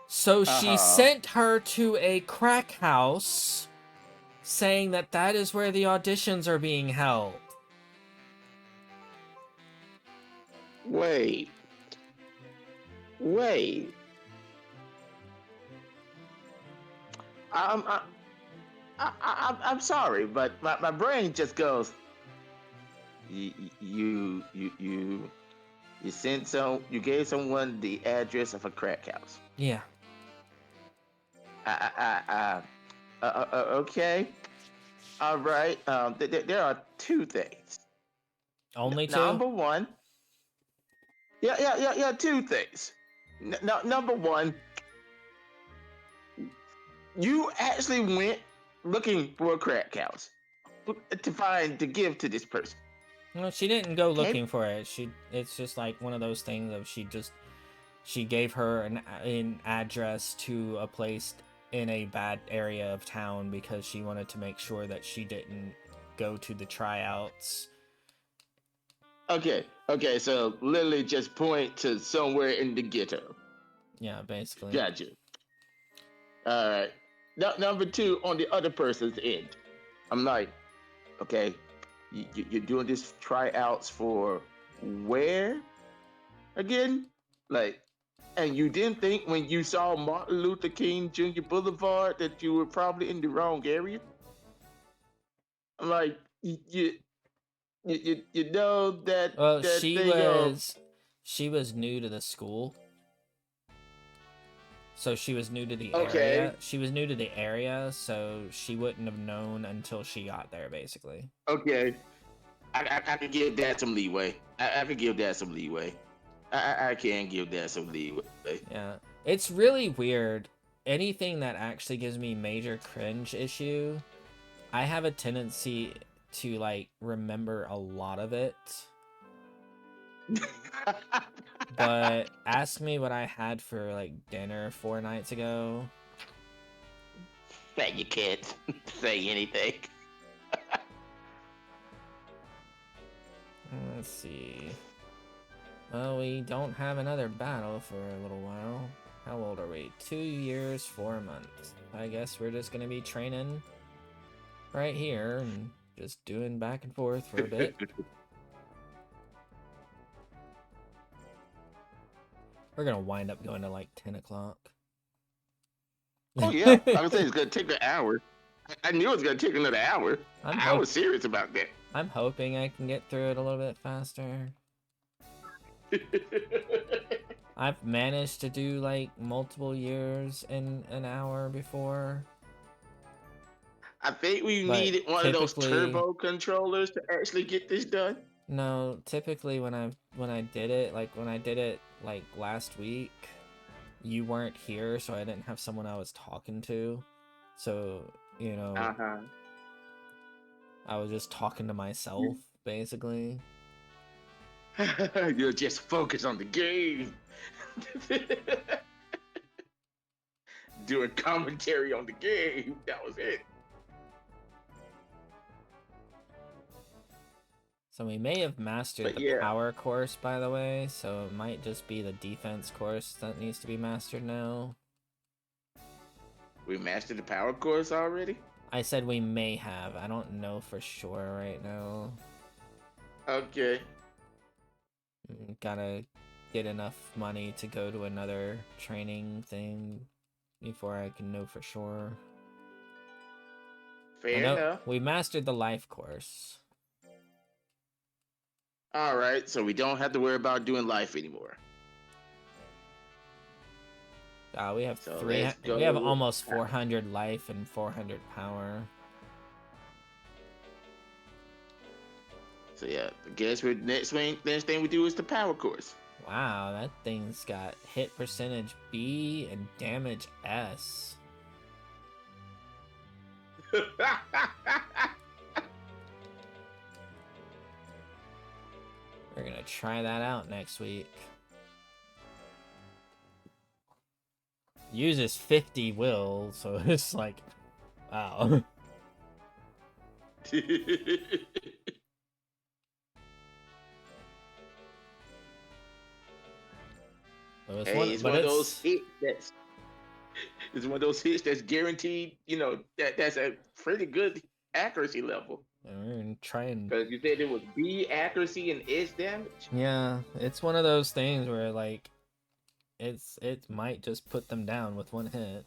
So she sent her to a crack house, saying that that is where the auditions are being held.
Wait. I'm sorry, but my brain just goes. You sent you gave someone the address of a crack house.
Yeah.
Okay. All right. There are two things.
Only two?
Number one. Yeah. Two things. Number one, you actually went looking for a crack house to give to this person.
No, she didn't go looking for it. It's just like one of those things of she gave her an address to a place in a bad area of town because she wanted to make sure that she didn't go to the tryouts.
Okay, so literally just point to somewhere in the ghetto.
Yeah, basically.
Gotcha. All right. Number two, on the other person's end, I'm like, okay, you're doing this tryouts for where again? Like, and you didn't think when you saw Martin Luther King Jr. Boulevard that you were probably in the wrong area? I'm like, you know that.
Well,
that
she was new to the school. So she was new to the
Okay.
area. She was new to the area, so she wouldn't have known until she got there, basically.
Okay. I can give that some leeway. I can give that some leeway. I can give that some leeway.
Yeah. It's really weird. Anything that actually gives me major cringe issue, I have a tendency to like remember a lot of it. But ask me what I had for like dinner 4 nights ago.
That you can't say anything.
Let's see. Well, we don't have another battle for a little while. How old are we? 2 years, 4 months. I guess we're just gonna be training right here and just doing back and forth for a bit. We're gonna wind up going to like 10 o'clock.
Oh yeah, I was saying it's gonna take an hour. I knew it was gonna take another hour. I was serious about that.
I'm hoping I can get through it a little bit faster. I've managed to do like multiple years in an hour before.
I think we needed one of those turbo controllers to actually get this done.
No, typically when I did it like last week, you weren't here, so I didn't have someone I was talking to. So, you know, I was just talking to myself, basically.
You're just focused on the game. Doing commentary on the game. That was it.
So we may have mastered the power course, by the way, so it might just be the defense course that needs to be mastered now.
We mastered the power course already?
I said we may have. I don't know for sure right now.
Okay.
Gotta get enough money to go to another training thing before I can know for sure. I
Fair
know
enough.
we mastered the life course.
All right, so we don't have to worry about doing life anymore.
We have
So let's go.
we have almost 400 life and 400 power.
So yeah, I guess we next thing we do is the power course.
Wow, that thing's got hit percentage B and damage S. We're gonna try that out next week. Uses 50 will, so it's like, wow.
Hey, it's one of those hits that's it's one of those hits that's guaranteed. You know that's a pretty good accuracy level.
We're gonna try and.
Because you said it was B accuracy and S damage.
Yeah, it's one of those things where like, it might just put them down with one hit.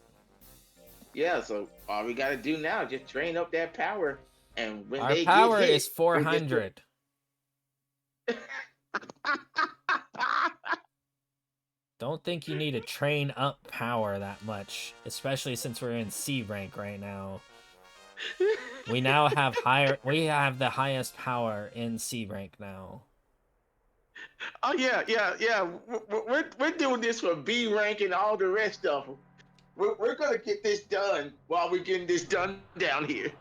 Yeah, so all we gotta do now is just train up that power, and when
Our
they
power
get hit,
is 400. Don't think you need to train up power that much, especially since we're in C rank right now. We now have we have the highest power in C rank now.
Oh yeah. We're doing this for B rank and all the rest of them. We're gonna get this done while we're getting this done down here.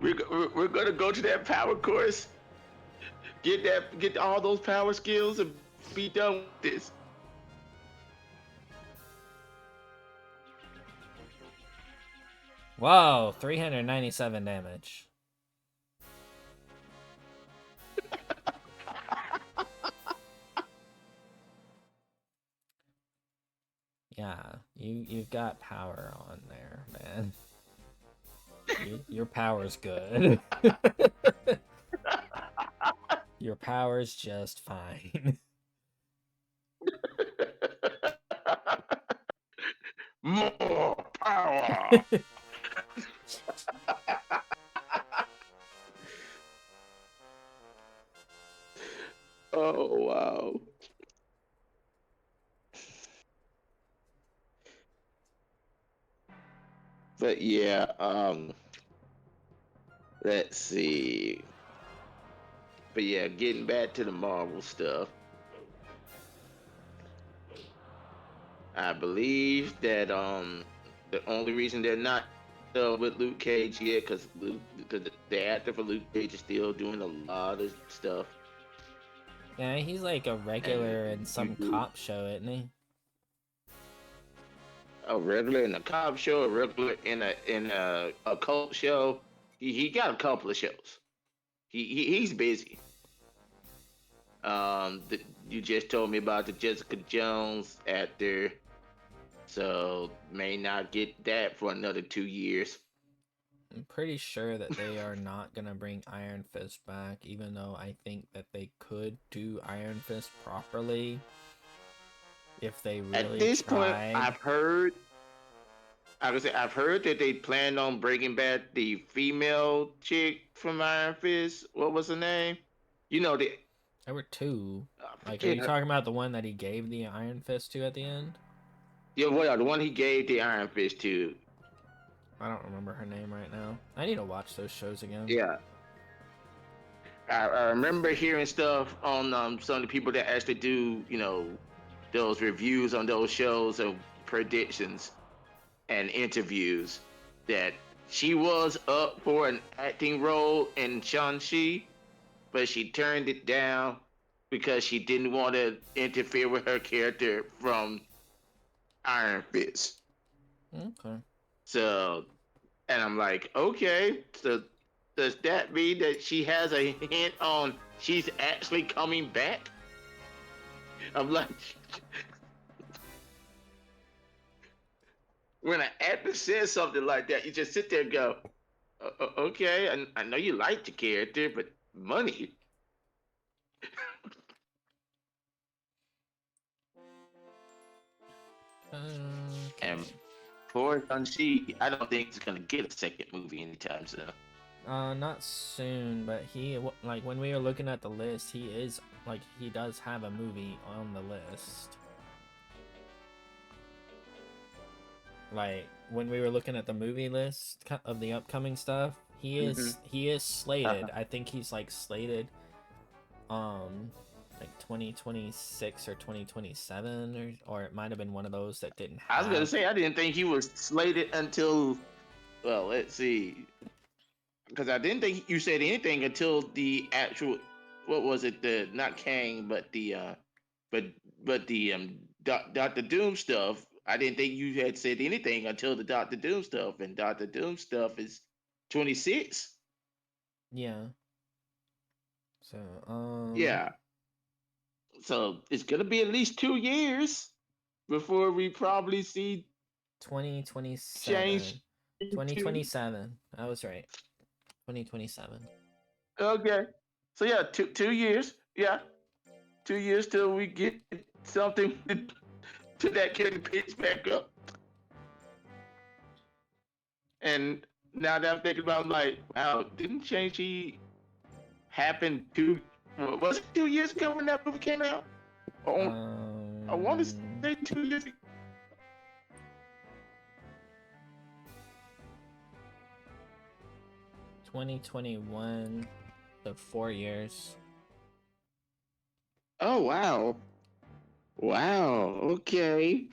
we're gonna go to that power course, get all those power skills, and be done with this.
Whoa, 397 damage. Yeah, you've got power on there, man. Your power's good. Your power's just fine.
More power. Oh wow. But yeah, let's see. But yeah, getting back to the Marvel stuff. I believe that the only reason they're not with Luke Cage yet because the actor for Luke Cage is still doing a lot of stuff.
Yeah, he's like a regular in some cop show, isn't he?
A regular in a cop show, a regular in a cult show. He got a couple of shows. He's busy. You just told me about the Jessica Jones actor, so may not get that for another 2 years.
I'm pretty sure that they are not gonna bring Iron Fist back, even though I think that they could do Iron Fist properly if they really
At this point,
tried.
I've heard that they plan on bringing back the female chick from Iron Fist. What was her name? You know the.
There were two. Like, are you talking about the one that he gave the Iron Fist to at the end?
Yeah, well, the one he gave the Iron Fist to.
I don't remember her name right now. I need to watch those shows again.
Yeah. I remember hearing stuff on some of the people that actually do, those reviews on those shows and predictions and interviews that she was up for an acting role in Shang-Chi, but she turned it down because she didn't want to interfere with her character from Iron Fist.
Okay.
So, and I'm like, okay, so does that mean that she has a hint on she's actually coming back? I'm like, When an actor says something like that, you just sit there and go, Okay, I know you like the character, but money. And
Okay.
for Shang-Chi, I don't think it's gonna get a second movie anytime soon.
Not soon, but like when we were looking at the list, he does have a movie on the list. Like when we were looking at the movie list of the upcoming stuff, he is slated.
Uh-huh.
I think he's like slated like 2026 or 2027 or it might have been one of those that didn't
I was gonna
have.
say I didn't think he was slated until, well, let's see, because I didn't think you said anything until the actual, what was it, the not Kang, but but the Doctor Doom stuff. I didn't think you had said anything until the Doctor Doom stuff, and Doctor Doom stuff is 26.
Yeah. So,
Yeah, so it's gonna be at least 2 years before we probably see
2027.
change.
2027. I was right. 2027.
Okay, so yeah, two years. Yeah, 2 years till we get something to that character pitch back up. And now that I'm thinking about, it, I'm like, wow, didn't Shang-Chi happen was it 2 years ago when that movie came out? Or, I want to
Um,
say 2 years ago.
2021. So 4 years.
Oh, wow. Wow, okay.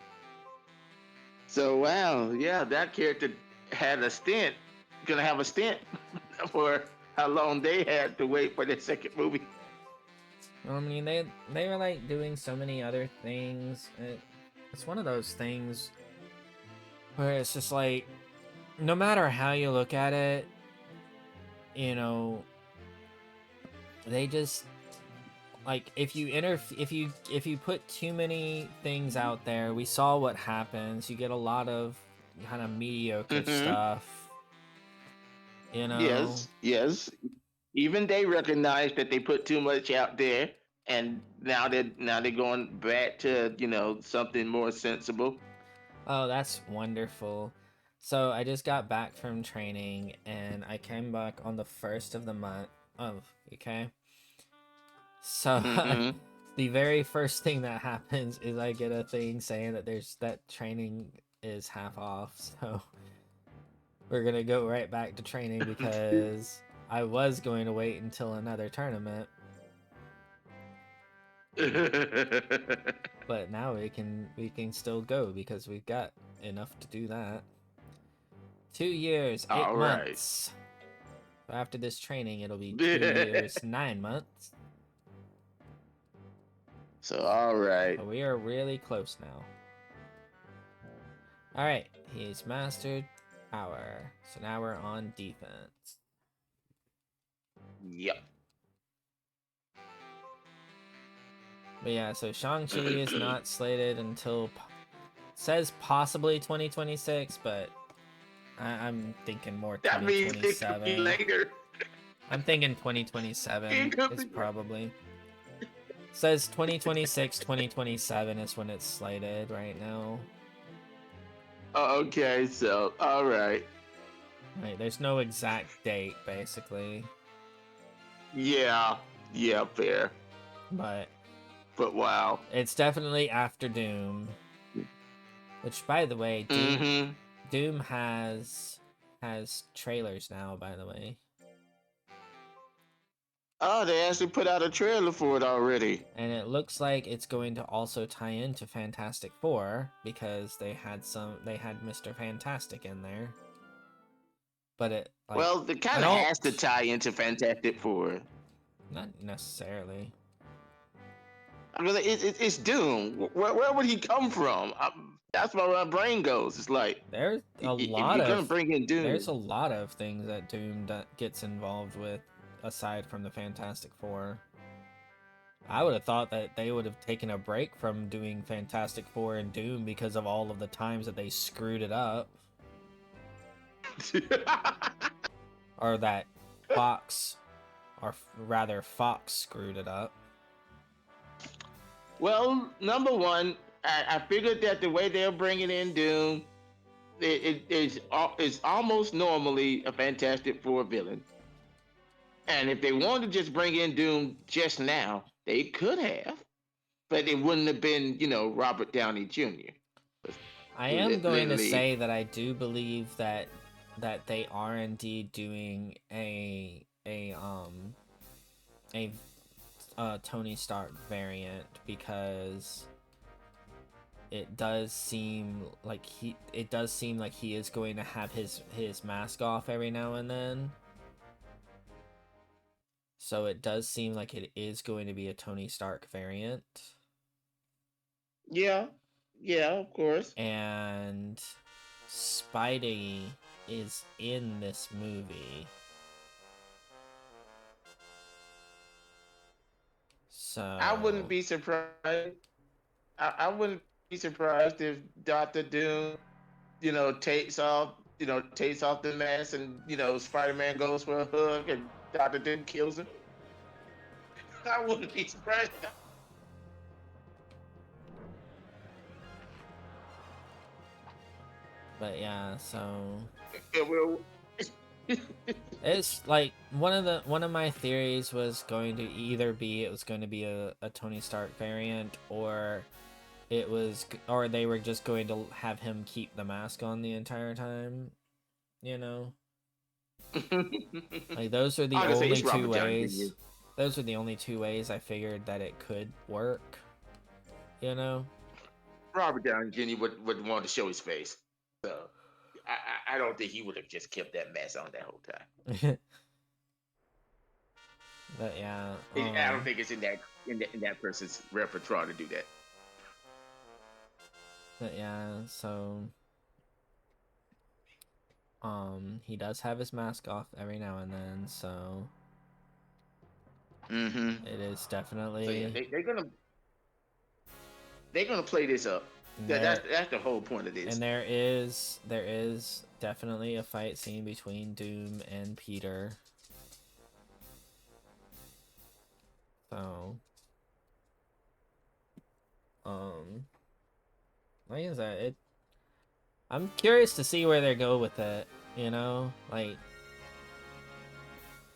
So, wow, yeah, that character had a stint, gonna have a stint for how long they had to wait for their second movie.
I mean, they were like doing so many other things. It's one of those things where it's just like, no matter how you look at it, you know, they just like if you put too many things out there, we saw what happens. You get a lot of kind of mediocre
Mm-hmm.
stuff, you know.
Yes, yes. Even they recognize that they put too much out there, and now they're going back to something more sensible.
Oh, that's wonderful. So I just got back from training and I came back on the first of the month. Oh, okay. So
Mm-hmm.
the very first thing that happens is I get a thing saying that training is half off. So we're gonna go right back to training because I was going to wait until another tournament, but now we can still go because we've got enough to do that. 2 years, eight
All right.
months. After this training, it'll be 2 years, 9 months.
So all right.
But we are really close now. Alright, he's mastered power. So now we're on defense.
Yep.
But yeah, so Shang-Chi is not slated until says possibly 2026, but I'm thinking more
That means it could be
2027.
later.
I'm thinking
It
2027
could
is
be.
probably. Says 2026, 2027 is when it's slated right now.
Okay, so all right.
Right, there's no exact date basically,
Yeah. Yeah, fair.
but
But wow.
it's definitely after Doom. Which, by the way,
Mm-hmm.
Doom has trailers now. By the way,
Oh, they actually put out a trailer for it already.
and it looks like it's going to also tie into Fantastic Four because they had Mr. Fantastic in there. But it like
Well, it
I
kind of
don't
has to tie into Fantastic Four.
not necessarily.
I mean, it's Doom. Where would he come from? That's where my brain goes. It's like,
There's a
if
lot
you're gonna
of
bring in
there's a
Doom,
lot of things that Doom gets involved with aside from the Fantastic Four. I would have thought that they would have taken a break from doing Fantastic Four and Doom because of all of the times that they screwed it up, or that Fox, or rather Fox, screwed it up.
Well, number one, I figured that the way they're bringing in Doom, it's almost normally a Fantastic Four villain. And if they wanted to just bring in Doom just now, they could have, but it wouldn't have been, Robert Downey Jr.
I am going to
Literally,
say that I do believe that they are indeed doing a Tony Stark variant, because it does seem like he is going to have his mask off every now and then. So it does seem like it is going to be a Tony Stark variant.
yeah, of course.
And Spidey is in this movie. So
I wouldn't be surprised. I wouldn't be surprised if Doctor Doom, takes off the mask, and Spider-Man goes for a hug and Doctor Doom kills him. I wouldn't be surprised.
But yeah, so
It will.
it's like one of my theories was going to either be it was going to be a Tony Stark variant, or they were just going to have him keep the mask on the entire time, you know? Like those are the
I'm gonna say
only
it's
two
Robert Downey Jr.
ways. Those are the only two ways I figured that it could work, you know?
Robert Downey Jr. would want to show his face, so I don't think he would have just kept that mask on that whole time.
But yeah,
I don't think it's in that person's repertoire to do that.
but yeah, so he does have his mask off every now and then, so
Mm-hmm.
it is
So
definitely
yeah, they're gonna play this up. That's the whole point of this.
and there is definitely a fight scene between Doom and Peter. So like I said, I'm curious to see where they go with it, you know? Like,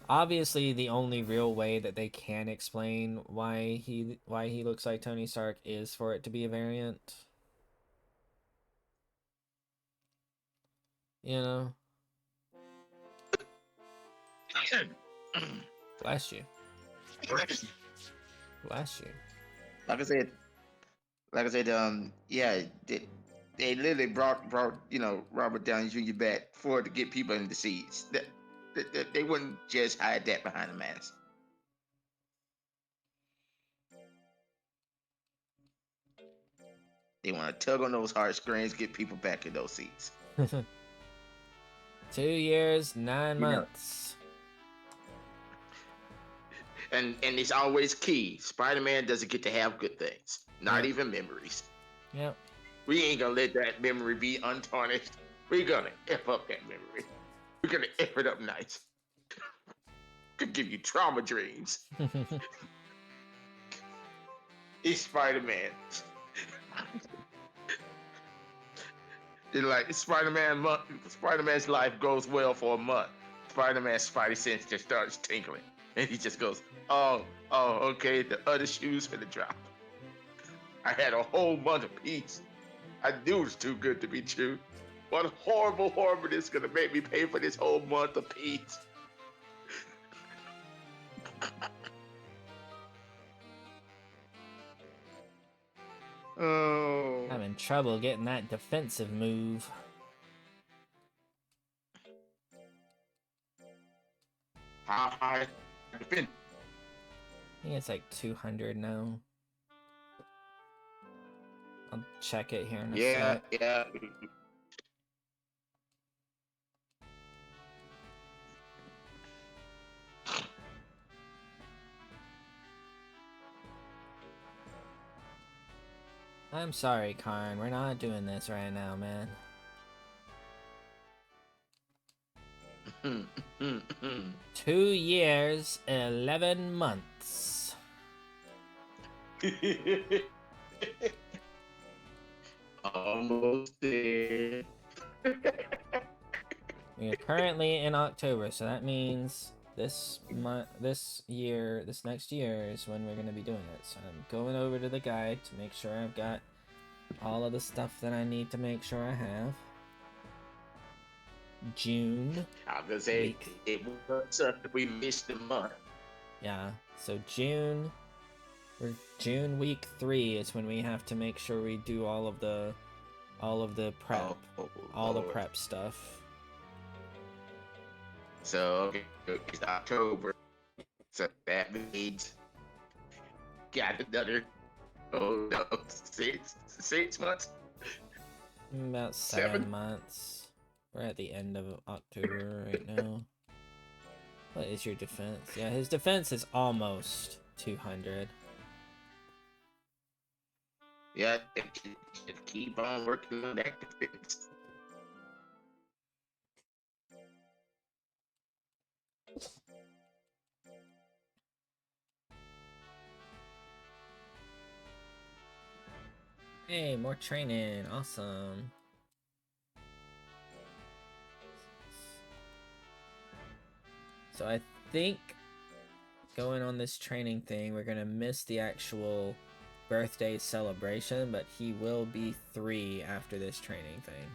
obviously the only real way that they can explain why he looks like Tony Stark is for it to be a variant. You know? Bless you. Bless you.
Like I said, yeah, they literally brought Robert Downey Jr. back for to get people in the seats. That they wouldn't just hide that behind a mask. They want to tug on those heartstrings, get people back in those seats.
2 years, 9
You know,
months.
and it's always key. Spider-Man doesn't get to have good things, not
Yep.
even memories.
Yep.
We ain't gonna let that memory be untarnished. We're gonna F up that memory. We're gonna F it up nice. Could give you trauma dreams. It's Spider-Man. It's like Spider-Man's life goes well for a month. Spider-Man's spidey sense just starts tingling. And he just goes, oh, okay, the other shoes for the drop. I had a whole month of peace. I knew it was too good to be true. What horrible this gonna make me pay for this whole month of peace. Oh.
Having trouble getting that defensive move.
How high defend?
I think it's like 200 now. I'll check it here in a
Yeah,
sec.
yeah.
I'm sorry, Karn. We're not doing this right now, man. 2 years, 11 months.
Almost there.
We are currently in October, so that means this next year is when we're gonna be doing it. So I'm going over to the guide to make sure I've got all of the stuff that I need to make sure I have. June.
I was gonna say it was up if we missed the month.
Yeah, so June week 3 is when we have to make sure we do all of the prep, all the prep stuff.
So okay, it's October, so that means got another 6 months.
About 7 months. We're at the end of October right now. What is your defense? Yeah, his defense is almost 200.
Yeah, just keep on working on that defense.
Hey, more training. Awesome. So I think going on this training thing, we're going to miss the actual birthday celebration, but he will be 3 after this training thing.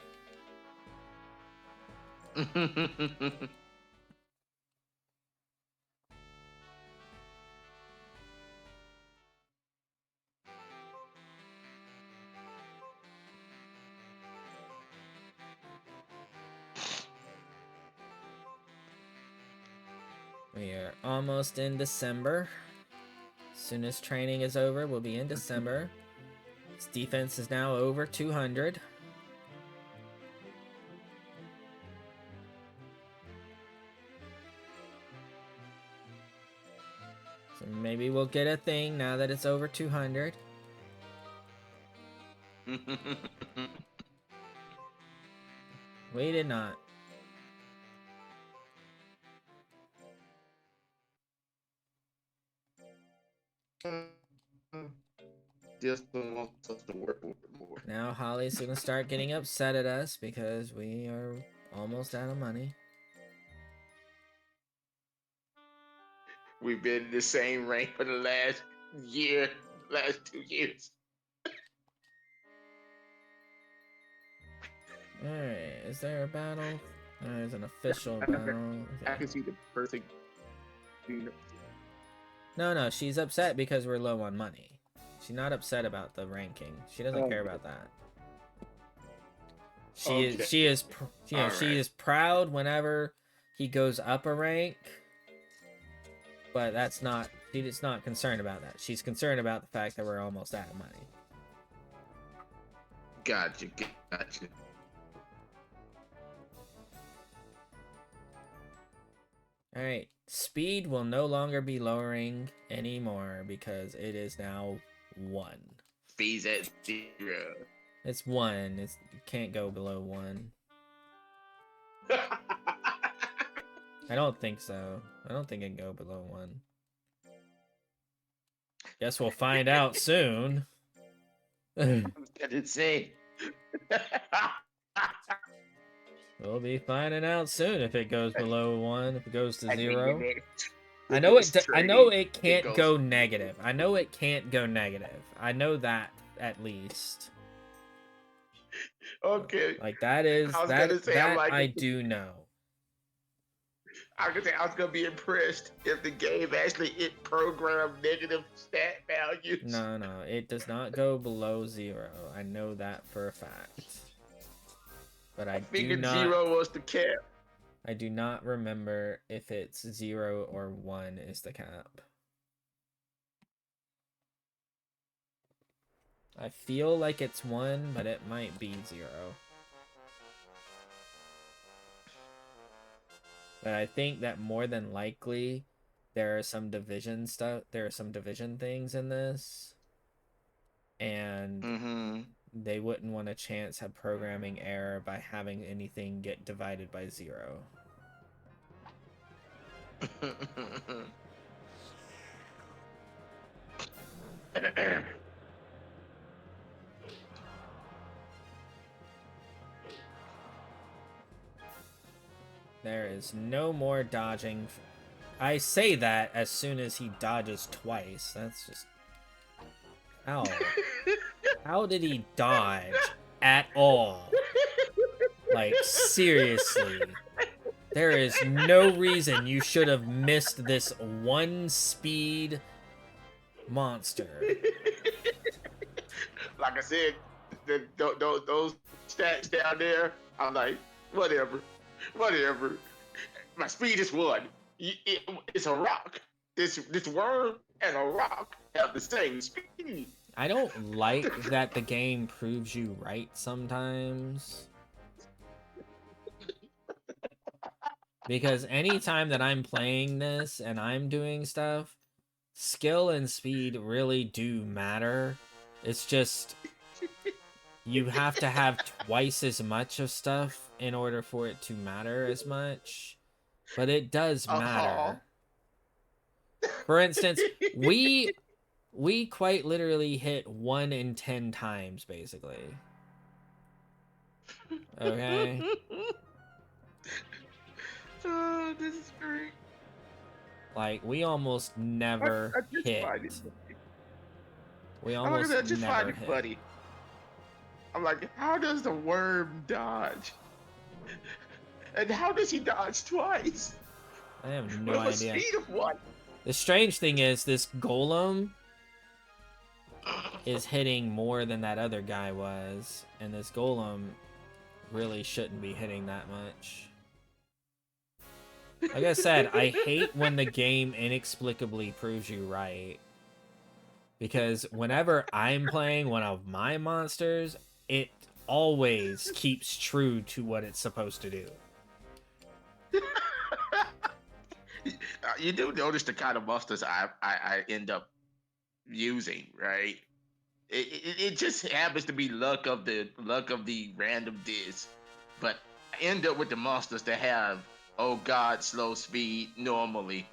We are almost in December. As soon as training is over, we'll be in December. His defense is now over 200. So maybe we'll get a thing now that it's over 200. We did not.
Just wants us to work more.
Now Holly's gonna start getting upset at us because we are almost out of money.
We've been in the same rank for the last 2 years.
Alright, is there a battle? There's an official battle.
I can see the person.
No, she's upset because we're low on money. She's not upset about the ranking. She doesn't care about that. She is proud whenever he goes up a rank, but she's not concerned about that. She's concerned about the fact that we're almost out of money.
Gotcha.
Alright, speed will no longer be lowering anymore because it is now 1.
Speed's at 0.
It's 1. It can't go below 1. I don't think so. I don't think it can go below 1. Guess we'll find out soon.
I was gonna say.
We'll be finding out soon if it goes below 1, if it goes to 0. I know it can't go negative. I know it can't go negative. I know that at least.
Okay.
Like that is that I do know.
I was gonna be impressed if the game actually programmed negative stat values.
No, it does not go below 0. I know that for a fact. But I
figured 0 was the cap.
I do not remember if it's 0 or 1 is the cap. I feel like it's 1, but it might be 0. But I think that more than likely there are some division things in this. and
Mm-hmm.
they wouldn't want a chance of programming error by having anything get divided by 0. There is no more dodging. I say that as soon as he dodges twice. That's just... How? How did he dodge at all? Like, seriously. There is no reason you should have missed this 1 speed monster.
Like I said, those stats down there, I'm like, whatever. My speed is 1. It's a rock. This worm and a rock have the same speed.
I don't like that the game proves you right sometimes. Because anytime that I'm playing this and I'm doing stuff, skill and speed really do matter. It's just you have to have twice as much of stuff in order for it to matter as much. But it does matter. For instance, we quite literally hit 1 in 10 times, basically. Okay?
Oh, this is great.
Like, we almost never hit. We almost never hit.
Funny. I'm like, how does the worm dodge? And how does he dodge twice?
I have no
With a
idea.
speed of 1.
The strange thing is, this golem is hitting more than that other guy was, and this golem really shouldn't be hitting that much. Like I said, I hate when the game inexplicably proves you right. Because whenever I'm playing one of my monsters, it always keeps true to what it's supposed to do.
You do notice the kind of monsters I end up using, right? It just happens to be luck of the random disc, but I end up with the monsters that have, oh god, slow speed normally,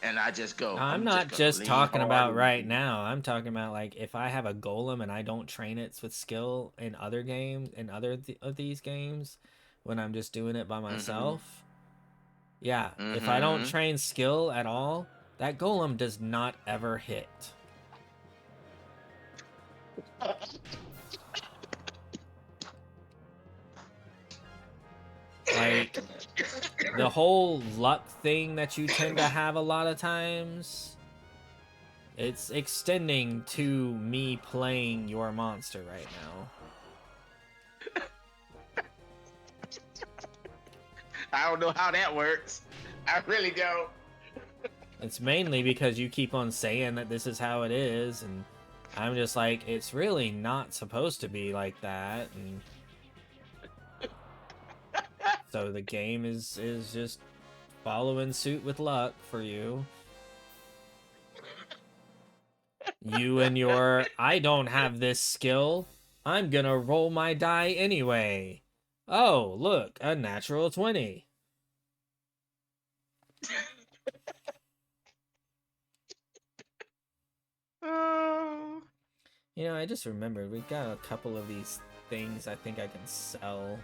and I just go.
I'm not just talking about right now. I'm talking about, like, if I have a golem and I don't train it with skill in other games, in other of these games, when I'm just doing it by myself. Yeah, if I don't train skill at all, that golem does not ever hit. Like, the whole luck thing that you tend to have a lot of times, it's extending to me playing your monster right now.
I don't know how that works. I really don't.
It's mainly because you keep on saying that this is how it is, and I'm just like, it's really not supposed to be like that, and so the game is just following suit with luck for you. You and your, I don't have this skill, I'm gonna roll my die anyway. Oh, look, a natural 20.
Oh.
You know, I just remembered, we've got a couple of these things I think I can sell.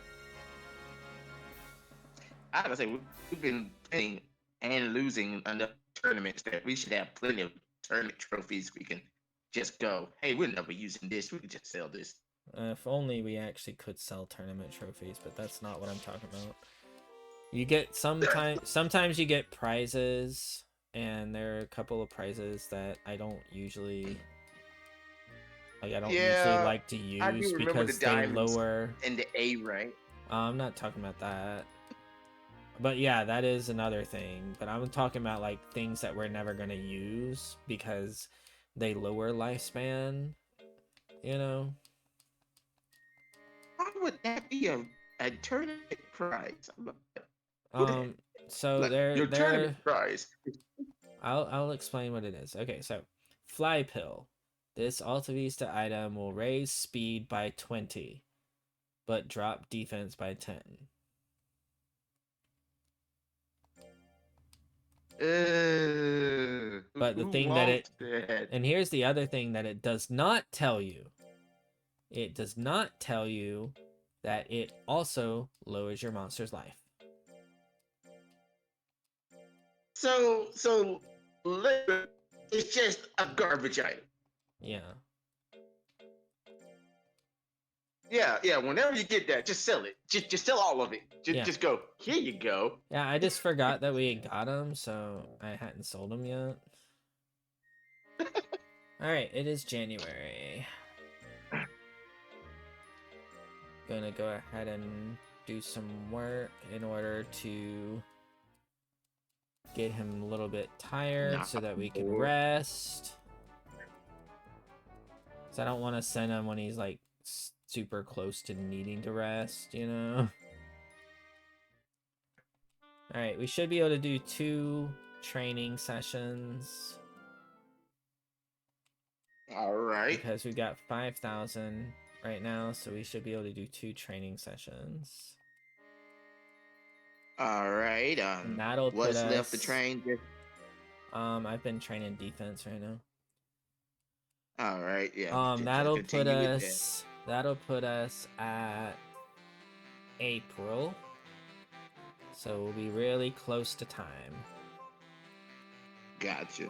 I gotta say, we've been playing and losing enough tournaments that we should have plenty of tournament trophies. We can just go, hey, we're never using this. We can just sell this.
If only we actually could sell tournament trophies, but that's not what I'm talking about. You get sometimes you get prizes, and there are a couple of prizes that I don't usually usually like to use because they lower
in the A rank.
I'm not talking about that. But yeah, that is another thing. But I'm talking about, like, things that we're never gonna use because they lower lifespan, you know?
How would that be a tournament prize?
So
like,
they're
tournament prize.
I'll explain what it is. Okay, so Fly Pill. This Alta Vista item will raise speed by 20, but drop defense by 10. But the
Who
thing that
wants that?
and here's the other thing that it does not tell you. It does not tell you that it also lowers your monster's life.
So literally, it's just a garbage item.
Yeah.
Yeah. Whenever you get that, just sell it. Just sell all of it.
Yeah.
Just go. Here you go.
Yeah, I just forgot that we got them, so I hadn't sold them yet. Alright, it is January. Gonna go ahead and do some work in order to get him a little bit tired so that we can rest. So I don't want to send him when he's like super close to needing to rest, you know? Alright, we should be able to do 2 training sessions.
Alright.
Because we got 5,000 right now, so we should be able to do 2 training sessions.
Alright.
That'll
what's
put
left to
us-
train?
I've been training defense right now.
Alright, yeah.
That'll put us at April. So we'll be really close to time.
Gotcha.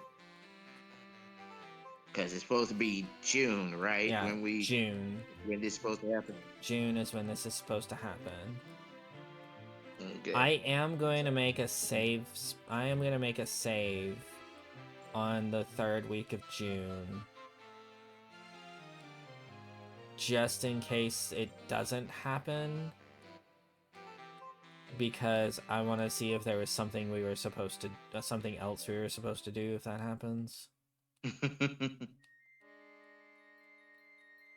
Because it's supposed to be June, right?
Yeah, June.
When this is supposed to happen.
June is when this is supposed to happen.
Okay.
I am going to make a save. I am going to make a save on the 3rd week of June. Just in case it doesn't happen. Because I want to see if there was something we were supposed to... something else we were supposed to do if that happens.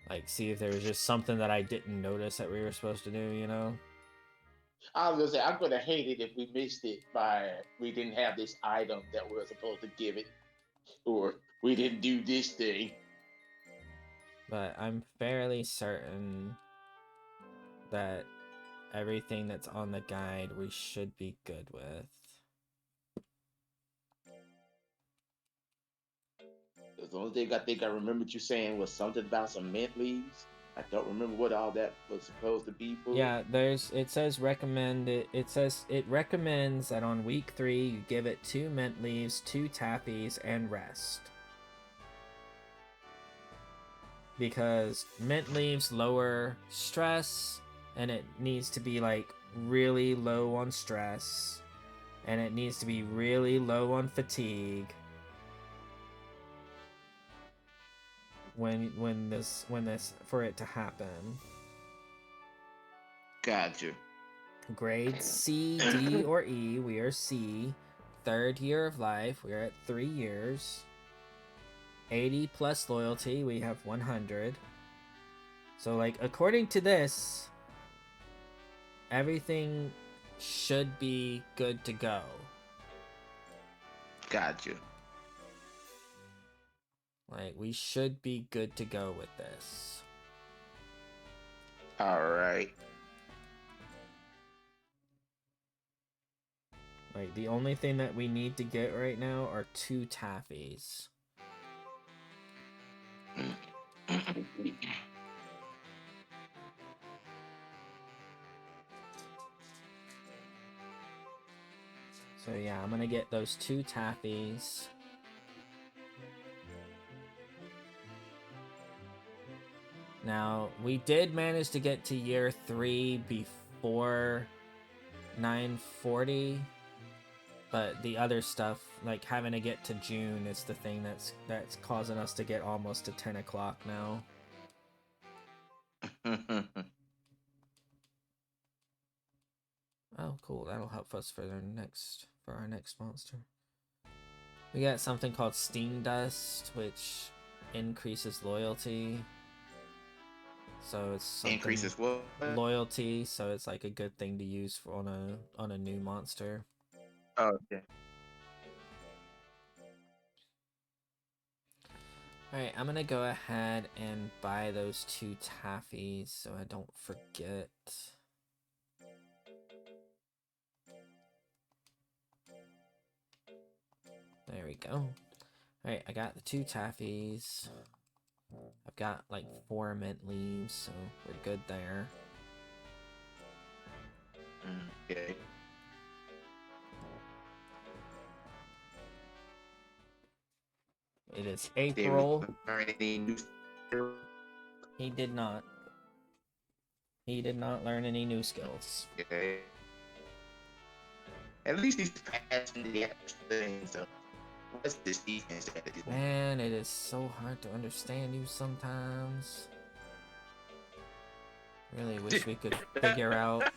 Like, see if there was just something that I didn't notice that we were supposed to do, you know?
I was gonna say, I'm gonna hate it if we missed it by we didn't have this item that we were supposed to give it, or we didn't do this thing.
But I'm fairly certain that everything that's on the guide we should be good with.
The only thing I think I remembered you saying was something about some mint leaves. I don't remember what all that was supposed to be for.
Yeah, it says recommend it. It says it recommends that on week 3 you give it 2 mint leaves, 2 taffies, and rest. Because mint leaves lower stress, and it needs to be like really low on stress, and it needs to be really low on fatigue. When this for it to happen.
Gotcha.
Grade C, D, or E. We are C. 3rd year of life. We are at 3 years. 80 plus loyalty. We have 100. So, like, according to this, everything should be good to go.
Gotcha.
Like, we should be good to go with this.
Alright.
Like, the only thing that we need to get right now are 2 taffies. So yeah, I'm gonna get those 2 taffies. Now, we did manage to get to year 3 before 940, but the other stuff, like having to get to June, is the thing that's causing us to get almost to 10 o'clock now. Oh, cool. That'll help us for our next monster. We got something called Steam Dust, which increases loyalty. So it's
increases what?
Loyalty. So it's like a good thing to use for on a new monster.
Oh, okay.
Alright, I'm gonna go ahead and buy those 2 taffies so I don't forget. There we go. Alright, I got the 2 taffies. I've got like 4 mint leaves, so we're good there.
Okay.
It is
Did we
April.
learn any new skills?
He did not. He did not learn any new skills.
Okay. At least he's passing the extra thing, so what's this defense strategy?
Man, it is so hard to understand you sometimes. Really wish we could figure out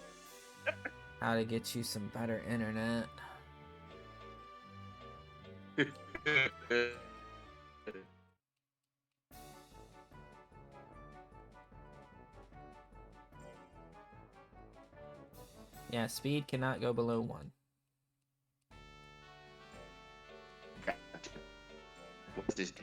how to get you some better internet. Yeah, speed cannot go below 1.
Gotcha. What's this?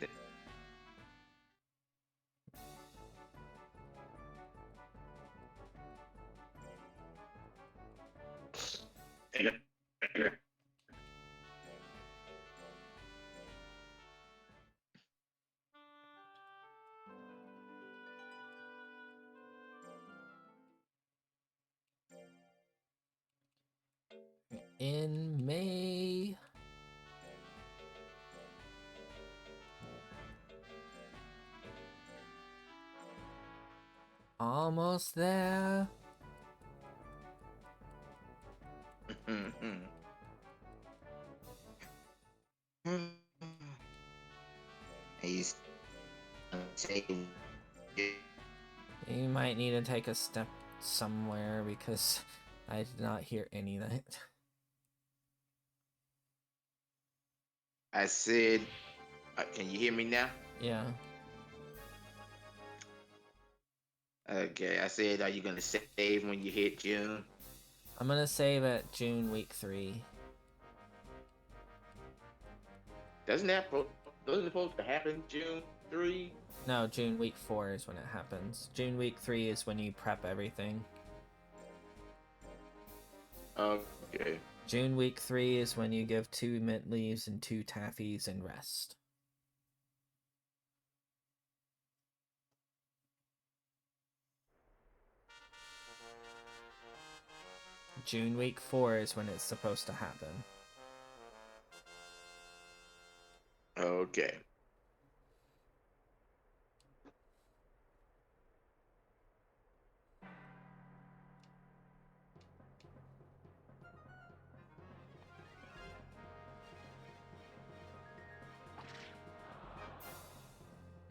In May. Almost there.
He's saying,
You might need to take a step somewhere because I did not hear any of that.
I said, can you hear me now?
Yeah.
Okay, I said, are you gonna save when you hit June?
I'm gonna save at June week 3.
Doesn't it supposed to happen June 3?
No, June week 4 is when it happens. June week 3 is when you prep everything.
Okay.
June week 3 is when you give 2 mint leaves and 2 taffies and rest. June week 4 is when it's supposed to happen.
Okay.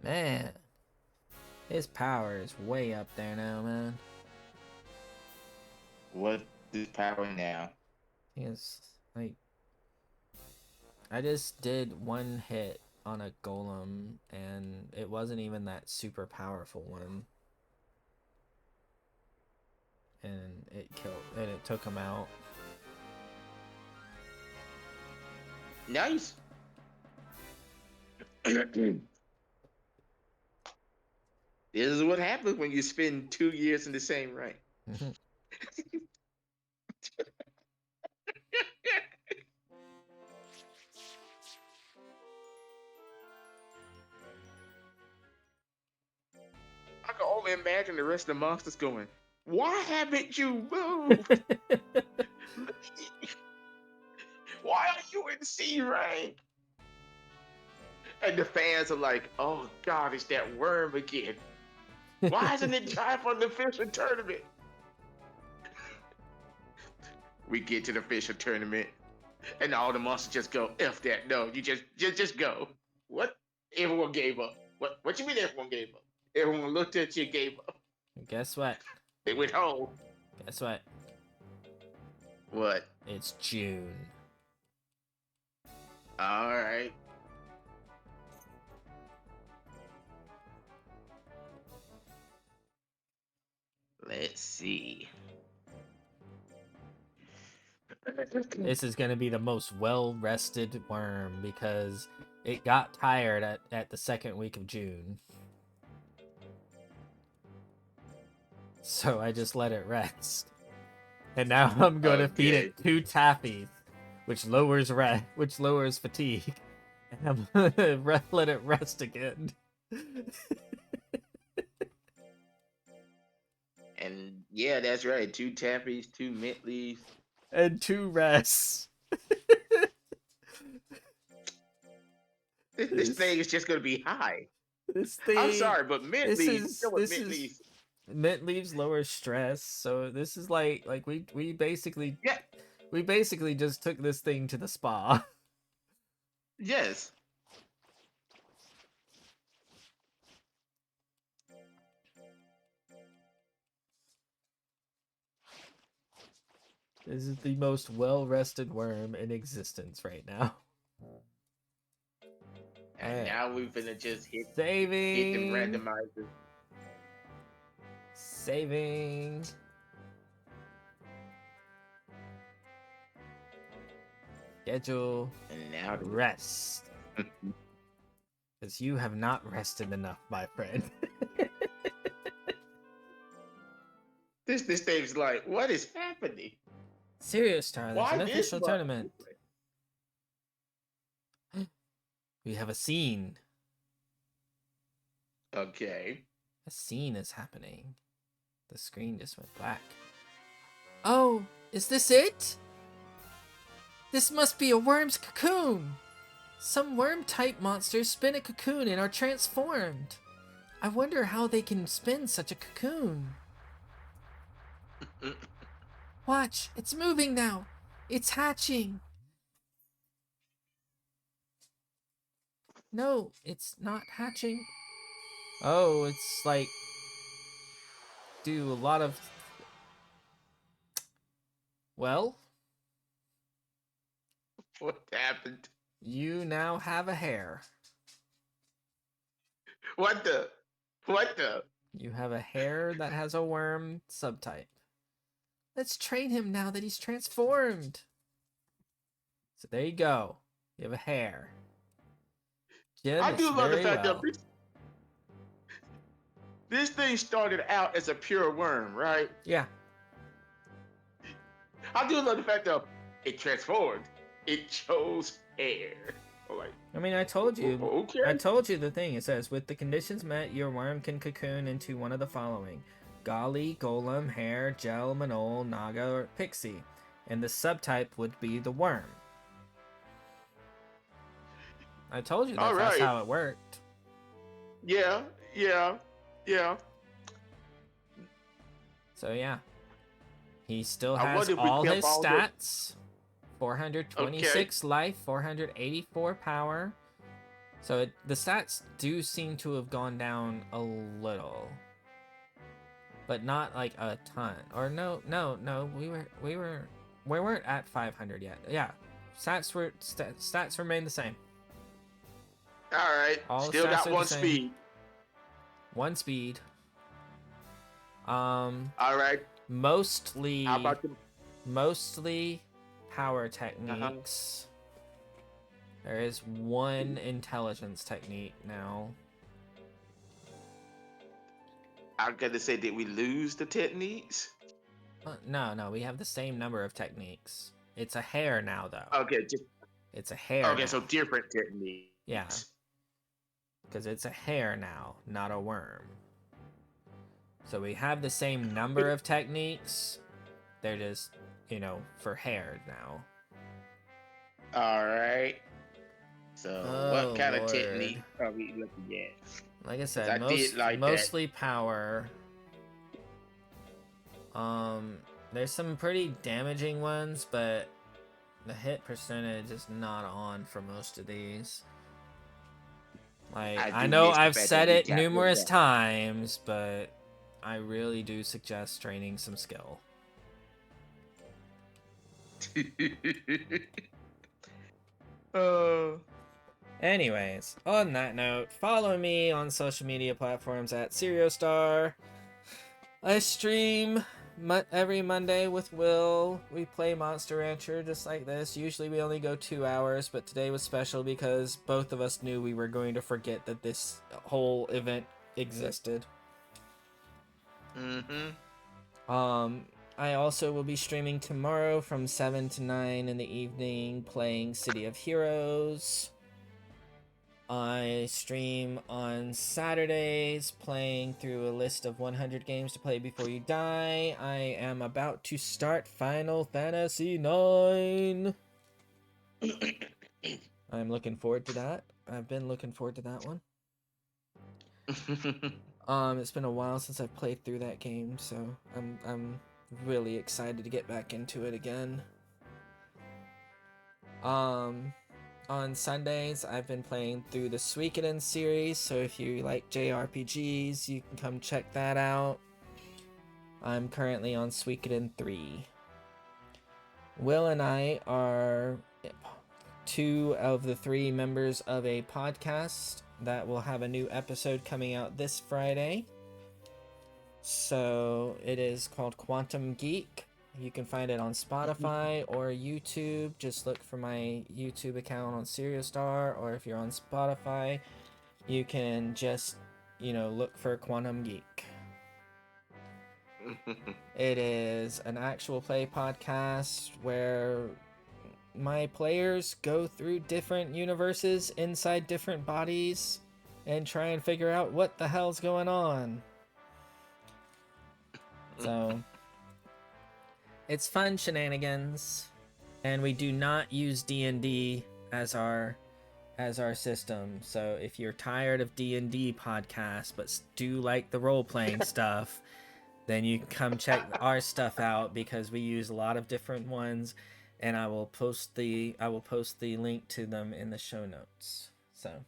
Man, his power is way up there now, man.
What is power now?
He's like, I just did 1 hit on a golem, and it wasn't even that super powerful one. And it took him out.
Nice. This is what happens when you spend 2 years in the same rank. I can only imagine the rest of the monsters going, why haven't you moved? Why are you in C rank? And the fans are like, oh God, it's that worm again. Why isn't it time for the official tournament? We get to the official tournament, and all the monsters just go, F that. No, you just go. What? Everyone gave up. What you mean everyone gave up? Everyone looked at you and gave up.
Guess what?
They went home.
Guess what?
What?
It's June.
All right. Let's see.
This is gonna be the most well-rested worm because It got tired at the second week of June. So I just let it rest. And now I'm going to feed
Okay.
it 2 taffies, which lowers fatigue. And I'm gonna let it rest again.
And yeah, that's right. 2 tappies, 2 mint leaves.
And 2 rests.
This thing is just gonna be high.
This
I'm
thing,
sorry, but mint leaves, you know what
this
mint
is
leaves?
mint leaves lower stress. So this is like we basically
Yeah,
just took this thing to the spa.
yes.
This is the most well-rested worm in existence right now.
And
Alright.
now we're gonna just hit them
Saving.
randomizers.
Saving. Schedule
And now
rest. Because you have not rested enough, my friend.
this thing's like, what is happening?
Serious Star, there's
Why
an
this
official
much?
tournament. We have a scene.
Okay.
A scene is happening. The screen just went black. Oh, is this it? This must be a worm's cocoon. Some worm-type monsters spin a cocoon and are transformed. I wonder how they can spin such a cocoon. Watch, it's moving now. It's hatching. No, it's not hatching. Oh, it's like do a lot of. Well,
What happened?
you now have a hair.
What the? What the?
You have a hair that has a worm subtype. Let's train him now that he's transformed. So there you go. You have a hair. Jim,
I do love the fact
well.
that this thing started out as a pure worm, right?
Yeah.
I do love the fact that it transformed. It chose hair. I'm like,
I mean, I told you.
okay.
I told you the thing. It says, with the conditions met, your worm can cocoon into one of the following: Golly, Golem, Hare, Gel, Manole, Naga, or Pixie. And the subtype would be the worm. I told you that that's how it worked.
Yeah.
So yeah. He still has all his stats. 426 life, 484 power. So the stats do seem to have gone down a little, but not like a ton. Or no, we weren't at 500 yet. Yeah, stats remain the same.
All right.
All
still got one speed.
One speed.
All right.
Mostly.
How about the...
Mostly power techniques. There is one intelligence technique now.
I'm gonna say, did we lose the techniques?
No, we have the same number of techniques. It's a hair now, though.
Okay,
it's a hair.
Okay,
now.
so different techniques.
Yeah, because it's a hair now, not a worm. So we have the same number of techniques. They're just, for hair now.
All right. So what kind of technique are we looking at?
Like I said, mostly power. There's some pretty damaging ones, but the hit percentage is not on for most of these. Like, I know I've said it numerous times, but I really do suggest training some skill. Anyways, on that note, follow me on social media platforms at SerioStar. I stream every Monday with Will, we play Monster Rancher just like this. Usually we only go 2 hours, but today was special because both of us knew we were going to forget that this whole event existed. I also will be streaming tomorrow from 7 to 9 in the evening playing City of Heroes. I stream on Saturdays playing through a list of 100 games to play before you die. I am about to start Final Fantasy IX. I'm looking forward to that. I've been looking forward to that one. It's been a while since I've played through that game, so I'm really excited to get back into it again. On Sundays, I've been playing through the Suikoden series, so if you like JRPGs, you can come check that out. I'm currently on Suikoden 3. Will and I are 2 of the 3 members of a podcast that will have a new episode coming out this Friday. So it is called Quantum Geek. You can find it on Spotify or YouTube. Just look for my YouTube account on Seriostar, or if you're on Spotify, you can just, look for Quantum Geek. It is an actual play podcast where my players go through different universes inside different bodies and try and figure out what the hell's going on. So it's fun shenanigans, and we do not use D&D as our system. So if you're tired of D&D podcasts but do like the role-playing stuff, then you can come check our stuff out, because we use a lot of different ones, and I will post the link to them in the show notes. So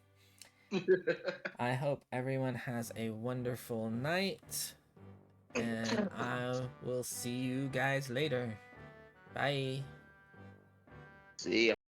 I hope everyone has a wonderful night, and I will see you guys later. Bye.
See ya.